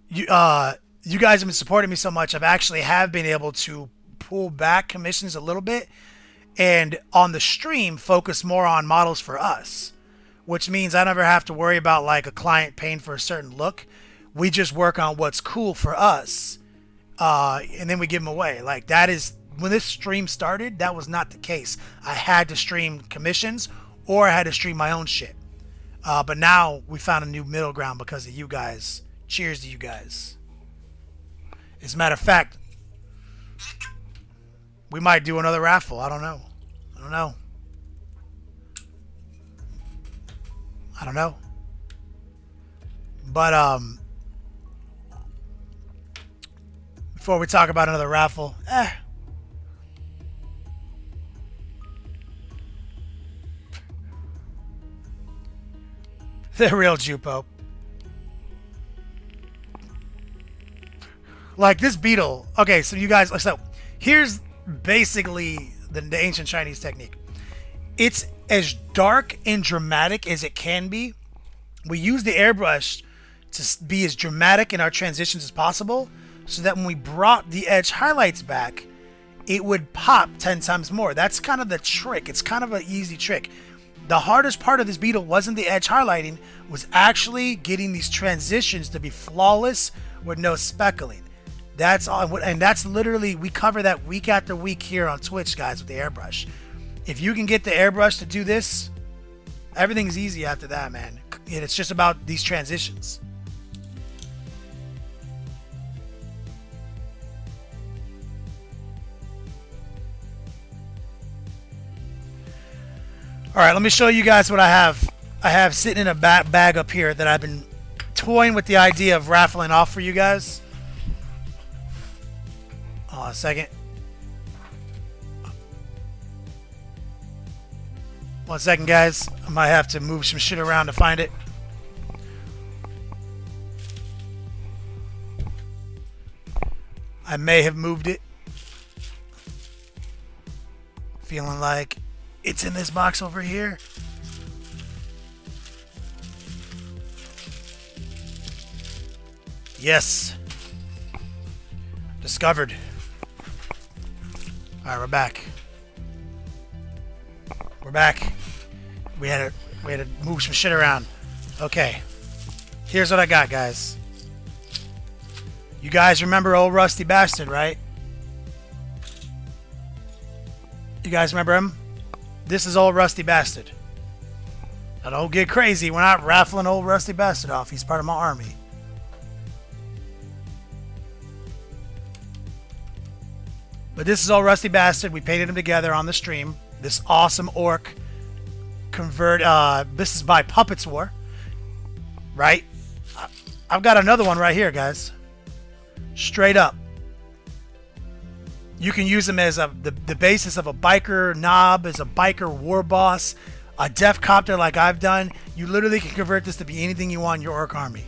you guys have been supporting me so much. I've been able to pull back commissions a little bit, and on the stream focus more on models for us, which means I never have to worry about like a client paying for a certain look. We just work on what's cool for us. And then we give them away. Like that is when this stream started, that was not the case. I had to stream commissions or I had to stream my own shit. But now we found a new middle ground because of you guys. Cheers to you guys. As a matter of fact, we might do another raffle. I don't know. But before we talk about another raffle, the real Jew Pope. Like this beetle. Okay, so you guys, so here's basically the ancient Chinese technique. It's as dark and dramatic as it can be. We use the airbrush to be as dramatic in our transitions as possible, so that when we brought the edge highlights back, it would pop 10 times more. That's kind of the trick. It's kind of an easy trick. The hardest part of this beetle wasn't the edge highlighting, was actually getting these transitions to be flawless with no speckling. That's all, and that's literally, we cover that week after week here on Twitch, guys, with the airbrush. If you can get the airbrush to do this, everything's easy after that, man. And it's just about these transitions. All right, let me show you guys what I have. I have sitting in a bag up here that I've been toying with the idea of raffling off for you guys. Hold on a second. 1 second, guys. I might have to move some shit around to find it. I may have moved it. Feeling like it's in this box over here. Yes. Discovered. Alright, we're back. We're back. We had to move some shit around. Okay. Here's what I got, guys. You guys remember old Rusty Bastard, right? You guys remember him? This is old Rusty Bastard. Now don't get crazy. We're not raffling old Rusty Bastard off. He's part of my army. But this is old Rusty Bastard. We painted him together on the stream. This awesome orc convert. This is by Puppets War. Right? I've got another one right here, guys. Straight up. You can use him as the basis of a biker knob, as a biker war boss, a death copter like I've done. You literally can convert this to be anything you want in your orc army.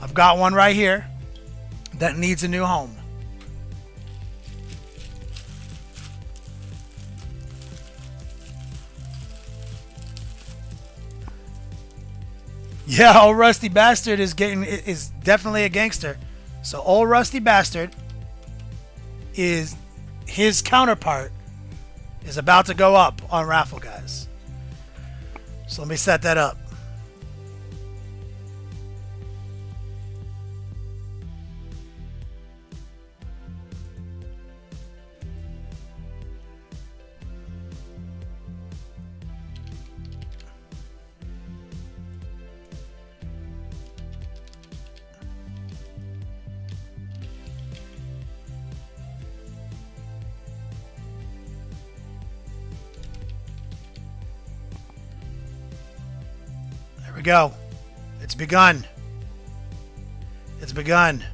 I've got one right here that needs a new home. Yeah, old Rusty Bastard is definitely a gangster. So old Rusty Bastard is his counterpart is about to go up on Raffle, guys. So let me set that up. There we go. It's begun. It's begun.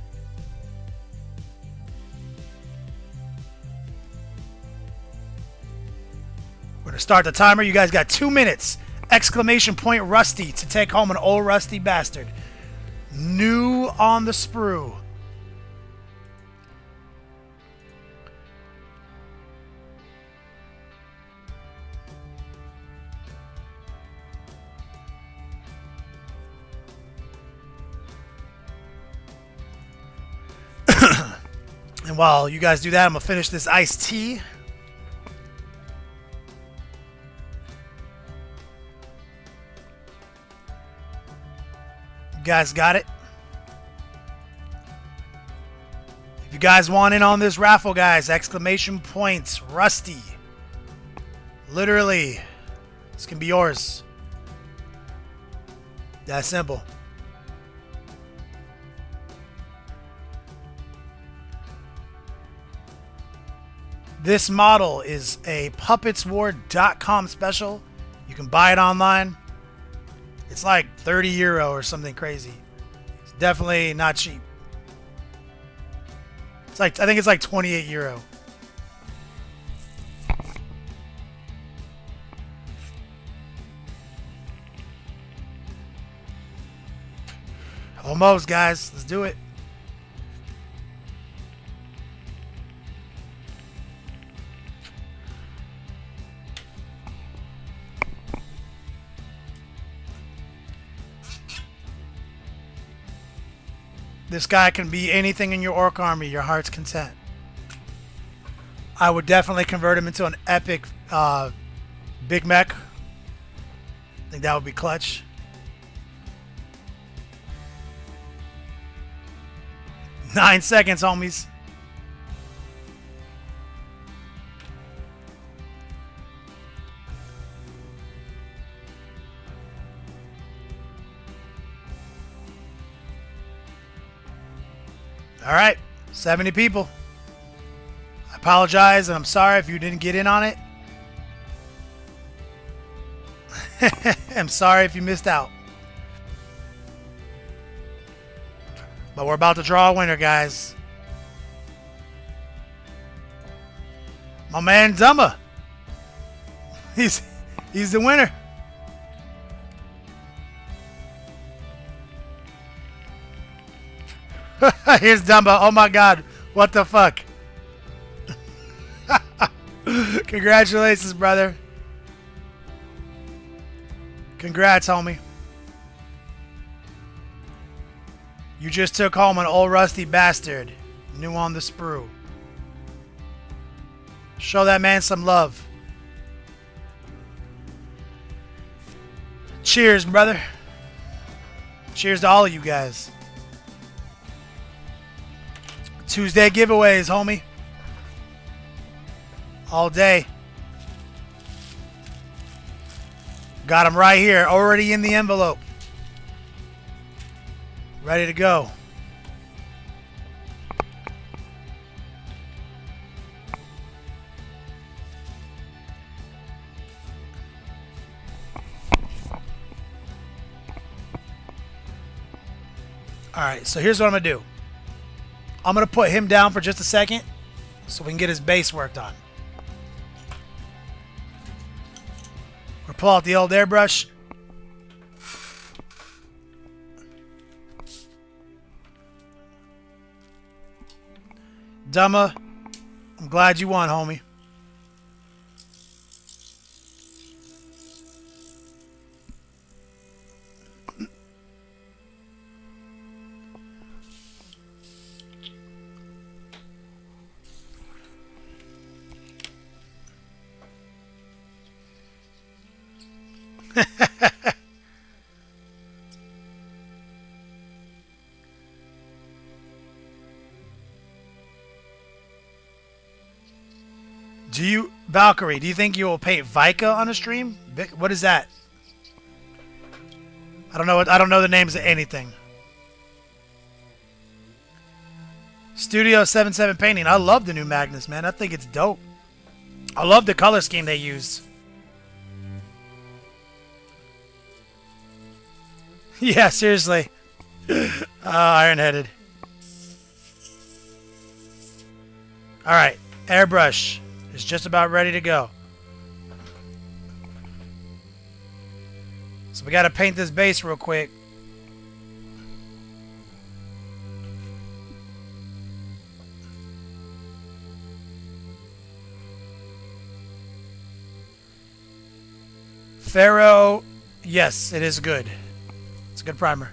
We're going to start the timer. You guys got 2 minutes. Exclamation point Rusty to take home an old Rusty Bastard. New on the sprue. And while you guys do that, I'm going to finish this iced tea. You guys got it? If you guys want in on this raffle, guys, exclamation points, Rusty. Literally, this can be yours. That simple. This model is a puppetswar.com special. You can buy it online. It's like 30 euro or something crazy. It's definitely not cheap. It's like, I think it's like 28 euro. Almost, guys. Let's do it. This guy can be anything in your orc army, your heart's content. I would definitely convert him into an epic big mech. I think that would be clutch. Nine seconds, homies. All right, 70 people. I apologize, and I'm sorry if you didn't get in on it. I'm sorry if you missed out. But we're about to draw a winner, guys. My man Dumba. He's the winner. Here's Dumba. Oh my god. What the fuck? Congratulations, brother. Congrats, homie. You just took home an old rusty bastard. New on the sprue. Show that man some love. Cheers, brother. Cheers to all of you guys. Tuesday giveaways, homie. All day. Got them right here, already in the envelope. Ready to go. Alright, so here's what I'm going to do. I'm going to put him down for just a second so we can get his base worked on. We'll pull out the old airbrush. Dumma, I'm glad you won, homie. Valkyrie, do you think you will paint Vika on a stream? What is that? I don't know the names of anything. Studio 77 painting. I love the new Magnus, man. I think it's dope. I love the color scheme they use. Yeah, seriously. Iron-headed. Alright, airbrush is just about ready to go. So we got to paint this base real quick. Pharaoh, yes, it is good. It's a good primer.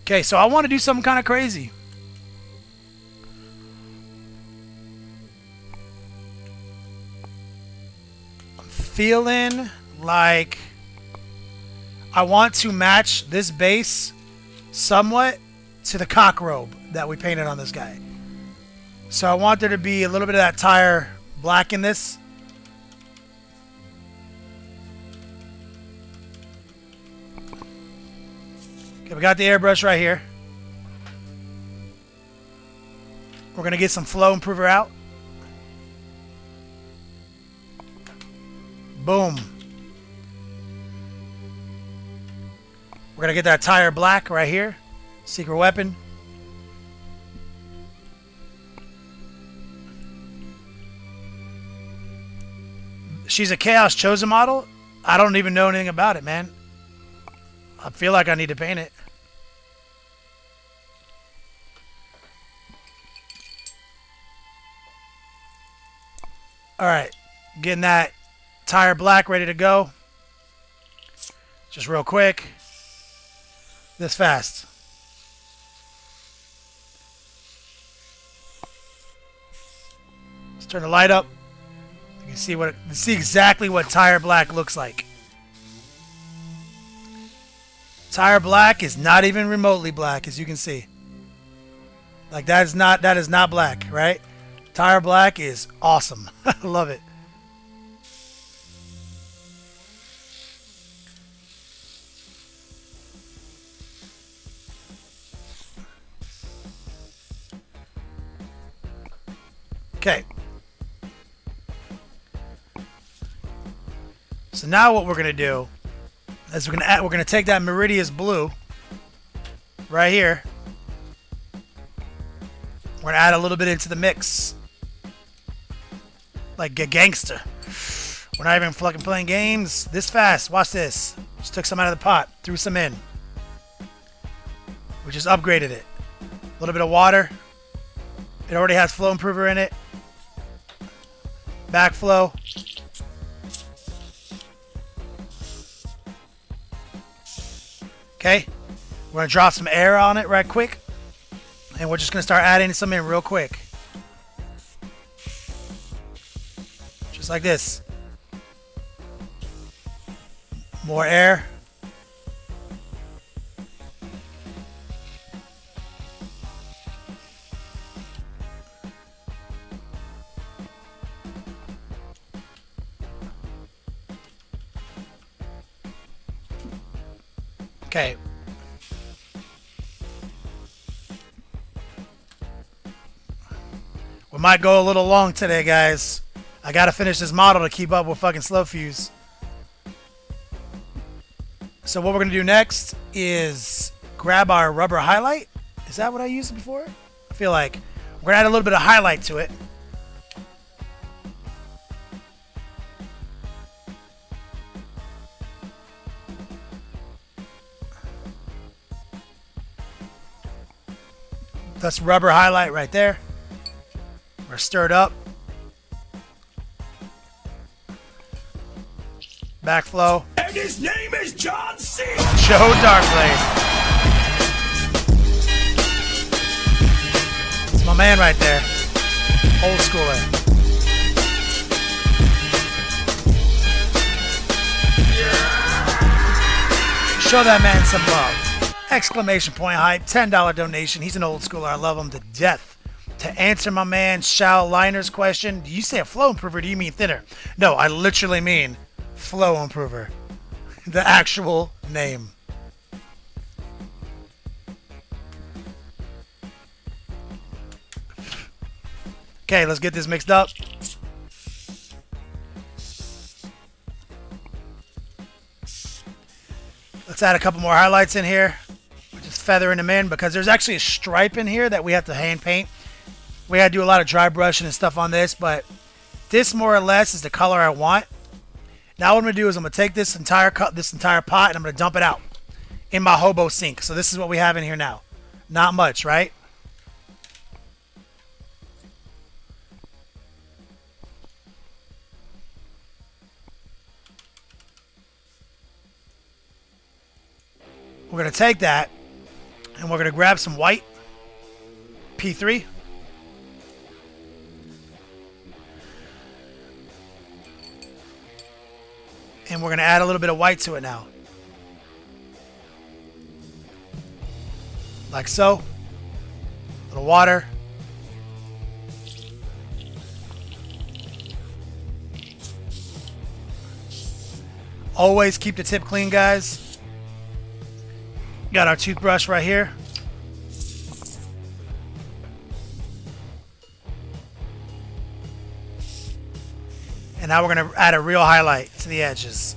Okay, so I want to do something kind of crazy. Feeling like I want to match this base somewhat to the cock robe that we painted on this guy. So I want there to be a little bit of that tire black in this. Okay, we got the airbrush right here. We're going to get some flow improver out. Boom. We're going to get that tire black right here. Secret weapon. She's a Chaos Chosen model. I don't even know anything about it, man. I feel like I need to paint it. Alright. Getting that tire black ready to go. Just real quick. This fast. Turn the light up. You can see exactly what tire black looks like. Tire black is not even remotely black, as you can see. Like that is not black, right? Tire black is awesome. I love it. Okay. So now what we're gonna do is we're gonna take that Meridius blue right here. We're gonna add a little bit into the mix, like a gangster. We're not even fucking playing games this fast. Watch this. Just took some out of the pot, threw some in. We just upgraded it. A little bit of water. It already has flow improver in it. Backflow. Okay, we're gonna drop some air on it right quick, and we're just gonna start adding some in real quick, just like this. More air. Okay. We might go a little long today, guys. I gotta finish this model to keep up with fucking Slow Fuse. So what we're gonna do next is grab our rubber highlight. Is that what I used before? I feel like we're gonna add a little bit of highlight to it. That's rubber highlight right there. We're stirred up. Backflow. And his name is John C. Show Darkblade. It's my man right there. Old schooler. Show that man some love. Exclamation point hype, $10 donation. He's an old schooler. I love him to death. To answer my man Shao Liner's question, do you say a flow improver? Do you mean thinner? No, I literally mean flow improver. The actual name. Okay, let's get this mixed up. Let's add a couple more highlights in here. Just feathering them in because there's actually a stripe in here that we have to hand paint. We had to do a lot of dry brushing and stuff on this, but this more or less is the color I want. Now what I'm gonna do is I'm gonna take this entire pot and I'm gonna dump it out in my hobo sink. So this is what we have in here now. Not much, right? We're gonna take that and we're gonna grab some white P3. And we're going to add a little bit of white to it now. Like so. A little water. Always keep the tip clean, guys. Got our toothbrush right here. And now we're going to add a real highlight to the edges.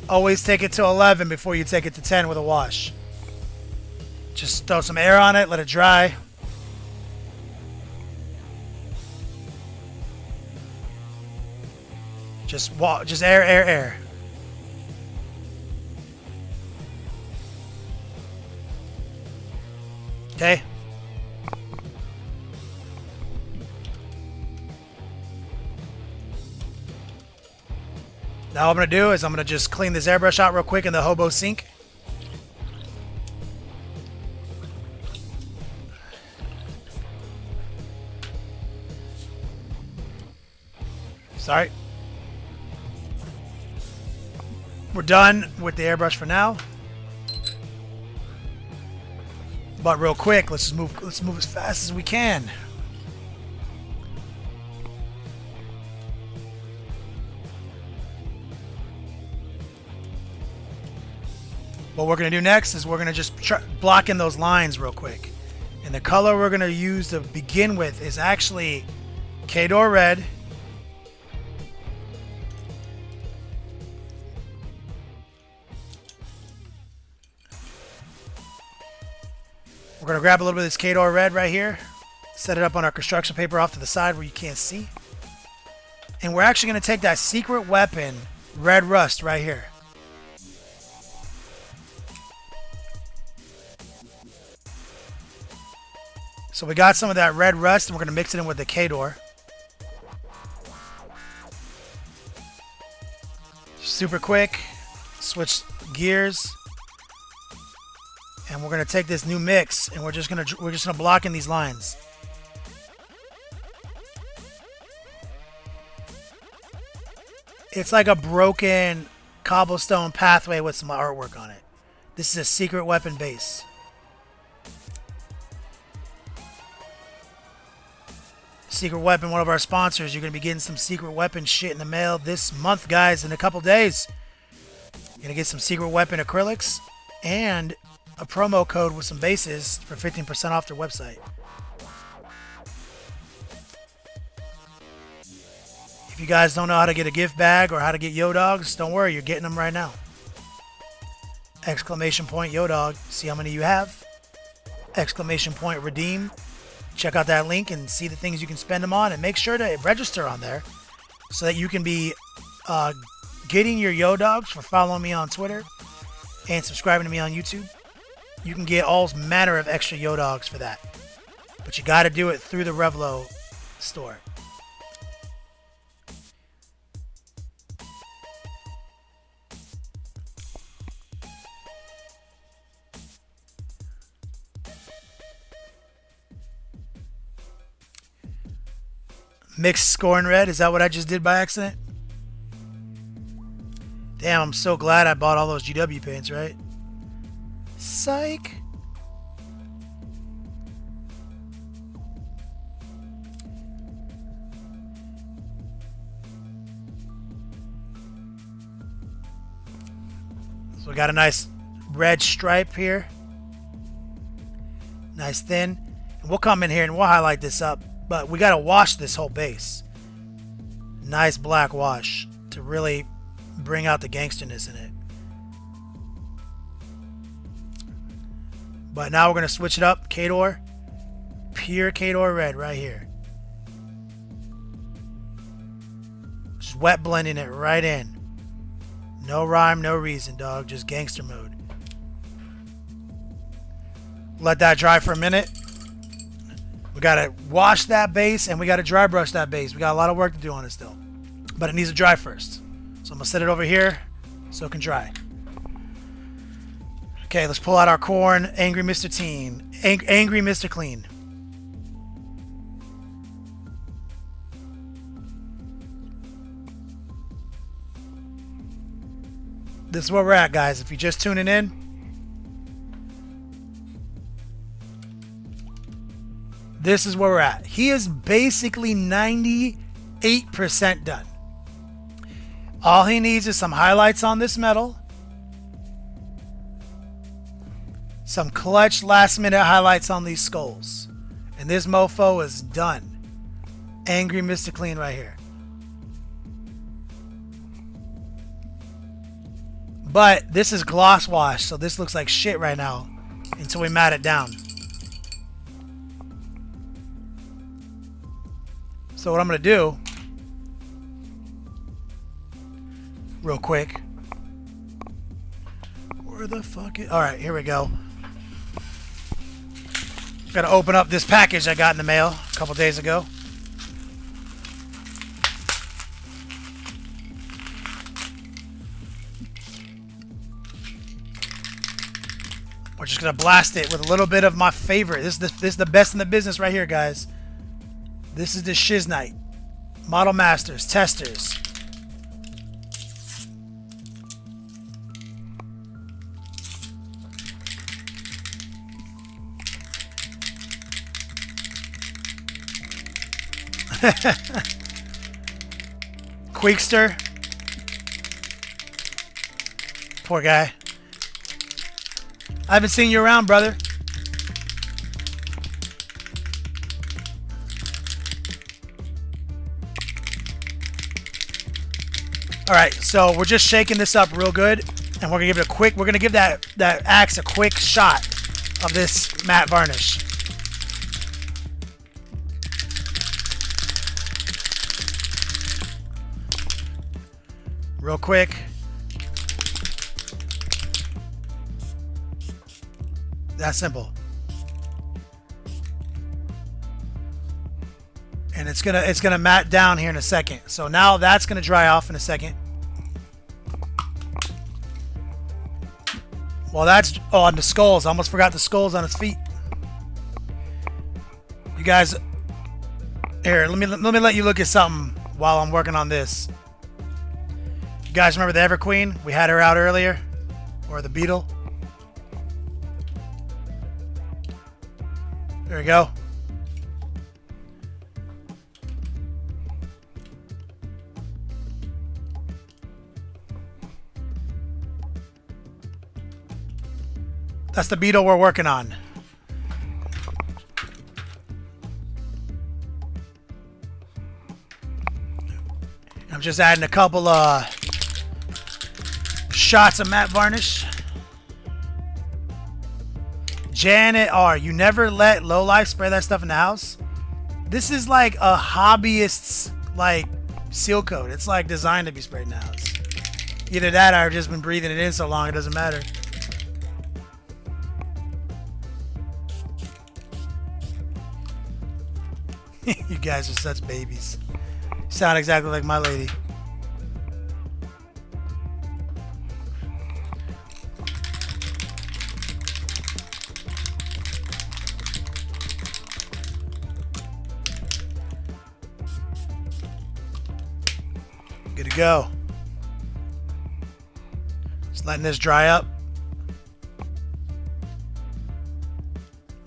Always take it to 11 before you take it to 10 with a wash. Just throw some air on it, let it dry. Just air, air, air. Okay. Now what I'm going to do is I'm going to just clean this airbrush out real quick in the hobo sink. Sorry. We're done with the airbrush for now. But real quick, let's move as fast as we can. What we're going to do next is we're going to just block in those lines real quick. And the color we're going to use to begin with is actually Khorne red. We're going to grab a little bit of this Khorne red right here. Set it up on our construction paper off to the side where you can't see. And we're actually going to take that secret weapon, red rust, right here. So we got some of that red rust, and we're going to mix it in with the Khorne. Super quick. Switch gears. And we're going to take this new mix, and we're just going to block in these lines. It's like a broken cobblestone pathway with some artwork on it. This is a secret weapon base. Secret Weapon, one of our sponsors. You're going to be getting some Secret Weapon shit in the mail this month, guys, in a couple days. You're going to get some Secret Weapon acrylics and a promo code with some bases for 15% off their website. If you guys don't know how to get a gift bag or how to get Yo Dogs, don't worry, you're getting them right now. Exclamation point Yo Dog. See how many you have. Exclamation point redeem. Check out that link and see the things you can spend them on, and make sure to register on there so that you can be getting your Yo Dogs for following me on Twitter and subscribing to me on YouTube. You can get all manner of extra Yo Dogs for that, but you got to do it through the Revlo store. Mixed Khorne red. Is that what I just did by accident? Damn, I'm so glad I bought all those GW paints, right? Psych. So we got a nice red stripe here. Nice thin. And we'll come in here and we'll highlight this up. But we got to wash this whole base. Nice black wash to really bring out the gangsterness in it. But now we're going to switch it up. Khorne. Pure Khorne red right here. Just wet blending it right in. No rhyme, no reason, dog. Just gangster mode. Let that dry for a minute. We got to wash that base and we got to dry brush that base. We got a lot of work to do on it still. But it needs to dry first. So I'm going to set it over here so it can dry. Okay, let's pull out our Khorne. Angry Mr. Teen. Angry Mr. Clean. This is where we're at, guys. If you're just tuning in, this is where we're at. He is basically 98% done. All he needs is some highlights on this metal. Some clutch last minute highlights on these skulls. And this mofo is done. Angry Mr. Clean right here. But this is gloss wash, so this looks like shit right now until we mat it down. So what I'm going to do, real quick, where the fuck is, alright, here we go. Got to open up this package I got in the mail a couple days ago. We're just going to blast it with a little bit of my favorite. This is the best in the business right here, guys. This is the Shiznite. Model masters, testers. Queekster. Poor guy. I haven't seen you around, brother. Alright, so we're just shaking this up real good. And we're gonna give it a quick, we're gonna give that axe a quick shot of this matte varnish. Real quick. That simple. And it's gonna matte down here in a second. So now that's gonna dry off in a second. Well, that's on the skulls. I almost forgot the skulls on his feet. You guys, here, let me let you look at something while I'm working on this. You guys remember the Everqueen? We had her out earlier, or the Beetle. There we go. That's the Beetle we're working on. I'm just adding a couple shots of matte varnish. Janet R, you never let Lowlife spray that stuff in the house? This is like a hobbyist's like seal coat. It's like designed to be sprayed in the house. Either that or I've just been breathing it in so long it doesn't matter. You guys are such babies. You sound exactly like my lady. Good to go. Just letting this dry up.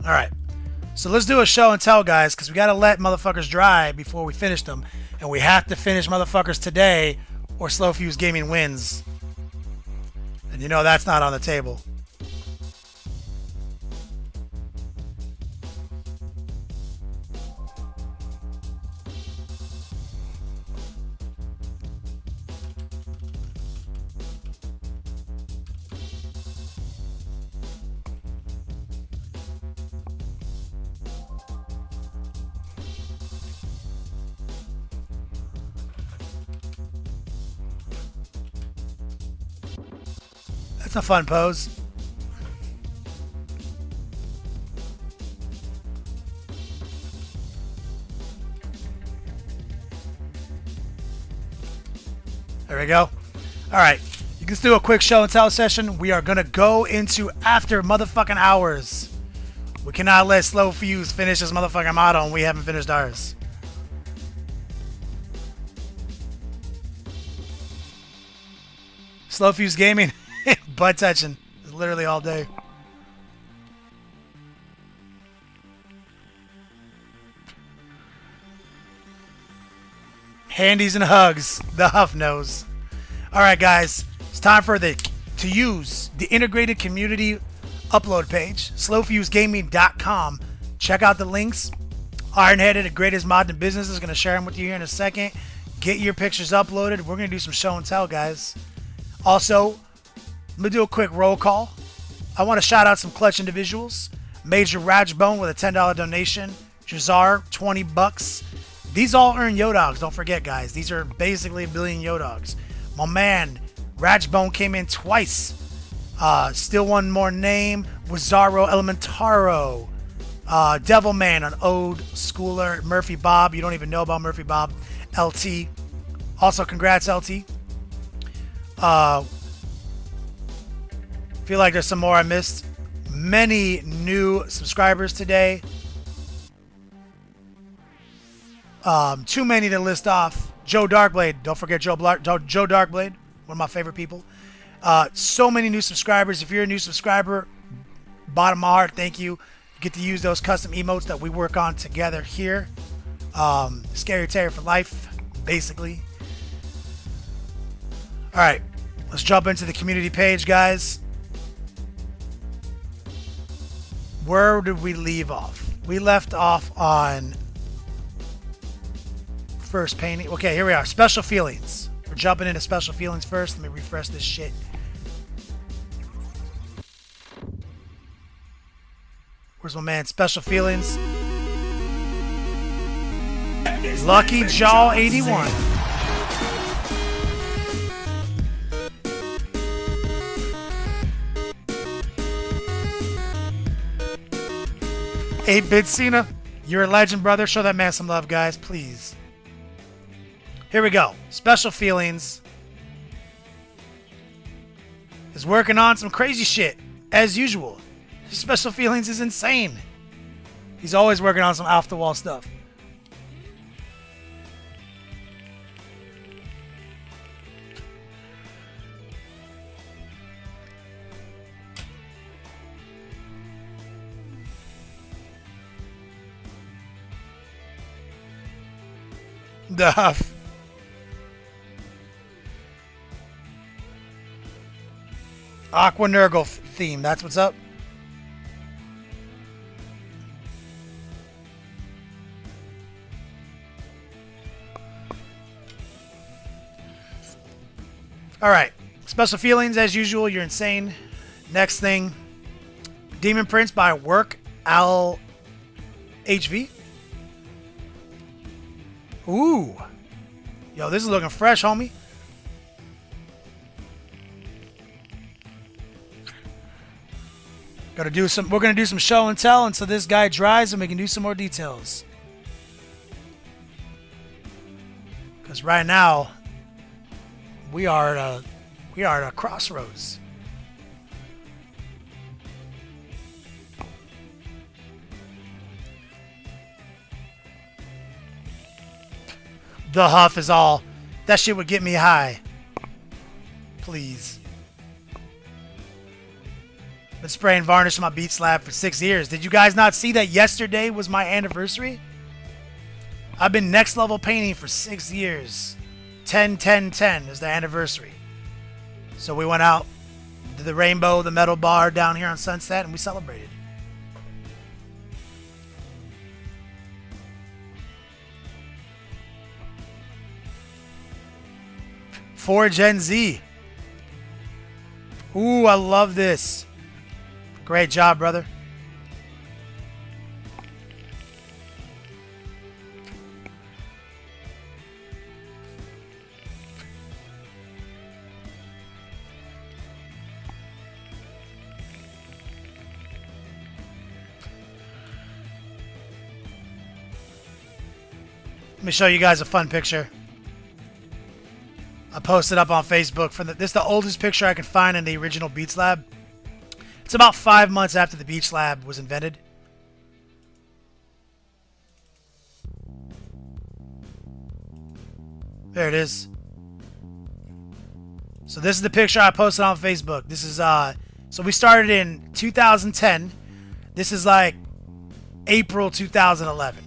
All right. So let's do a show and tell, guys, because we got to let motherfuckers dry before we finish them. And we have to finish motherfuckers today or Slow Fuse Gaming wins. And you know that's not on the table. It's a fun pose. There we go. All right. You can do a quick show and tell session. We are going to go into after motherfucking hours. We cannot let Slow Fuse finish his motherfucking model and we haven't finished ours. Slow Fuse Gaming. Butt touching. It's literally all day. Handies and hugs. The Huff knows. Alright guys. It's time for to use the integrated community upload page. slowfusegaming.com. Check out the links. Ironheaded, the greatest mod in business, is going to share them with you here in a second. Get your pictures uploaded. We're going to do some show and tell, guys. Also, let me do a quick roll call. I want to shout out some clutch individuals. Major Rajbone with a $10 donation. Jazar, 20 bucks. These all earn Yodogs. Don't forget, guys. These are basically a billion Yodogs. My man, Rajbone came in twice. Still one more name. Wazaro Elementaro. Devilman, an old schooler. Murphy Bob. You don't even know about Murphy Bob. LT. Also, congrats, LT. Feel like there's some more I missed. Many new subscribers today. Too many to list off. Joe Darkblade. Don't forget Joe Darkblade. One of my favorite people. So many new subscribers. If you're a new subscriber, bottom of my heart, thank you. You get to use those custom emotes that we work on together here. Scary Terror for life, basically. Alright, let's jump into the community page, guys. Where did we leave off? We left off on first painting. Okay, here we are. Special feelings. We're jumping into special feelings first. Let me refresh this shit. Where's my man? Special feelings. Lucky Jaw 81. Hey, Bid Cena, you're a legend, brother. Show that man some love, guys, please. Here we go. Special feelings is working on some crazy shit, as usual. Special feelings is insane. He's always working on some off-the-wall stuff. Duff. Aqua Nurgle theme. That's what's up. All right. Special feelings as usual. You're insane. Next thing. Demon Prince by Work Al HV. Ooh. Yo, this is looking fresh, homie. We're gonna do some show and tell until this guy dries and we can do some more details. Cause right now we are at a crossroads. The huff is all. That shit would get me high. Please. Been spraying varnish on my beat slab for 6 years. Did you guys not see that yesterday was my anniversary? I've been next level painting for 6 years. 10-10-10 is the anniversary. So we went out to the Rainbow, the metal bar down here on Sunset, and we celebrated. For Gen Z. Ooh, I love this. Great job, brother. Let me show you guys a fun picture. I posted up on Facebook. This is the oldest picture I can find in the original Beats Lab. It's about 5 months after the Beats Lab was invented. There it is. So this is the picture I posted on Facebook. This is so we started in 2010. This is like April 2011.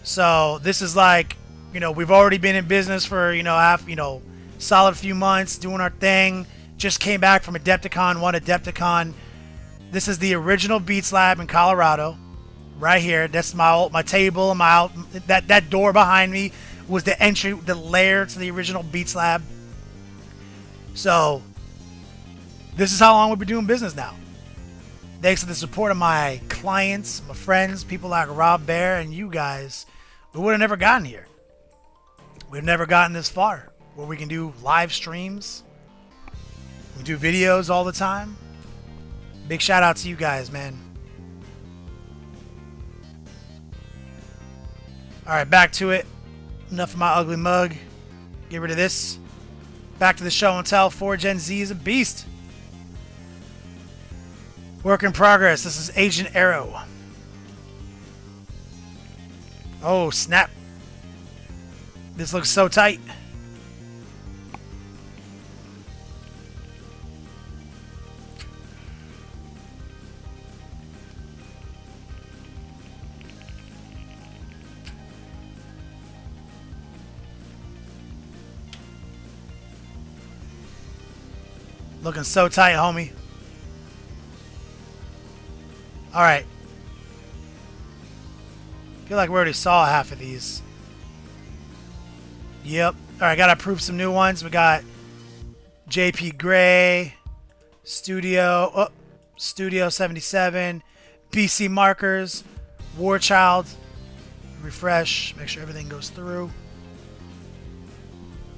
So this is like, you know, we've already been in business for, solid few months doing our thing. Just came back from Adepticon, won Adepticon. This is the original Beats Lab in Colorado. Right here. That's my table and that door behind me was the entry, the lair to the original Beats Lab. So this is how long we've been doing business now. Thanks to the support of my clients, my friends, people like Rob Bear and you guys, we would have never gotten here. We've never gotten this far where we can do live streams. We do videos all the time. Big shout out to you guys, man. Alright, back to it. Enough of my ugly mug. Get rid of this. Back to the show and tell. 4 Gen Z is a beast. Work in progress. This is Agent Arrow. Oh, snap. This looks so tight. Looking so tight, homie. Alright. Feel like we already saw half of these. Yep. Alright, gotta approve some new ones. We got JP Gray, Studio 77, BC Markers, Warchild. Refresh, make sure everything goes through.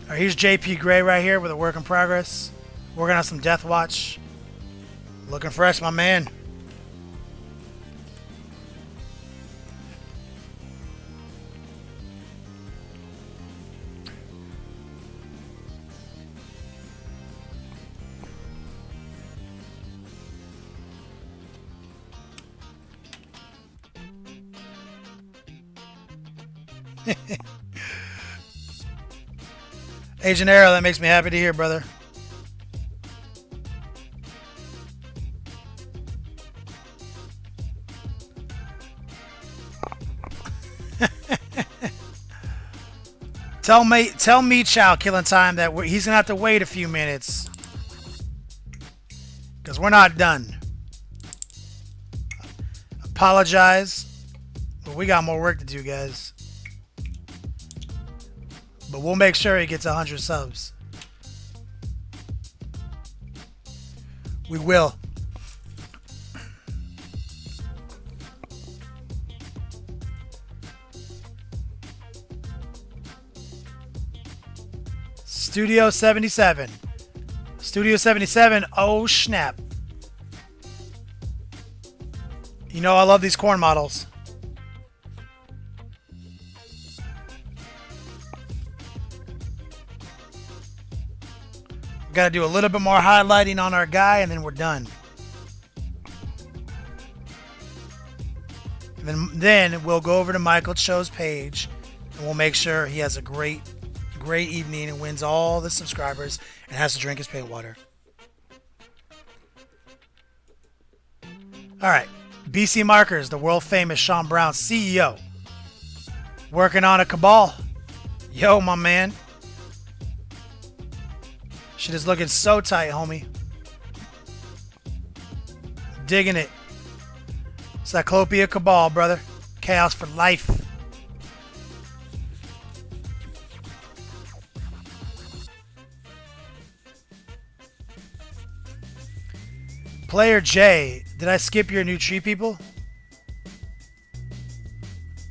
Alright, here's JP Gray right here with a work in progress. Working on some Death Watch. Looking fresh, my man. Agent Arrow, that makes me happy to hear, brother. Tell me, Chow, Killing Time, that he's gonna have to wait a few minutes, because we're not done. Apologize, but we got more work to do, guys. But we'll make sure he gets 100 subs. We will. Studio 77. Studio 77. Oh, snap. You know, I love these Khorne models. Got to do a little bit more highlighting on our guy, and then we're done. And then we'll go over to Michael Cho's page, and we'll make sure he has a great evening and wins all the subscribers and has to drink his paint water. Alright, BC Markers, the world famous Sean Brown, CEO. Working on a cabal. Yo, my man. Shit is looking so tight, homie. Digging it. Cyclopia Cabal, brother. Chaos for life. Player J, did I skip your new tree people?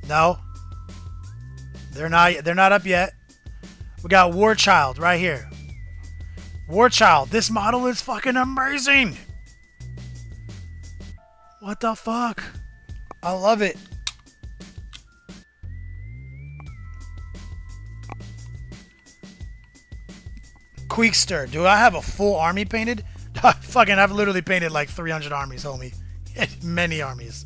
No. They're not up yet. We got Warchild right here. Warchild, this model is fucking amazing. What the fuck? I love it. Queekster, do I have a full army painted? Fucking, I've literally painted like 300 armies, homie. Many armies.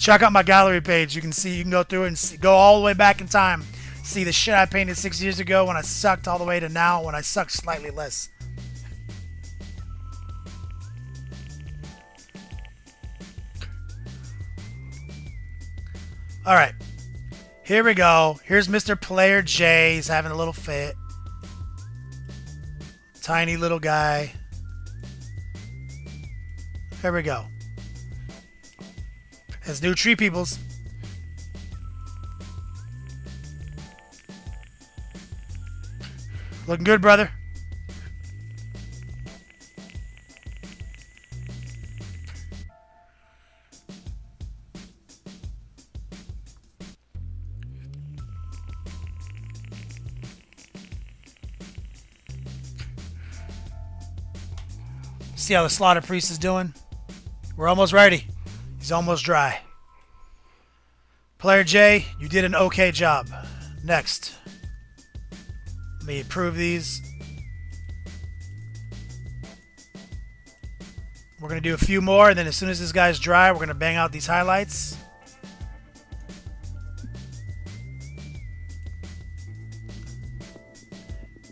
Check out my gallery page. You can see, you can go through it and see, go all the way back in time. See the shit I painted 6 years ago when I sucked all the way to now when I suck slightly less. Alright. Here we go. Here's Mr. Player J. He's having a little fit. Tiny little guy. Here we go. His new tree peoples. Looking good, brother. See how the Slaughterpriest is doing? We're almost ready. He's almost dry. Player J, you did an okay job. Next. Let me approve these. We're going to do a few more, and then as soon as this guy's dry, we're going to bang out these highlights.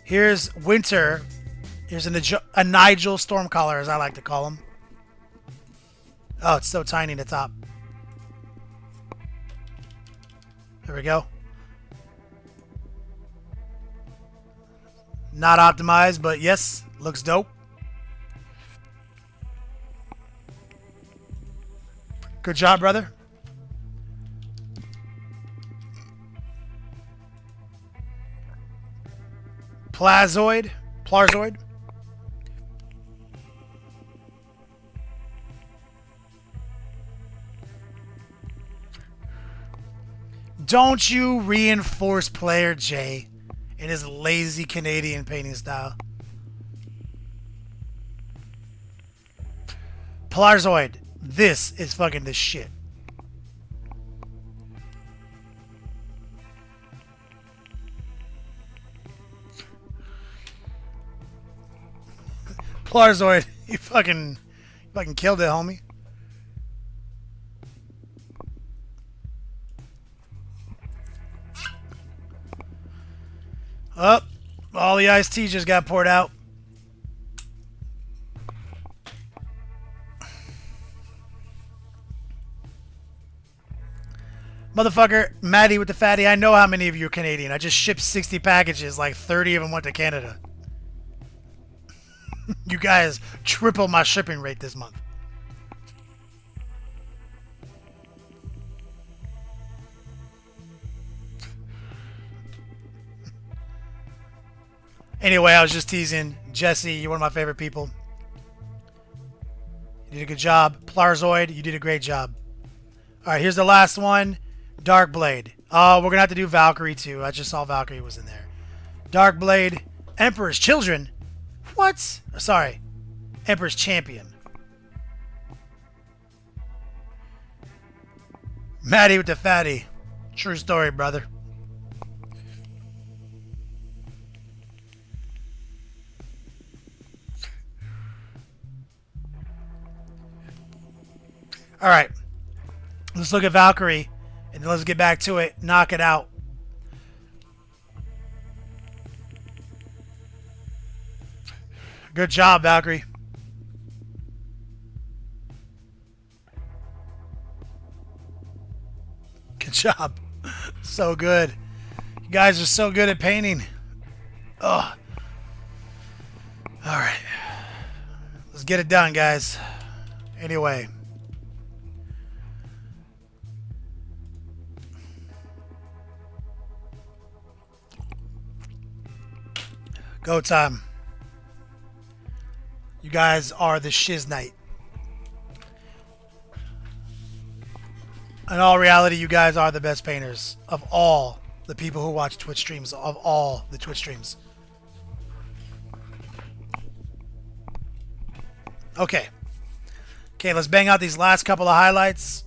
Here's Winter. Here's a Nigel Stormcaller, as I like to call him. Oh, it's so tiny in the top. There we go. Not optimized, but yes, looks dope. Good job, brother. Plazoid. Don't you reinforce player J in his lazy Canadian painting style. Plazoid. This is fucking the shit. Plazoid, you fucking killed it, homie. Up, all the iced tea just got poured out. Motherfucker, Maddie with the fatty, I know how many of you are Canadian. I just shipped 60 packages, like 30 of them went to Canada. You guys triple my shipping rate this month. Anyway, I was just teasing. Jesse, you're one of my favorite people. You did a good job. Plarzoid, you did a great job. Alright, here's the last one. Darkblade. Oh, we're going to have to do Valkyrie too. I just saw Valkyrie was in there. Darkblade. Emperor's Children. What? Sorry. Emperor's Champion. Maddie with the fatty. True story, brother. Alright. Let's look at Valkyrie. And then let's get back to it. Knock it out. Good job, Valkyrie. Good job. So good. You guys are so good at painting. Ugh. Alright. Let's get it done, guys. Anyway. Go time. You guys are the shiz night. In all reality, you guys are the best painters of all the people who watch Twitch streams, of all the Twitch streams. Okay. Okay, let's bang out these last couple of highlights.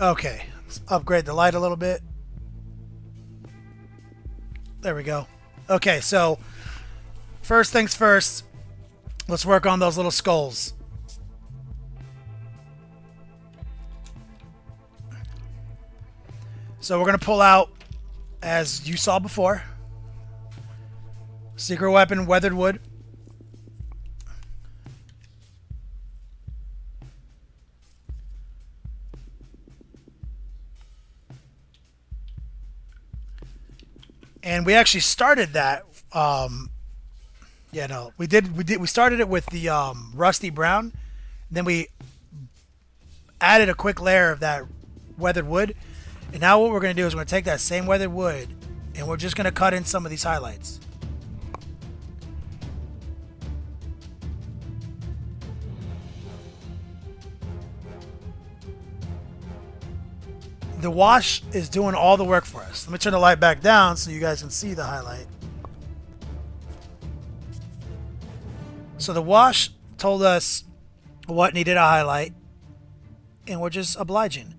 Okay, let's upgrade the light a little bit. There we go. Okay, so first things first, let's work on those little skulls. So we're going to pull out, as you saw before, Secret Weapon, Weathered Wood. And we actually started that. We started it with the rusty brown. Then we added a quick layer of that weathered wood. And now what we're going to do is we're going to take that same weathered wood and we're just going to cut in some of these highlights. The wash is doing all the work for us. Let me turn the light back down so you guys can see the highlight. So the wash told us what needed a highlight, and we're just obliging.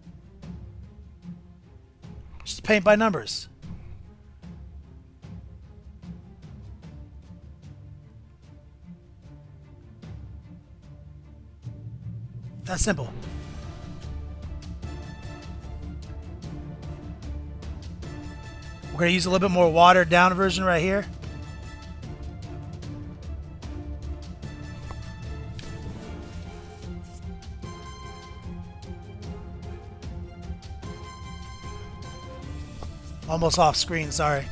Just paint by numbers. That's simple. We're going to use a little bit more watered down version right here. Almost off screen, sorry.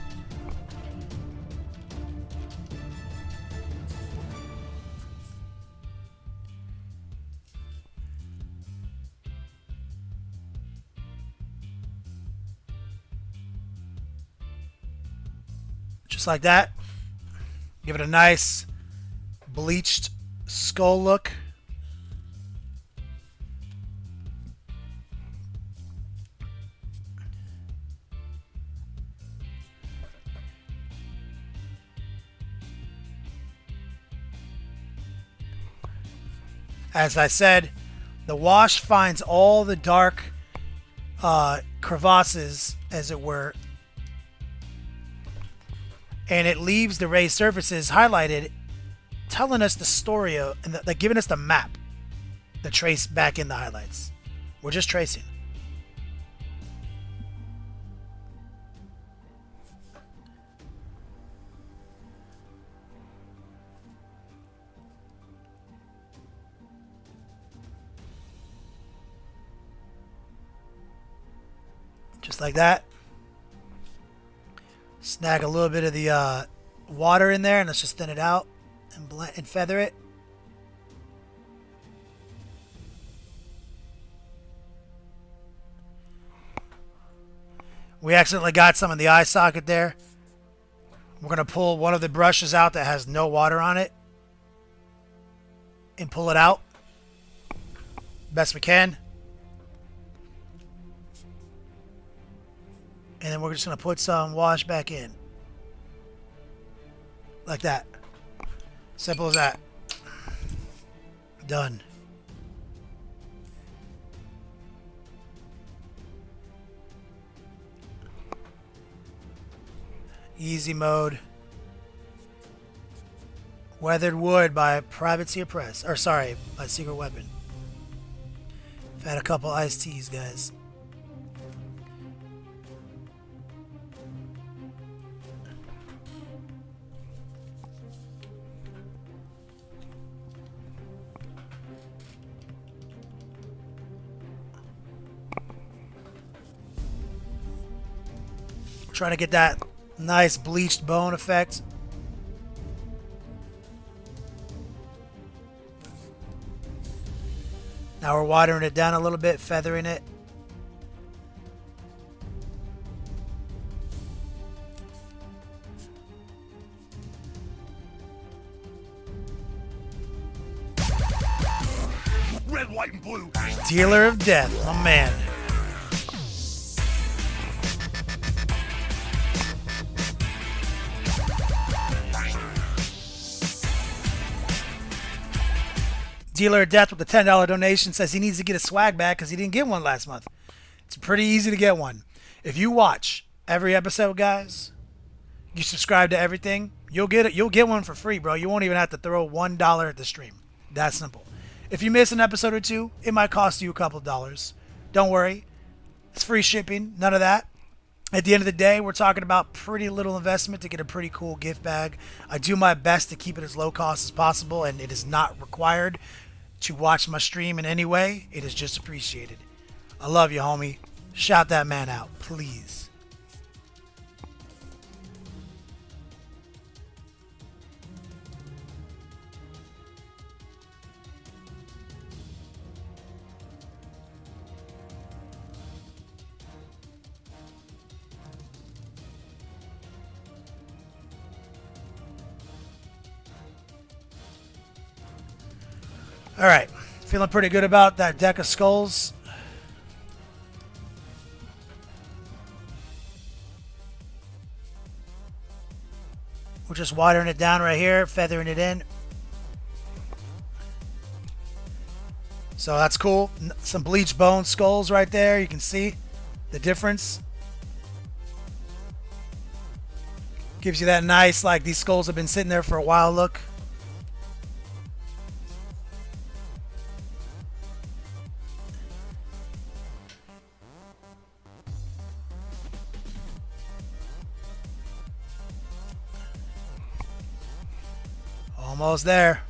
Just like that. Give it a nice bleached skull look. As I said, the wash finds all the dark crevasses, as it were, and it leaves the raised surfaces highlighted, telling us the story of, and like giving us the map, the trace back in the highlights. We're just tracing. Just like that. Snag a little bit of the water in there, and let's just thin it out and blend and feather it. We accidentally got some in the eye socket there. We're going to pull one of the brushes out that has no water on it and pull it out best we can. And then we're just going to put some wash back in. Like that. Simple as that. Done. Easy mode. Weathered Wood by Privateer Press. Or sorry, by Secret Weapon. I've had a couple iced teas, guys. Trying to get that nice bleached bone effect. Now we're watering it down a little bit, feathering it. Red, white, and blue. Dealer of Death, my man. Dealer of Death with the $10 donation says he needs to get a swag bag because he didn't get one last month. It's pretty easy to get one. If you watch every episode, guys, you subscribe to everything, you'll get it. You'll get one for free, bro. You won't even have to throw $1 at the stream. That simple. If you miss an episode or two, it might cost you a couple of dollars. Don't worry. It's free shipping. None of that. At the end of the day, we're talking about pretty little investment to get a pretty cool gift bag. I do my best to keep it as low cost as possible, and it is not required to watch my stream in any way. It is just appreciated. I love you, homie. Shout that man out, please. All right, feeling pretty good about that deck of skulls. We're just watering it down right here, feathering it in. So that's cool. Some bleached bone skulls right there. You can see the difference. Gives you that nice, like, these skulls have been sitting there for a while look. Almost there.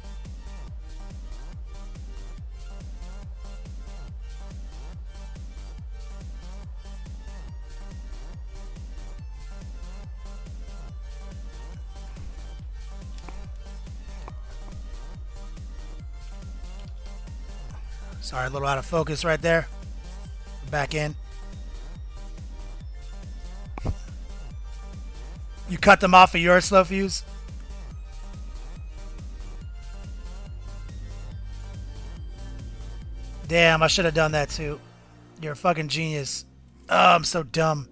Sorry, a little out of focus right there. Back in. You cut them off of your slow fuse? Damn, I should have done that too. You're a fucking genius. Oh, I'm so dumb.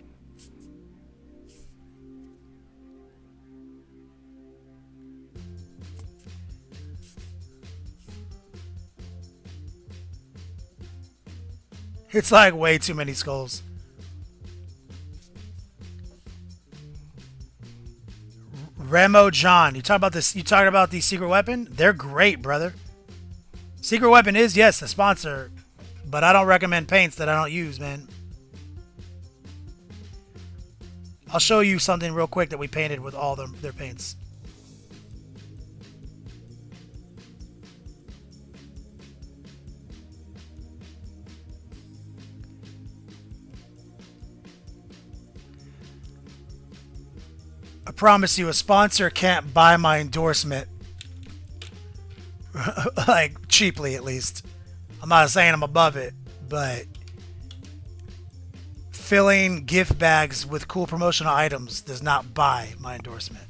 It's like way too many skulls. Remo John, you talking about this? You talking about the secret weapon? They're great, brother. Secret weapon is, yes, a sponsor, but I don't recommend paints that I don't use, man. I'll show you something real quick that we painted with all their paints. I promise you, a sponsor can't buy my endorsement. Like, cheaply at least. I'm not saying I'm above it, but filling gift bags with cool promotional items does not buy my endorsement.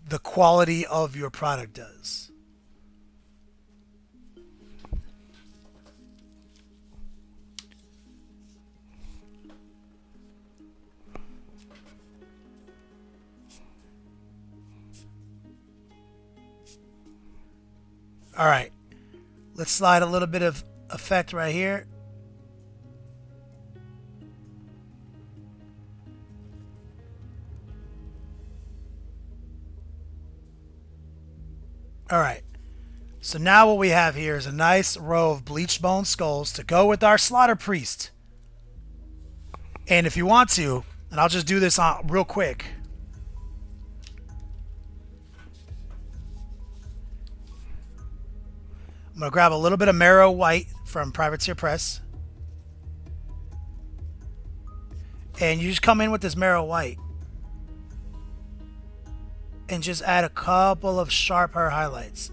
The quality of your product does. All right, let's slide a little bit of effect right here. All right, so now what we have here is a nice row of bleached bone skulls to go with our Slaughterpriest. And if you want to, and I'll just do this on real quick. I'm going to grab a little bit of Marrow White from Privateer Press. And you just come in with this Marrow White. And just add a couple of sharp hair highlights.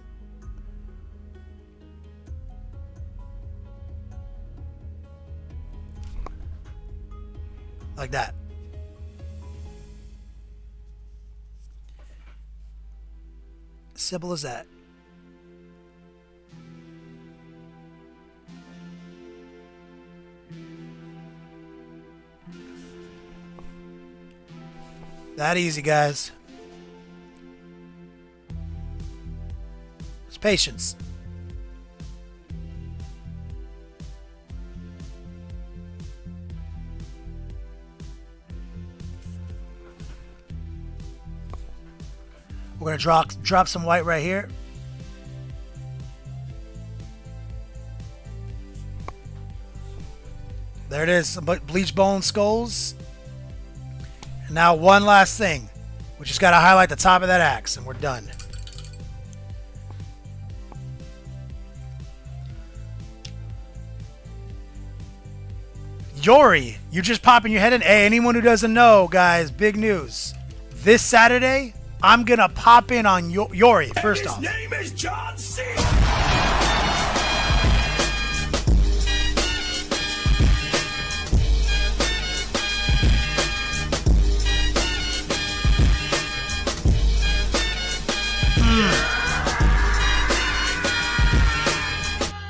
Like that. Simple as that. That easy, guys. It's patience. We're gonna drop some white right here. There it is, some bleach bone skulls. And now one last thing. We just got to highlight the top of that axe and we're done. Yori, you just popping your head in. Hey, anyone who doesn't know, guys, big news. This Saturday, I'm going to pop in on Yori, first off. His name is John C.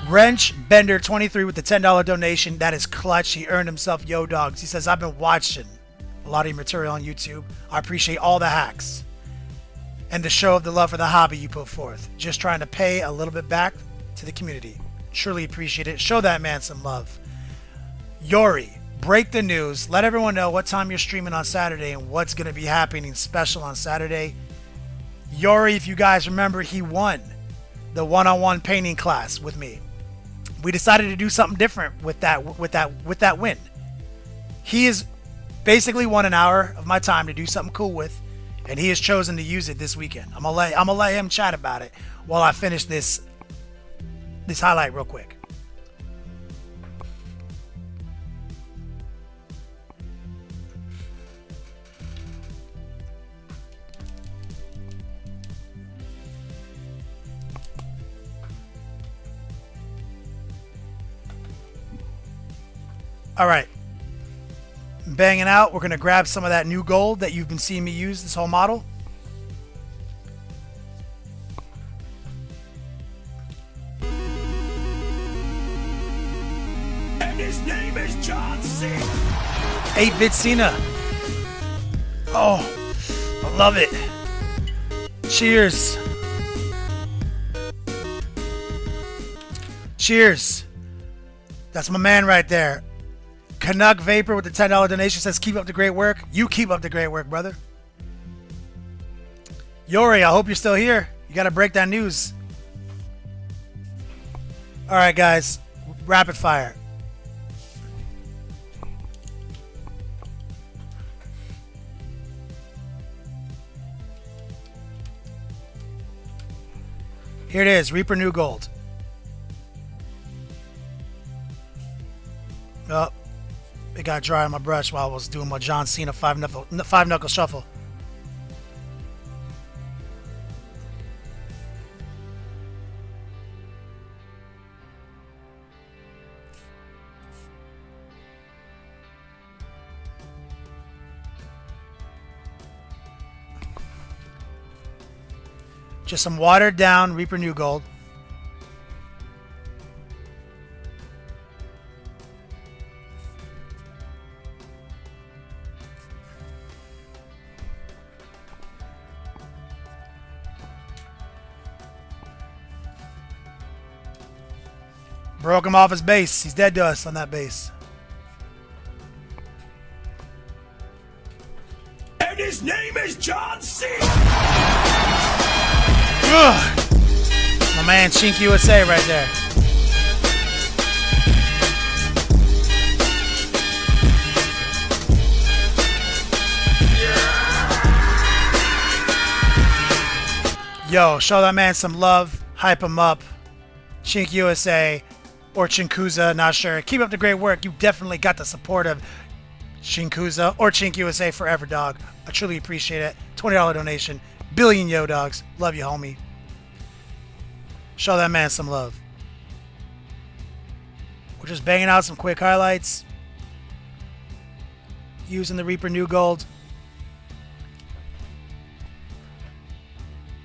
Wrench Bender 23 with the $10 donation. That is clutch. He earned himself Yo Dogs. He says, I've been watching a lot of your material on YouTube. I appreciate all the hacks and the show of the love for the hobby you put forth. Just trying to pay a little bit back to the community. Truly appreciate it. Show that man some love. Yori, break the news. Let everyone know what time you're streaming on Saturday and what's going to be happening special on Saturday. Yori, if you guys remember, he won the one-on-one painting class with me. We decided to do something different with that win. He has basically won an hour of my time to do something cool with, and he has chosen to use it this weekend. I'm gonna let him chat about it while I finish this highlight real quick. All right, banging out. We're gonna grab some of that new gold that you've been seeing me use this whole model. And his name is John C. 8-bit Cena. Oh, I love it. Cheers. Cheers. That's my man right there. Canuck Vapor with the $10 donation says, keep up the great work. You keep up the great work, brother. Yori, I hope you're still here. You got to break that news. All right, guys. Rapid fire. Here it is. Reaper New Gold. Oh. It got dry on my brush while I was doing my John Cena five knuckle shuffle. Just some watered down Reaper New Gold. Broke him off his base. He's dead to us on that base. And his name is John C. Ugh. That's my man Chink USA right there. Yo, show that man some love. Hype him up. Chink USA. Or Chinkuza, not sure. Keep up the great work. You definitely got the support of Chinkuza or Chink USA forever, dog. I truly appreciate it. $20 donation. Billion yo dogs. Love you, homie. Show that man some love. We're just banging out some quick highlights. Using the Reaper New Gold.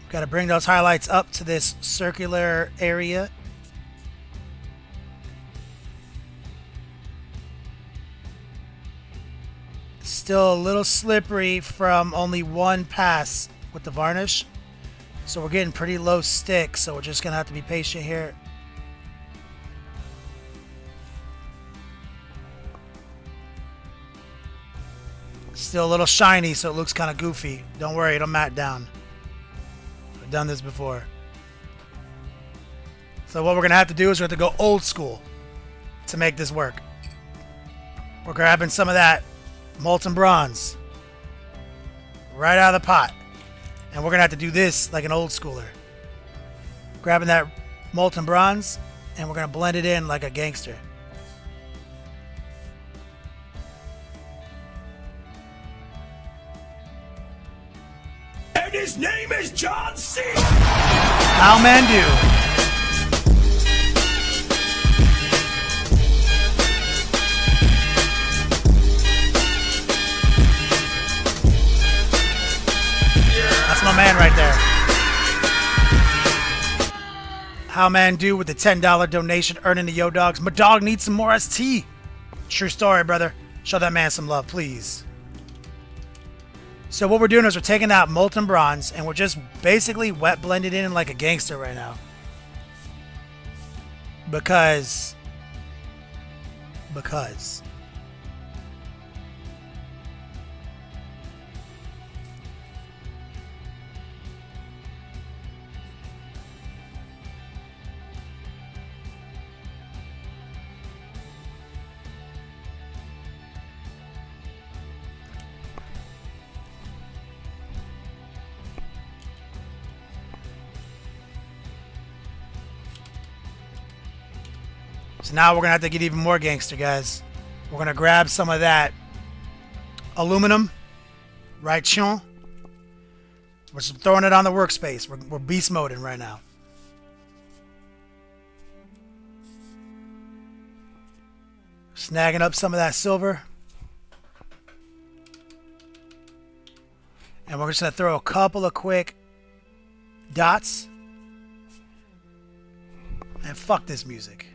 Got to bring those highlights up to this circular area. Still a little slippery from only one pass with the varnish. So we're getting pretty low stick, so we're just going to have to be patient here. Still a little shiny, so it looks kind of goofy. Don't worry, it'll matte down. I've done this before. So what we're going to have to do is we have to go old school to make this work. We're grabbing some of that molten bronze right out of the pot, and we're gonna have to do this like an old schooler, grabbing that molten bronze, and we're gonna blend it in like a gangster. And his name is John C. How men do. That's my man right there. How man do with the $10 donation, earning the yo dogs. My dog needs some more ST. True story, brother. Show that man some love, please. So what we're doing is we're taking that molten bronze and we're just basically wet blended in like a gangster right now. Because So now we're going to have to get even more gangster, guys. We're going to grab some of that aluminum. Right, Chon? We're just throwing it on the workspace. We're beast moding right now. Snagging up some of that silver. And we're just going to throw a couple of quick dots. And fuck this music.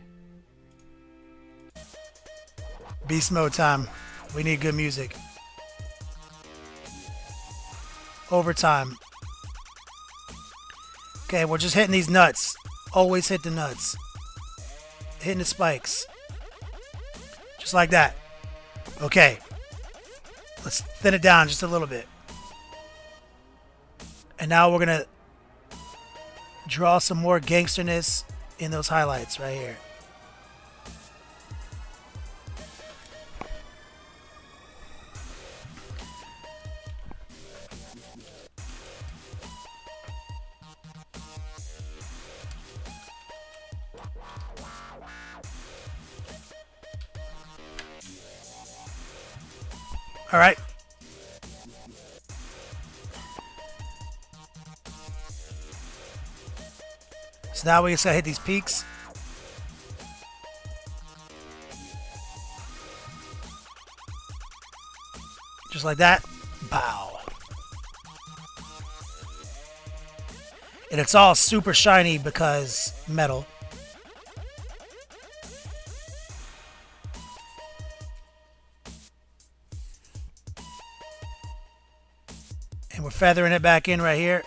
Beast mode time. We need good music. Overtime. Okay, we're just hitting these nuts. Always hit the nuts. Hitting the spikes. Just like that. Okay. Let's thin it down just a little bit. And now we're going to draw some more gangsterness in those highlights right here. All right. So now we just gotta hit these peaks. Just like that. Bow. And it's all super shiny because metal. And we're feathering it back in right here.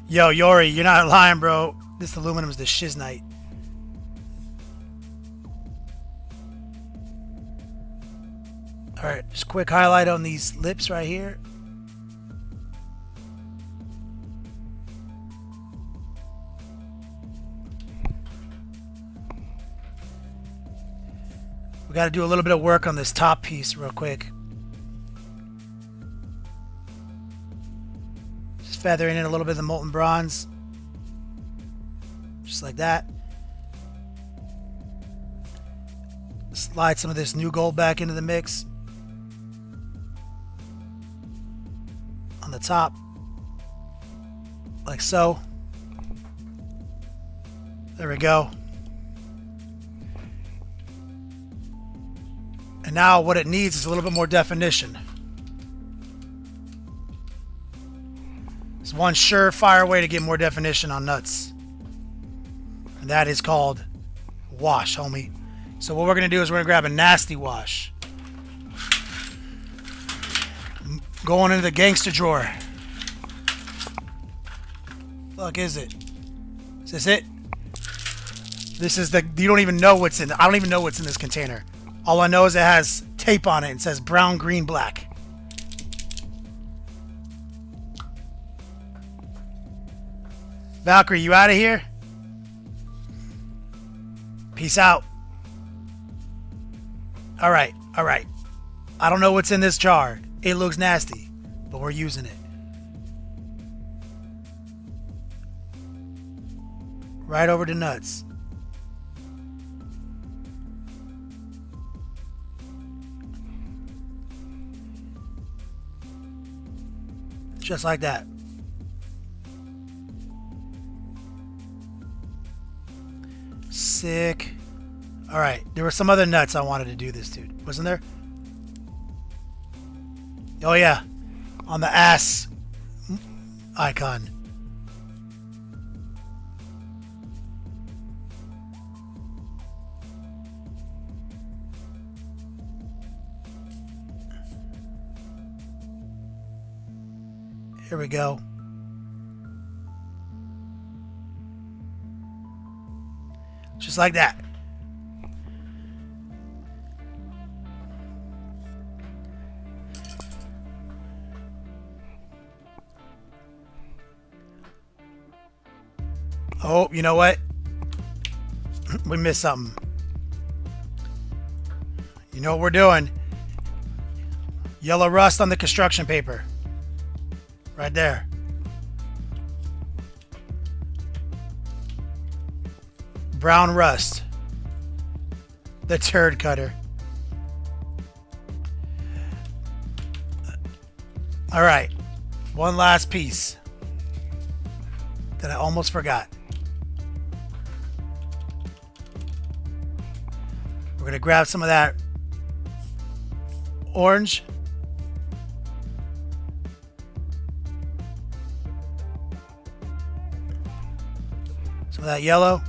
Yo, Yori, you're not lying, bro. This aluminum's the shiznite. Alright, just quick highlight on these lips right here. We got to do a little bit of work on this top piece real quick. Just feathering in a little bit of the molten bronze. Just like that. Slide some of this new gold back into the mix. On the top. Like so. There we go. And now what it needs is a little bit more definition. There's one surefire way to get more definition on nuts. And that is called wash, homie. So what we're going to do is we're going to grab a nasty wash. Going into the gangster drawer. Fuck is it? Is this it? This is the... You don't even know what's in... I don't even know what's in this container. All I know is it has tape on it and says brown, green, black. Valkyrie, you out of here? Peace out. Alright, alright. I don't know what's in this jar. It looks nasty, but we're using it. Right over the nuts. Just like that. Sick. Alright, there were some other nuts I wanted to do this to. Wasn't there? Oh yeah. On the ass icon. Here we go. Just like that. Oh, you know what? We missed something. You know what we're doing? Yellow rust on the construction paper. Right there. Brown rust. The turd cutter. All right. One last piece that I almost forgot. We're going to grab some of that orange. Some of that yellow.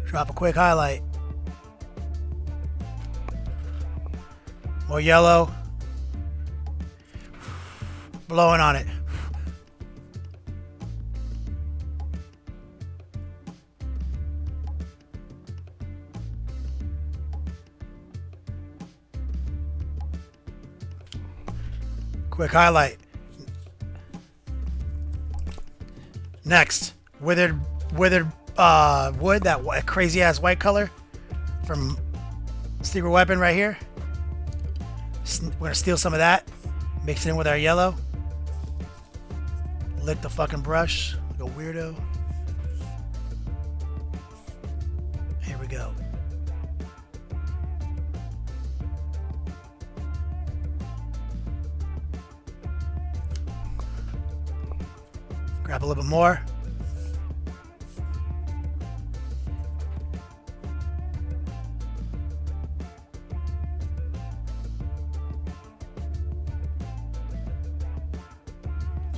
Drop a quick highlight. More yellow. Blowing on it. Quick highlight. Next, withered wood, that crazy ass white color from Secret Weapon right here. We're gonna steal some of that, mix it in with our yellow. Lick the fucking brush like a weirdo. Here we go. Grab a little bit more.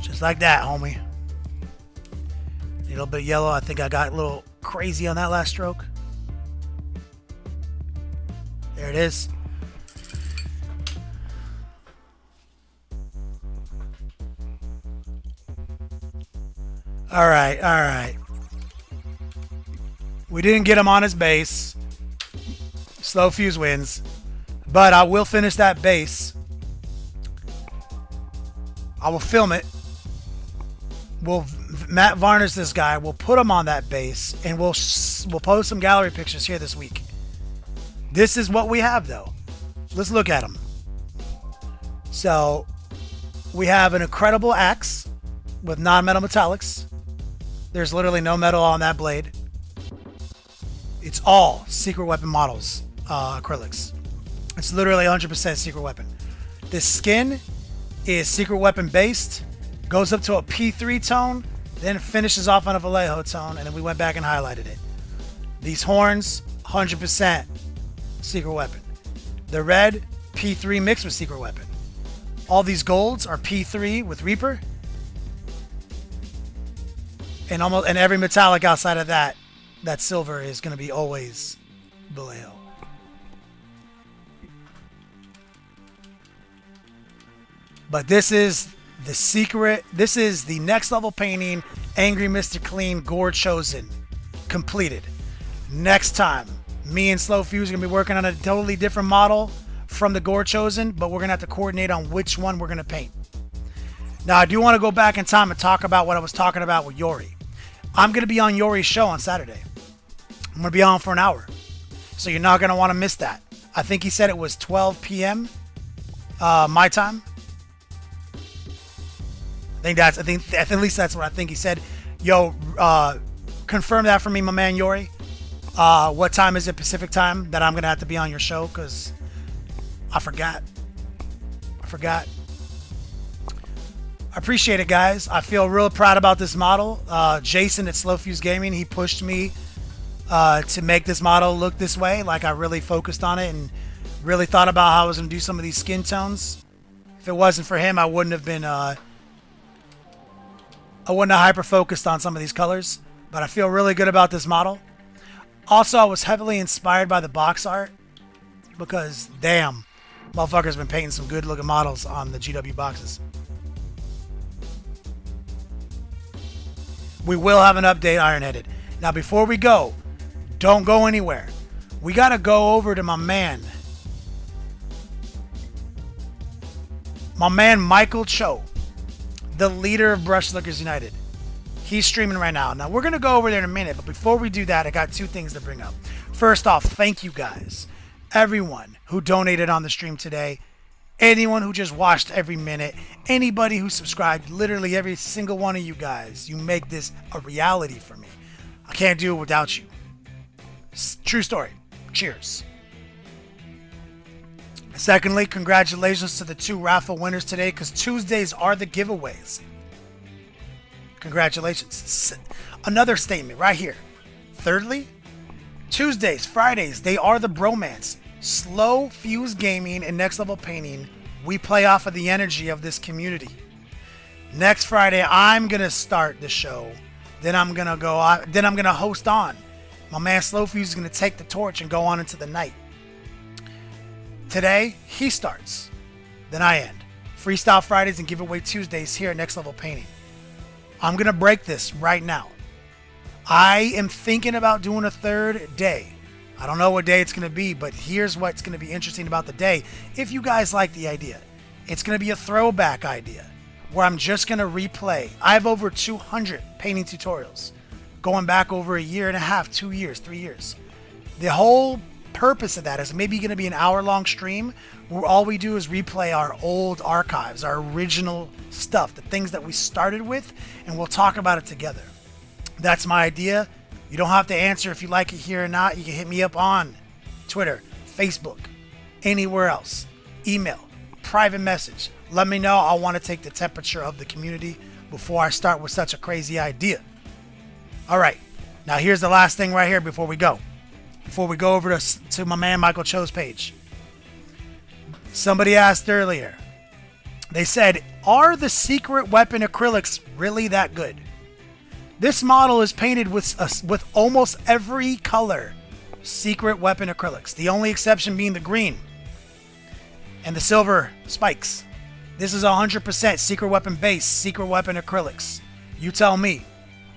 Just like that, homie. Need a little bit of yellow. I think I got a little crazy on that last stroke. There it is. All right. We didn't get him on his base. Slow Fuse wins. But I will finish that base. I will film it. We'll matte varnish this guy. We'll put him on that base, and we'll post some gallery pictures here this week. This is what we have, though. Let's look at him. So we have an incredible axe with non-metal metallics. There's literally no metal on that blade. It's all Secret Weapon models, acrylics. It's literally 100% Secret Weapon. This skin is Secret Weapon based, goes up to a P3 tone, then finishes off on a Vallejo tone, and then we went back and highlighted it. These horns, 100% Secret Weapon. The red, P3 mixed with Secret Weapon. All these golds are P3 with Reaper. And every metallic outside of that silver is going to be always Vallejo. But this is the secret. This is the next level painting. Angry Mr. Clean Gore Chosen. Completed. Next time, me and Slow Fuse are going to be working on a totally different model from the Gore Chosen, but we're going to have to coordinate on which one we're going to paint. Now, I do want to go back in time and talk about what I was talking about with Yori. I'm going to be on Yori's show on Saturday. I'm going to be on for an hour. So you're not going to want to miss that. I think he said it was 12 p.m. My time. At least that's what I think he said. Yo, confirm that for me, my man Yori. What time is it Pacific time that I'm going to have to be on your show? Because I forgot. I appreciate it, guys. I feel real proud about this model. Jason at Slow Fuse Gaming, he pushed me to make this model look this way. Like, I really focused on it and really thought about how I was going to do some of these skin tones. If it wasn't for him, I wouldn't have been... I wouldn't have hyper-focused on some of these colors. But I feel really good about this model. Also, I was heavily inspired by the box art. Because, damn, motherfuckers been painting some good-looking models on the GW boxes. We will have an update, Ironheaded. Now, before we go, don't go anywhere. We got to go over to my man Michael Cho. the leader of Brush Lookers United. He's streaming right now. Now, we're going to go over there in a minute, but before we do that, I got two things to bring up. First off, thank you guys. Everyone who donated on the stream today, anyone who just watched every minute, anybody who subscribed, literally every single one of you guys, you make this a reality for me. I can't do it without you. True story. Cheers. Secondly, congratulations to the 2 raffle winners today, because Tuesdays are the giveaways. Congratulations. Another statement right here. Thirdly, Tuesdays, Fridays, they are the bromance. Slow Fuse Gaming and Next Level Painting, we play off of the energy of this community. Next Friday, I'm going to start the show. Then I'm going to host on. My man Slow Fuse is going to take the torch and go on into the night. Today, he starts. Then I end. Freestyle Fridays and Giveaway Tuesdays here at Next Level Painting. I'm going to break this right now. I am thinking about doing a third day. I don't know what day it's going to be, but here's what's going to be interesting about the day. If you guys like the idea, it's going to be a throwback idea where I'm just going to replay. I have over 200 painting tutorials going back over a year and a half, 2 years, 3 years. The whole purpose of that is maybe going to be an hour-long stream where all we do is replay our old archives, our original stuff, the things that we started with, and we'll talk about it together. That's my idea. You don't have to answer if you like it here or not. You can hit me up on Twitter, Facebook, anywhere else. Email, private message. Let me know. I want to take the temperature of the community before I start with such a crazy idea. All right. Now here's the last thing right here before we go. Before we go over to my man Michael Cho's page. Somebody asked earlier. They said, are the secret weapon acrylics really that good? This model is painted with almost every color secret weapon acrylics. The only exception being the green and the silver spikes. This is 100% secret weapon base, secret weapon acrylics. You tell me.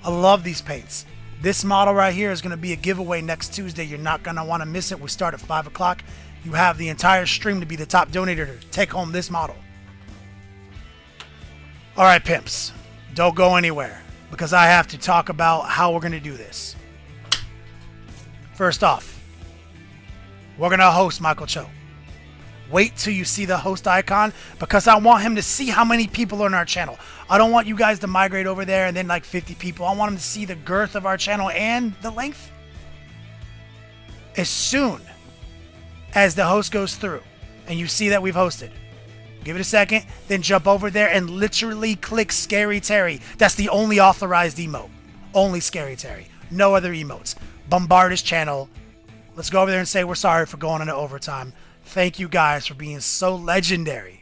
I love these paints. This model right here is going to be a giveaway next Tuesday. You're not going to want to miss it. We start at 5 o'clock. You have the entire stream to be the top donator to take home this model. All right, pimps. Don't go anywhere, because I have to talk about how we're going to do this. First off, we're going to host Michael Cho. Wait till you see the host icon, because I want him to see how many people are on our channel. I don't want you guys to migrate over there and then like 50 people. I want him to see the girth of our channel and the length. As soon as the host goes through and you see that we've hosted, give it a second, then jump over there and literally click Scary Terry. That's the only authorized emote. Only Scary Terry. No other emotes. Bombard his channel. Let's go over there and say we're sorry for going into overtime. Thank you guys for being so legendary.